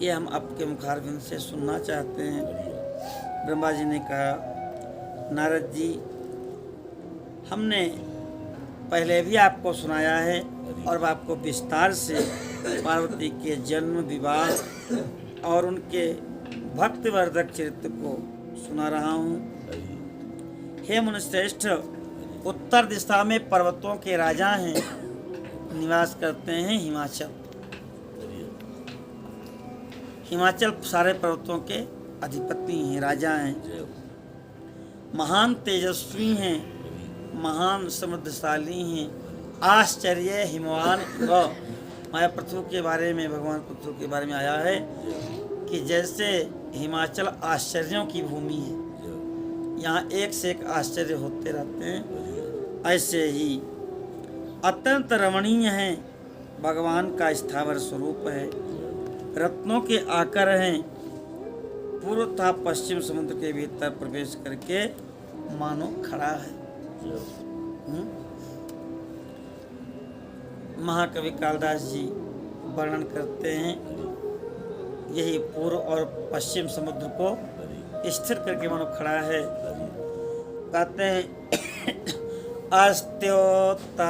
A: ये हम आपके मुखारविंद से सुनना चाहते हैं। ब्रह्मा जी ने कहा, नारद जी, हमने पहले भी आपको सुनाया है और आपको विस्तार से पार्वती के जन्म, विवाह और उनके भक्तिवर्धक चरित्र को सुना रहा हूँ। हे मुनिश्रेष्ठ, उत्तर दिशा में पर्वतों के राजा हैं, निवास करते हैं हिमाचल। हिमाचल सारे पर्वतों के अधिपति हैं, राजा हैं, महान तेजस्वी हैं, महान समृद्धशाली हैं, आश्चर्य हिमवान व माया पृथ्वी के बारे में, भगवान पृथ्वी के बारे में आया है कि जैसे हिमाचल आश्चर्यों की भूमि है, यहाँ एक से एक आश्चर्य होते रहते हैं, ऐसे ही अत्यंत रमणीय हैं, भगवान का स्थावर स्वरूप है, रत्नों के आकर हैं, पूर्व तथा पश्चिम समुद्र के भीतर प्रवेश करके मानो खड़ा है। महाकवि कालिदास जी वर्णन करते हैं, यही पूर्व और पश्चिम समुद्र को स्थिर करके मानो खड़ा है। कहते हैं अस्त्योत्तरस्यां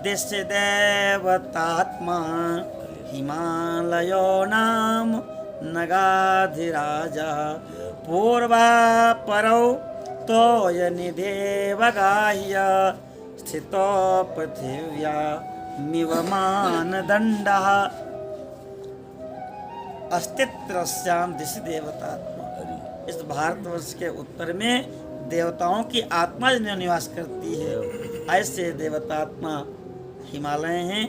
A: दिशि देवतात्मा हिमालयो नाम नगाधिराजा पूर्वापरौ तोयनिदेवगाह्य स्थितो पृथिव्यामिव मानदण्डः अस्तित्रस्यां दिशि देवतात्मा। इस भारतवर्ष के उत्तर में देवताओं की आत्मा जिन्हें निवास करती है, ऐसे देवतात्मा हिमालय हैं,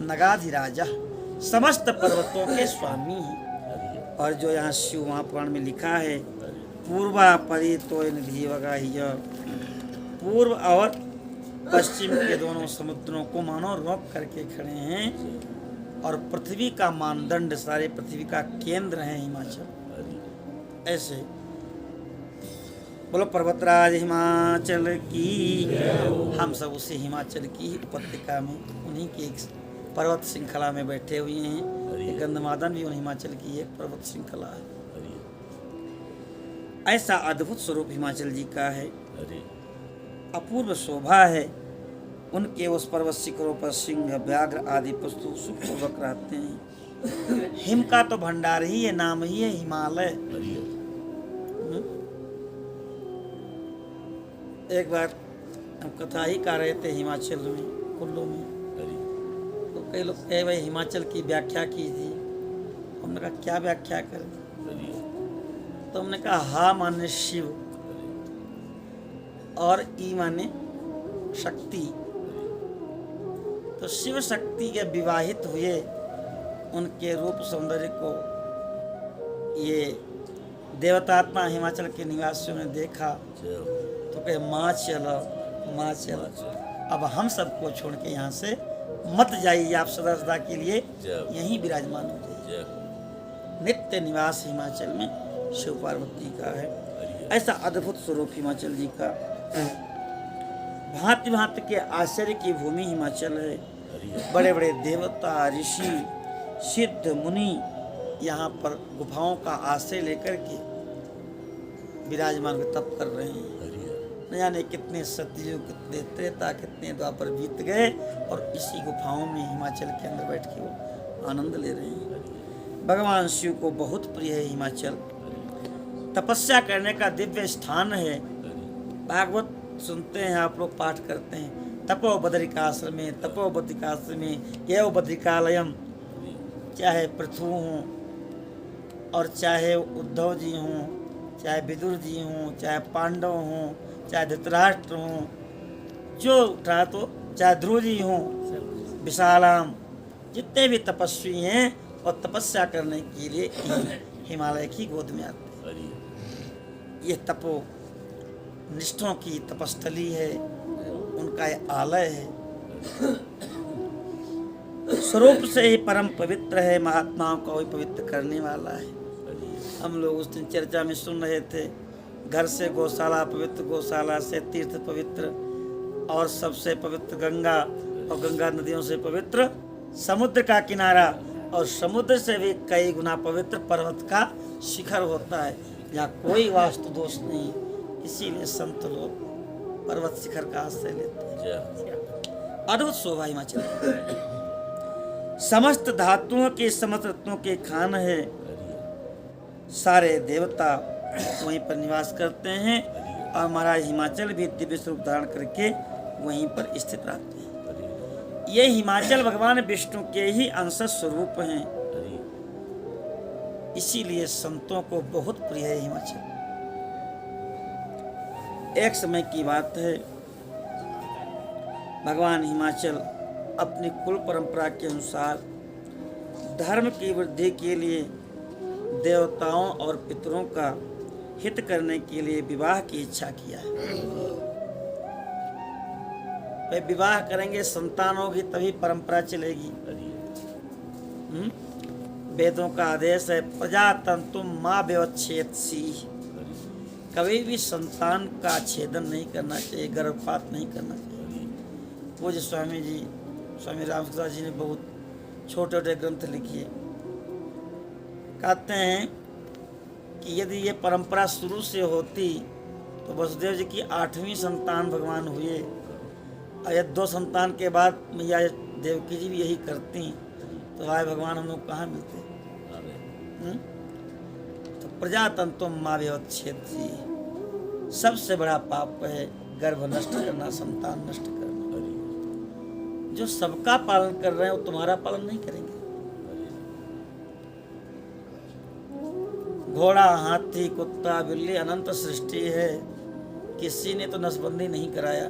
A: नगाधिराजा, समस्त पर्वतों के स्वामी हैं। और जो यहाँ शिव महापुराण में लिखा है, पूर्वा परितो निधि वगाह्य, पूर्व और पश्चिम के दोनों समुद्रों को मानो रोक करके खड़े हैं, और पृथ्वी का मानदंड, सारे पृथ्वी का केंद्र है हिमाचल। ऐसे बोलो पर्वतराज हिमाचल की। हम सब उसी हिमाचल की उपत्यका में, उन्हीं की एक पर्वत श्रृंखला में बैठे हुए हैं। गंधमादन भी उन हिमाचल की एक पर्वत श्रृंखला है। ऐसा अद्भुत स्वरूप हिमाचल जी का है, अपूर्व शोभा है। उनके उस पर्वत शिखरों पर सिंह, व्याघ्र आदि पशु सुखपूर्वक रहते हैं। हिम का तो भंडार ही है, नाम ही है हिमालय। एक बार हम कथा ही कर रहे थे हिमाचल में, कुल्लू में, तो कई लोग कहे भाई हिमाचल की व्याख्या कीजिए। हमने कहा क्या व्याख्या करें? तो हमने कहा हा माने शिव और ई माने शक्ति। तो शिव शक्ति के विवाहित हुए उनके रूप सौंदर्य को ये देवतात्मा हिमाचल के निवासियों ने देखा, तो कहे माँ चलो, माँ चलो, अब हम सबको छोड़ के यहाँ से मत जाइए, आप सदा सदा के लिए यहीं विराजमान हो जाइए। नित्य निवास हिमाचल में शिव पार्वती का है। ऐसा अद्भुत स्वरूप हिमाचल जी का। भांति भांति के आश्चर्य की भूमि हिमाचल है। बड़े बड़े देवता, ऋषि, सिद्ध, मुनि यहाँ पर गुफाओं का आश्रय लेकर के विराजमान के तप कर रहे हैं। न जाने कितने सतयुग, कितने त्रेता, कितने द्वापर बीत गए और इसी गुफाओं में हिमाचल के अंदर बैठ के वो आनंद ले रहे हैं। भगवान शिव को बहुत प्रिय है हिमाचल। तपस्या करने का दिव्य स्थान है। भागवत सुनते हैं आप लोग, पाठ करते हैं। तपो बद्रिकाश्रमे, तपो बद्रिकाश्रमे, एव बद्रिकालयम। चाहे पृथु हों और चाहे उद्धव जी हों, चाहे विदुर जी हों, चाहे पांडव हों, चाहे धृतराष्ट्र हों, जो उठा तो चाहे ध्रुव जी हों, विशालाम, जितने भी तपस्वी हैं और तपस्या करने के लिए हिमालय की गोद में आते हैं। ये तपो निष्ठों की तपस्थली है, उनका ये आलय है। स्वरूप से ही परम पवित्र है, महात्माओं को भी पवित्र करने वाला है। हम लोग उस दिन चर्चा में सुन रहे थे, घर से गौशाला पवित्र, गौशाला से तीर्थ पवित्र, और सबसे पवित्र गंगा, और गंगा नदियों से पवित्र समुद्र का किनारा, और समुद्र से भी कई गुना पवित्र पर्वत का शिखर होता है, जहाँ कोई वास्तु दोष नहीं। इसीलिए संत लोग पर्वत शिखर का आश्रय लेते हैं। अद्भुत शोभा हिमाचल, समस्त धातुओं के, समस्त रत्नों के खान है। सारे देवता वहीं पर निवास करते हैं और महाराज हिमाचल भी दिव्य स्वरूप धारण करके वहीं पर स्थित रहते हैं। ये हिमाचल भगवान विष्णु के ही अंश स्वरूप हैं। इसीलिए संतों को बहुत प्रिय है हिमाचल। एक समय की बात है, भगवान हिमाचल अपनी कुल परंपरा के अनुसार धर्म की वृद्धि के लिए देवताओं और पितरों का हित करने के लिए विवाह की इच्छा किया है। वे विवाह करेंगे, संतान होगी तभी परंपरा चलेगी। वेदों का आदेश है, प्रजातंतु मां व्यवच्छेदसी। कभी भी संतान का छेदन नहीं करना चाहिए, गर्भपात नहीं करना चाहिए। पूज्य स्वामी जी, स्वामी रामकृष्ण जी ने बहुत छोटे छोटे ग्रंथ लिखे। कहते हैं कि यदि ये परंपरा शुरू से होती तो वसुदेव जी की 8वीं संतान भगवान हुए, और यदि 2 संतान के बाद मैया देवकी जी भी यही करती तो भाई भगवान हम लोग कहाँ मिलते। तो प्रजातंतु मां व्यवच्छेदसी, सबसे बड़ा पाप है गर्भ नष्ट करना, संतान नष्ट करना। जो सबका पालन कर रहे हैं वो तुम्हारा पालन नहीं करेंगे। घोड़ा, हाथी, कुत्ता, बिल्ली अनंत सृष्टि है, किसी ने तो नसबंदी नहीं कराया।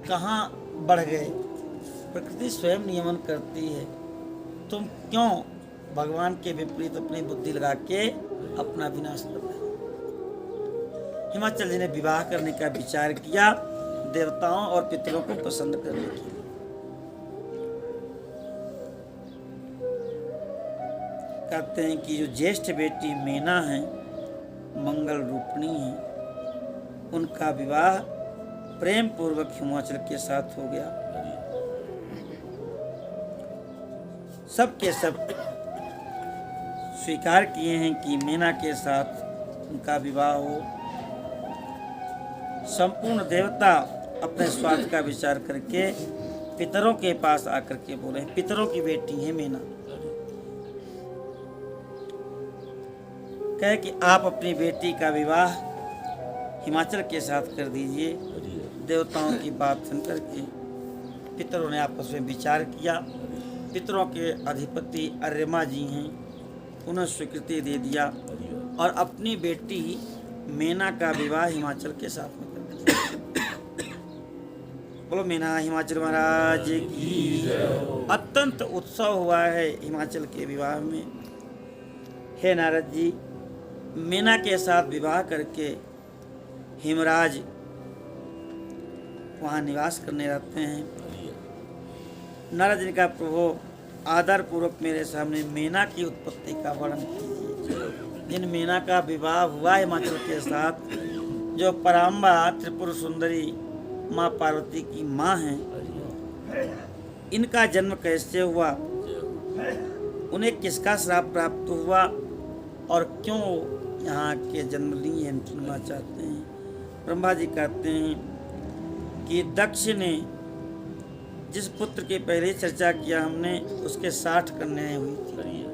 A: कहाँ बढ़ गए? प्रकृति स्वयं नियमन करती है। तुम क्यों भगवान के विपरीत अपनी बुद्धि लगा के अपना विनाश करते हो? हिमाचल जी ने विवाह करने का विचार किया देवताओं और पितरों को पसंद करने के लिए। कहते हैं कि जो ज्येष्ठ बेटी मेना है, मंगल रूपणी है, उनका विवाह प्रेम पूर्वक हिमाचल के साथ हो गया। सब के सब स्वीकार किए हैं कि मेना के साथ उनका विवाह हो। संपूर्ण देवता अपने स्वार्थ का विचार करके पितरों के पास आकर के बोले, पितरों की बेटी है मेना, कहे कि आप अपनी बेटी का विवाह हिमाचल के साथ कर दीजिए। देवताओं की बात सुनकर के पितरों ने आपस में विचार किया। पितरों के अधिपति अर्यमा जी हैं, उन्हें स्वीकृति दे दिया और अपनी बेटी मेना का विवाह हिमाचल के साथ में कर दिया। बोलो मेना हिमाचल महाराज की। अत्यंत उत्सव हुआ है हिमाचल के विवाह में। हे नारद जी, मेना के साथ विवाह करके हिमराज वहाँ निवास करने रहते हैं। नारद जी ने कहा, प्रभु आदर पूर्वक मेरे सामने मेना की उत्पत्ति का वर्णन कीजिए। जिन मेना का विवाह हुआ हिमाचल के साथ, जो पराम्बा त्रिपुर सुंदरी माँ पार्वती की माँ हैं, इनका जन्म कैसे हुआ, उन्हें किसका श्राप प्राप्त हुआ और क्यों यहाँ के जन्म लिए हम सुनना चाहते हैं। ब्रह्मा जी कहते हैं कि दक्ष ने जिस पुत्र की पहले चर्चा किया हमने, उसके 60 कन्याएं हुई थी।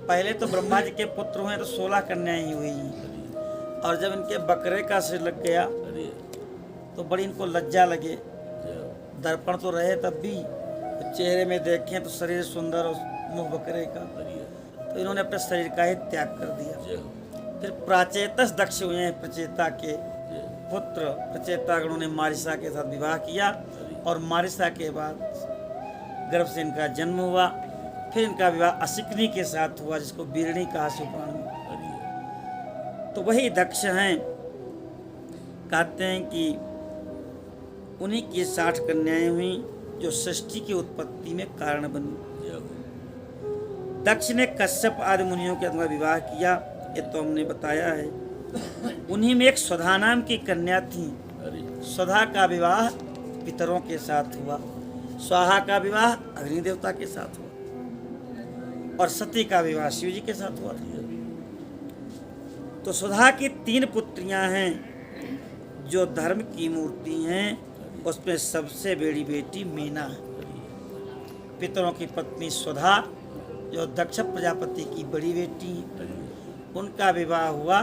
A: पहले तो ब्रह्मा जी के पुत्र हुए तो 16 कन्याएं ही हुई हैं, और जब इनके बकरे का सिर लग गया तो बड़ी इनको लज्जा लगे। दर्पण तो रहे तब भी, तो चेहरे में देखें तो शरीर सुंदर और मुख बकरे का, तो इन्होंने अपने शरीर का ही त्याग कर दिया। फिर प्राचेतस दक्ष हुए हैं, प्रचेता के पुत्र प्रचेतागणों ने मारिसा के साथ विवाह किया, और मारिसा के बाद गर्भ से इनका जन्म हुआ। फिर इनका विवाह असिकनी के साथ हुआ, जिसको बीरणी कहा शिवपुराण में। तो वही दक्ष हैं, कहते हैं कि उन्हीं की 60 कन्याएं हुई जो सृष्टि की उत्पत्ति में कारण बनी। दक्ष ने कश्यप आदि मुनियों के साथ विवाह किया, ये तो हमने बताया है। उन्हीं में एक स्वधा नाम की कन्या थी। स्वधा का विवाह पितरों के साथ हुआ, स्वाहा का विवाह अग्नि देवता के साथ हुआ, और सती का विवाह शिव जी के साथ हुआ। तो सुधा की 3 पुत्रियां हैं जो धर्म की मूर्ति हैं। उसमें सबसे बड़ी बेटी मीना है। पितरों की पत्नी सुधा जो दक्ष प्रजापति की बड़ी बेटी है, उनका विवाह हुआ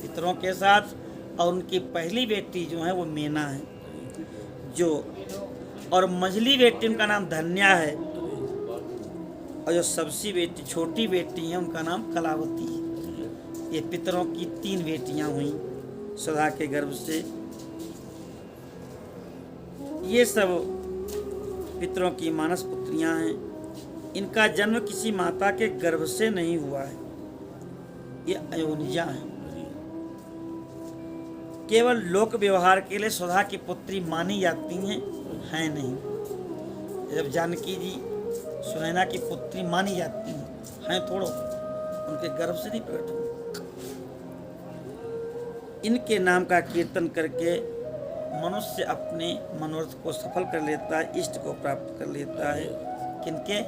A: पितरों के साथ, और उनकी पहली बेटी जो है वो मीना है, जो और मझली बेटी उनका नाम धन्या है, और जो सबसे बेटी छोटी बेटी है उनका नाम कलावती है। ये पितरों की 3 बेटियां हुई सुधा के गर्भ से। ये सब पितरों की मानस पुत्रियां हैं। इनका जन्म किसी माता के गर्भ से नहीं हुआ है, ये अयोनिजा हैं। केवल लोक व्यवहार के लिए सुधा की पुत्री मानी जाती हैं नहीं। जब जानकी जी सुनैना की पुत्री मानी जाती हैं थोड़ो, उनके गर्भ से नहीं प्रकट हुई। इनके नाम का कीर्तन करके मनुष्य अपने मनोरथ को सफल कर लेता है, इष्ट को प्राप्त कर लेता है। किनके?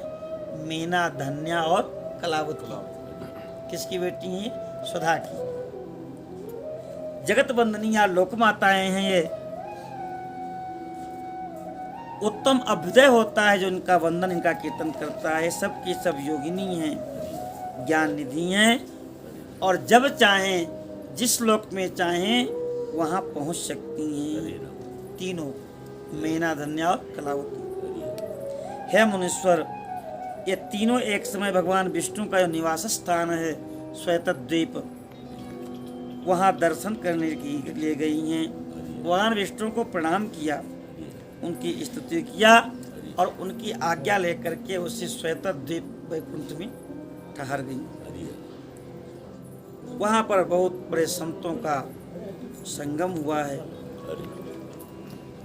A: मीना, धन्या और कलावती। किसकी बेटी हैं? सुधा की। जगत वंदनी या लोक माताएं हैं ये। उत्तम अभ्युदय होता है जो इनका वंदन, इनका कीर्तन करता है। सब की सब योगिनी हैं, ज्ञान निधि हैं, और जब चाहें जिस लोक में चाहें वहां पहुंच सकती हैं। तीनों, मीना, धन्या और कलावती। हे मुनीश्वर, ये तीनों एक समय भगवान विष्णु का जो निवास स्थान है श्वेतद्वीप, वहाँ दर्शन करने के लिए गई हैं। भगवान विष्णु को प्रणाम किया, उनकी स्तुति किया, और उनकी आज्ञा लेकर के उसी श्वेतद्वीप वैकुंठ में ठहर गई। वहाँ पर बहुत बड़े संतों का संगम हुआ है।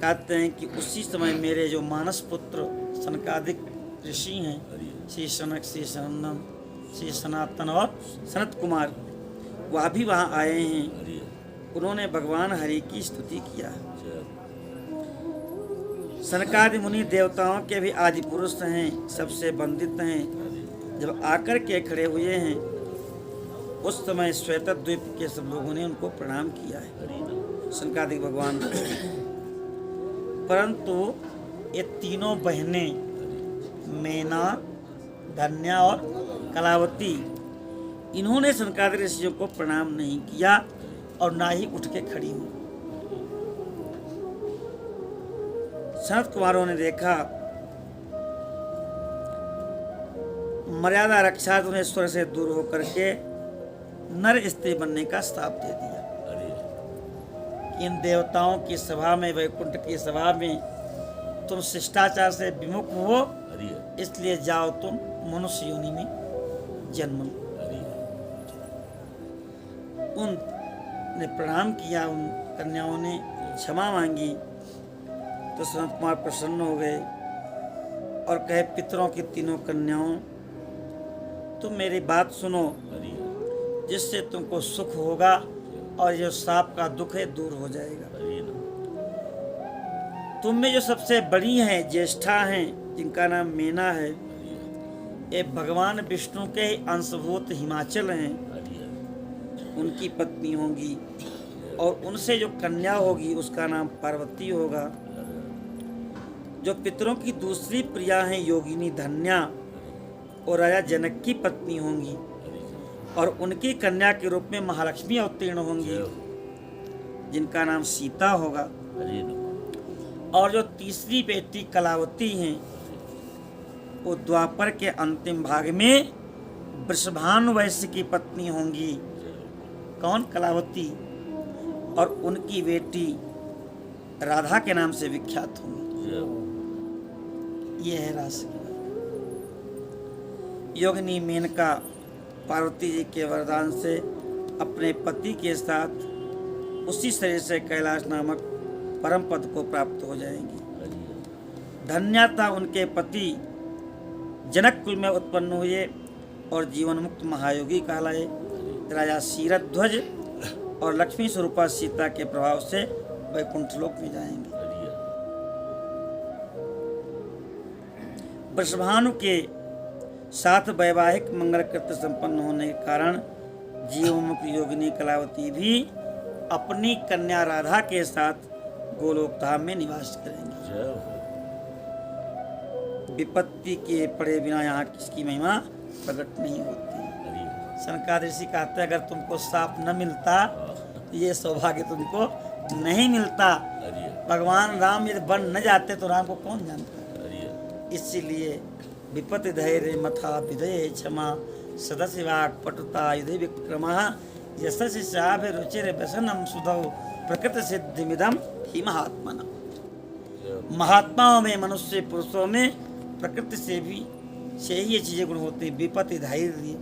A: कहते हैं कि उसी समय मेरे जो मानस पुत्र सनकादिक ऋषि हैं, श्री सनक, श्री सनंदन, श्री सनातन और सनत कुमार, वह भी वहाँ आए हैं। उन्होंने भगवान हरि की स्तुति किया। सनकादि मुनि देवताओं के भी आदि पुरुष हैं, सबसे वंदित हैं। जब आकर के खड़े हुए हैं उस समय श्वेतद्वीप के सब लोगों ने उनको प्रणाम किया है, सनकादिक भगवान को। परंतु ये तीनों बहनें मीना, धन्या और कलावती, इन्होंने सनकादिक ऋषियों को प्रणाम नहीं किया और ना ही उठ के खड़ी हुई। सनत कुमारों ने देखा, मर्यादा रक्षा उन्हें स्वर्ग से दूर होकर के नर स्त्री बनने का श्राप दे दिया। इन देवताओं की सभा में, वैकुंठ की सभा में तुम शिष्टाचार से विमुख हो, इसलिए जाओ तुम मनुष्य योनि में जन्म लो। उनने प्रणाम किया, उन कन्याओं ने क्षमा मांगी, तो सनत कुमार प्रसन्न हो गए और कहे, पितरों की तीनों कन्याओं, तुम मेरी बात सुनो, जिससे तुमको सुख होगा और जो सांप का दुख है दूर हो जाएगा। तुम में जो सबसे बड़ी हैं, ज्येष्ठा हैं, जिनका नाम मीना है, ये भगवान विष्णु के अंशभूत हिमाचल हैं, उनकी पत्नी होंगी। और उनसे जो कन्या होगी उसका नाम पार्वती होगा। जो पितरों की दूसरी प्रिया हैं, योगिनी धन्या, और राजा जनक की पत्नी होंगी, और उनकी कन्या के रूप में महालक्ष्मी अवतीर्ण होंगी, जिनका नाम सीता होगा। और जो तीसरी बेटी कलावती हैं, वो द्वापर के अंतिम भाग में वृषभानु वैश्य की पत्नी होंगी। कौन? कलावती। और उनकी बेटी राधा के नाम से विख्यात होंगी। ये है रास की बात। योगिनी मेनका पार्वती जी के वरदान से अपने पति के साथ उसी शरीर से कैलाश नामक परम पद को प्राप्त हो जाएंगी। धन्यता उनके पति जनक कुल में उत्पन्न हुए और जीवन मुक्त महायोगी कहलाए। राजा शीरध्वज और लक्ष्मी स्वरूपा सीता के प्रभाव से वैकुंठ लोक में जाएंगे। वृषभानु के साथ वैवाहिक मंगल कृत्य संपन्न होने के कारण जीवमुक्त योगिनी कलावती भी अपनी कन्या राधा के साथ गोलोक धाम में निवास करेंगे। विपत्ति के पड़े बिना यहाँ किसकी महिमा प्रकट नहीं होती। सनकादिक ऋषि कहते हैं, अगर तुमको सांप न मिलता तो ये सौभाग्य तुमको नहीं मिलता। भगवान राम यदि बन न जाते तो राम को कौन जानता। इसीलिए विपत्ति धैर्य मथा विधेय क्षमा सदस्य वाक् पटुता युधि विक्रमा यशस्वी शाभ रुचिर व्यसनम सुधौ प्रकृति सिद्धिमिदम ही महात्मना। महात्माओं में, मनुष्य पुरुषों में प्रकृति से ही ये चीजें गुण होती। विपत्ति धैर्य,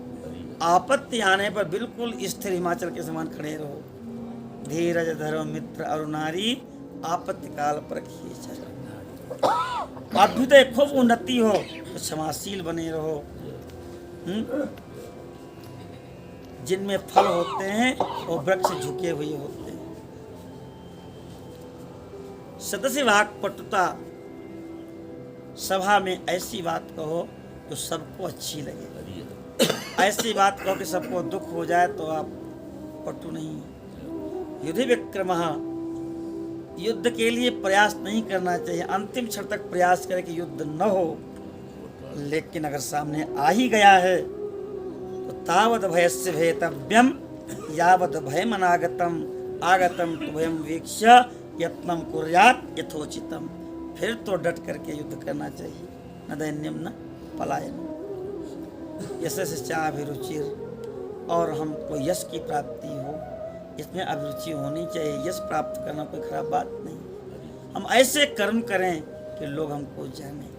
A: आपत्ति आने पर बिल्कुल स्थिर हिमाचल के समान खड़े रहो। धीरज धर्म मित्र अरुणारी आपत्ति काल पर अभ्युदय खूब उन्नति हो तो क्षमाशील बने रहो। जिनमें फल होते हैं वो वृक्ष झुके हुए होते हैं। सदस्य वाक् पटुता, सभा में ऐसी बात कहो जो सबको अच्छी लगे। ऐसी बात कहो कि सबको दुख हो जाए तो आप पटु नहीं। युधि विक्रमः, युद्ध के लिए प्रयास नहीं करना चाहिए। अंतिम क्षण तक प्रयास करें कि युद्ध न हो, लेकिन अगर सामने आ ही गया है तो तावद भयस्य भेतव्यम यावद भयमनागतम आगतम तु भयम वीक्ष्य यत्नम कुर्यात् यथोचितम। फिर तो डट करके युद्ध करना चाहिए। न दैन्यम न पलायन। यशस्या अभिरुचिर, और हमको यश की प्राप्ति हो, इसमें अभिरुचि होनी चाहिए। यश प्राप्त करना कोई खराब बात नहीं। हम ऐसे कर्म करें कि लोग हमको जाने।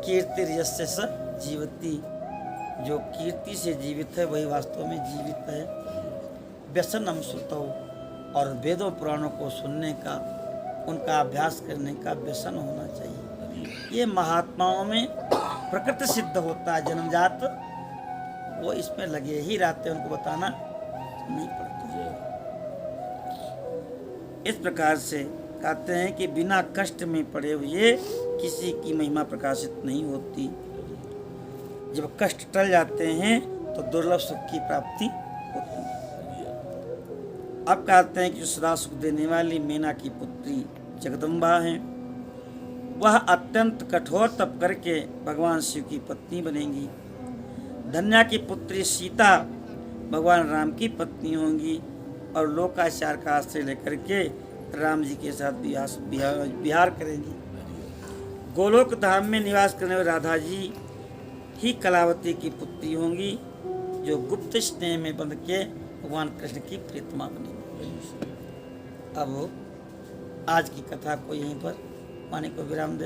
A: कीर्ति यस्य स जीवति, जो कीर्ति से जीवित है वही वास्तव में जीवित है। व्यसनम श्रुतौ, और वेदों पुराणों को सुनने का, उनका अभ्यास करने का व्यसन होना चाहिए। ये महात्माओं में प्रकृति सिद्ध होता है। जन्मजात वो इसमें लगे ही रहते हैं, उनको बताना नहीं पड़ता। इस प्रकार से कहते हैं कि बिना कष्ट में पड़े हुए किसी की महिमा प्रकाशित नहीं होती। जब कष्ट टल जाते हैं तो दुर्लभ सुख की प्राप्ति होती है। अब कहते हैं कि जो सदा सुख देने वाली मीना की पुत्री जगदम्बा हैं, वह अत्यंत कठोर तप करके भगवान शिव की पत्नी बनेंगी। धन्या की पुत्री सीता भगवान राम की पत्नी होंगी और लोकाचार का आश्रय लेकर के राम जी के साथ विहार करेंगी। गोलोक धाम में निवास करने वाली राधा जी ही कलावती की पुत्री होंगी, जो गुप्त स्नेह में बंध के भगवान कृष्ण की प्रीतमा बनेंगी। अब आज की कथा को यहीं पर माने को विराम दे।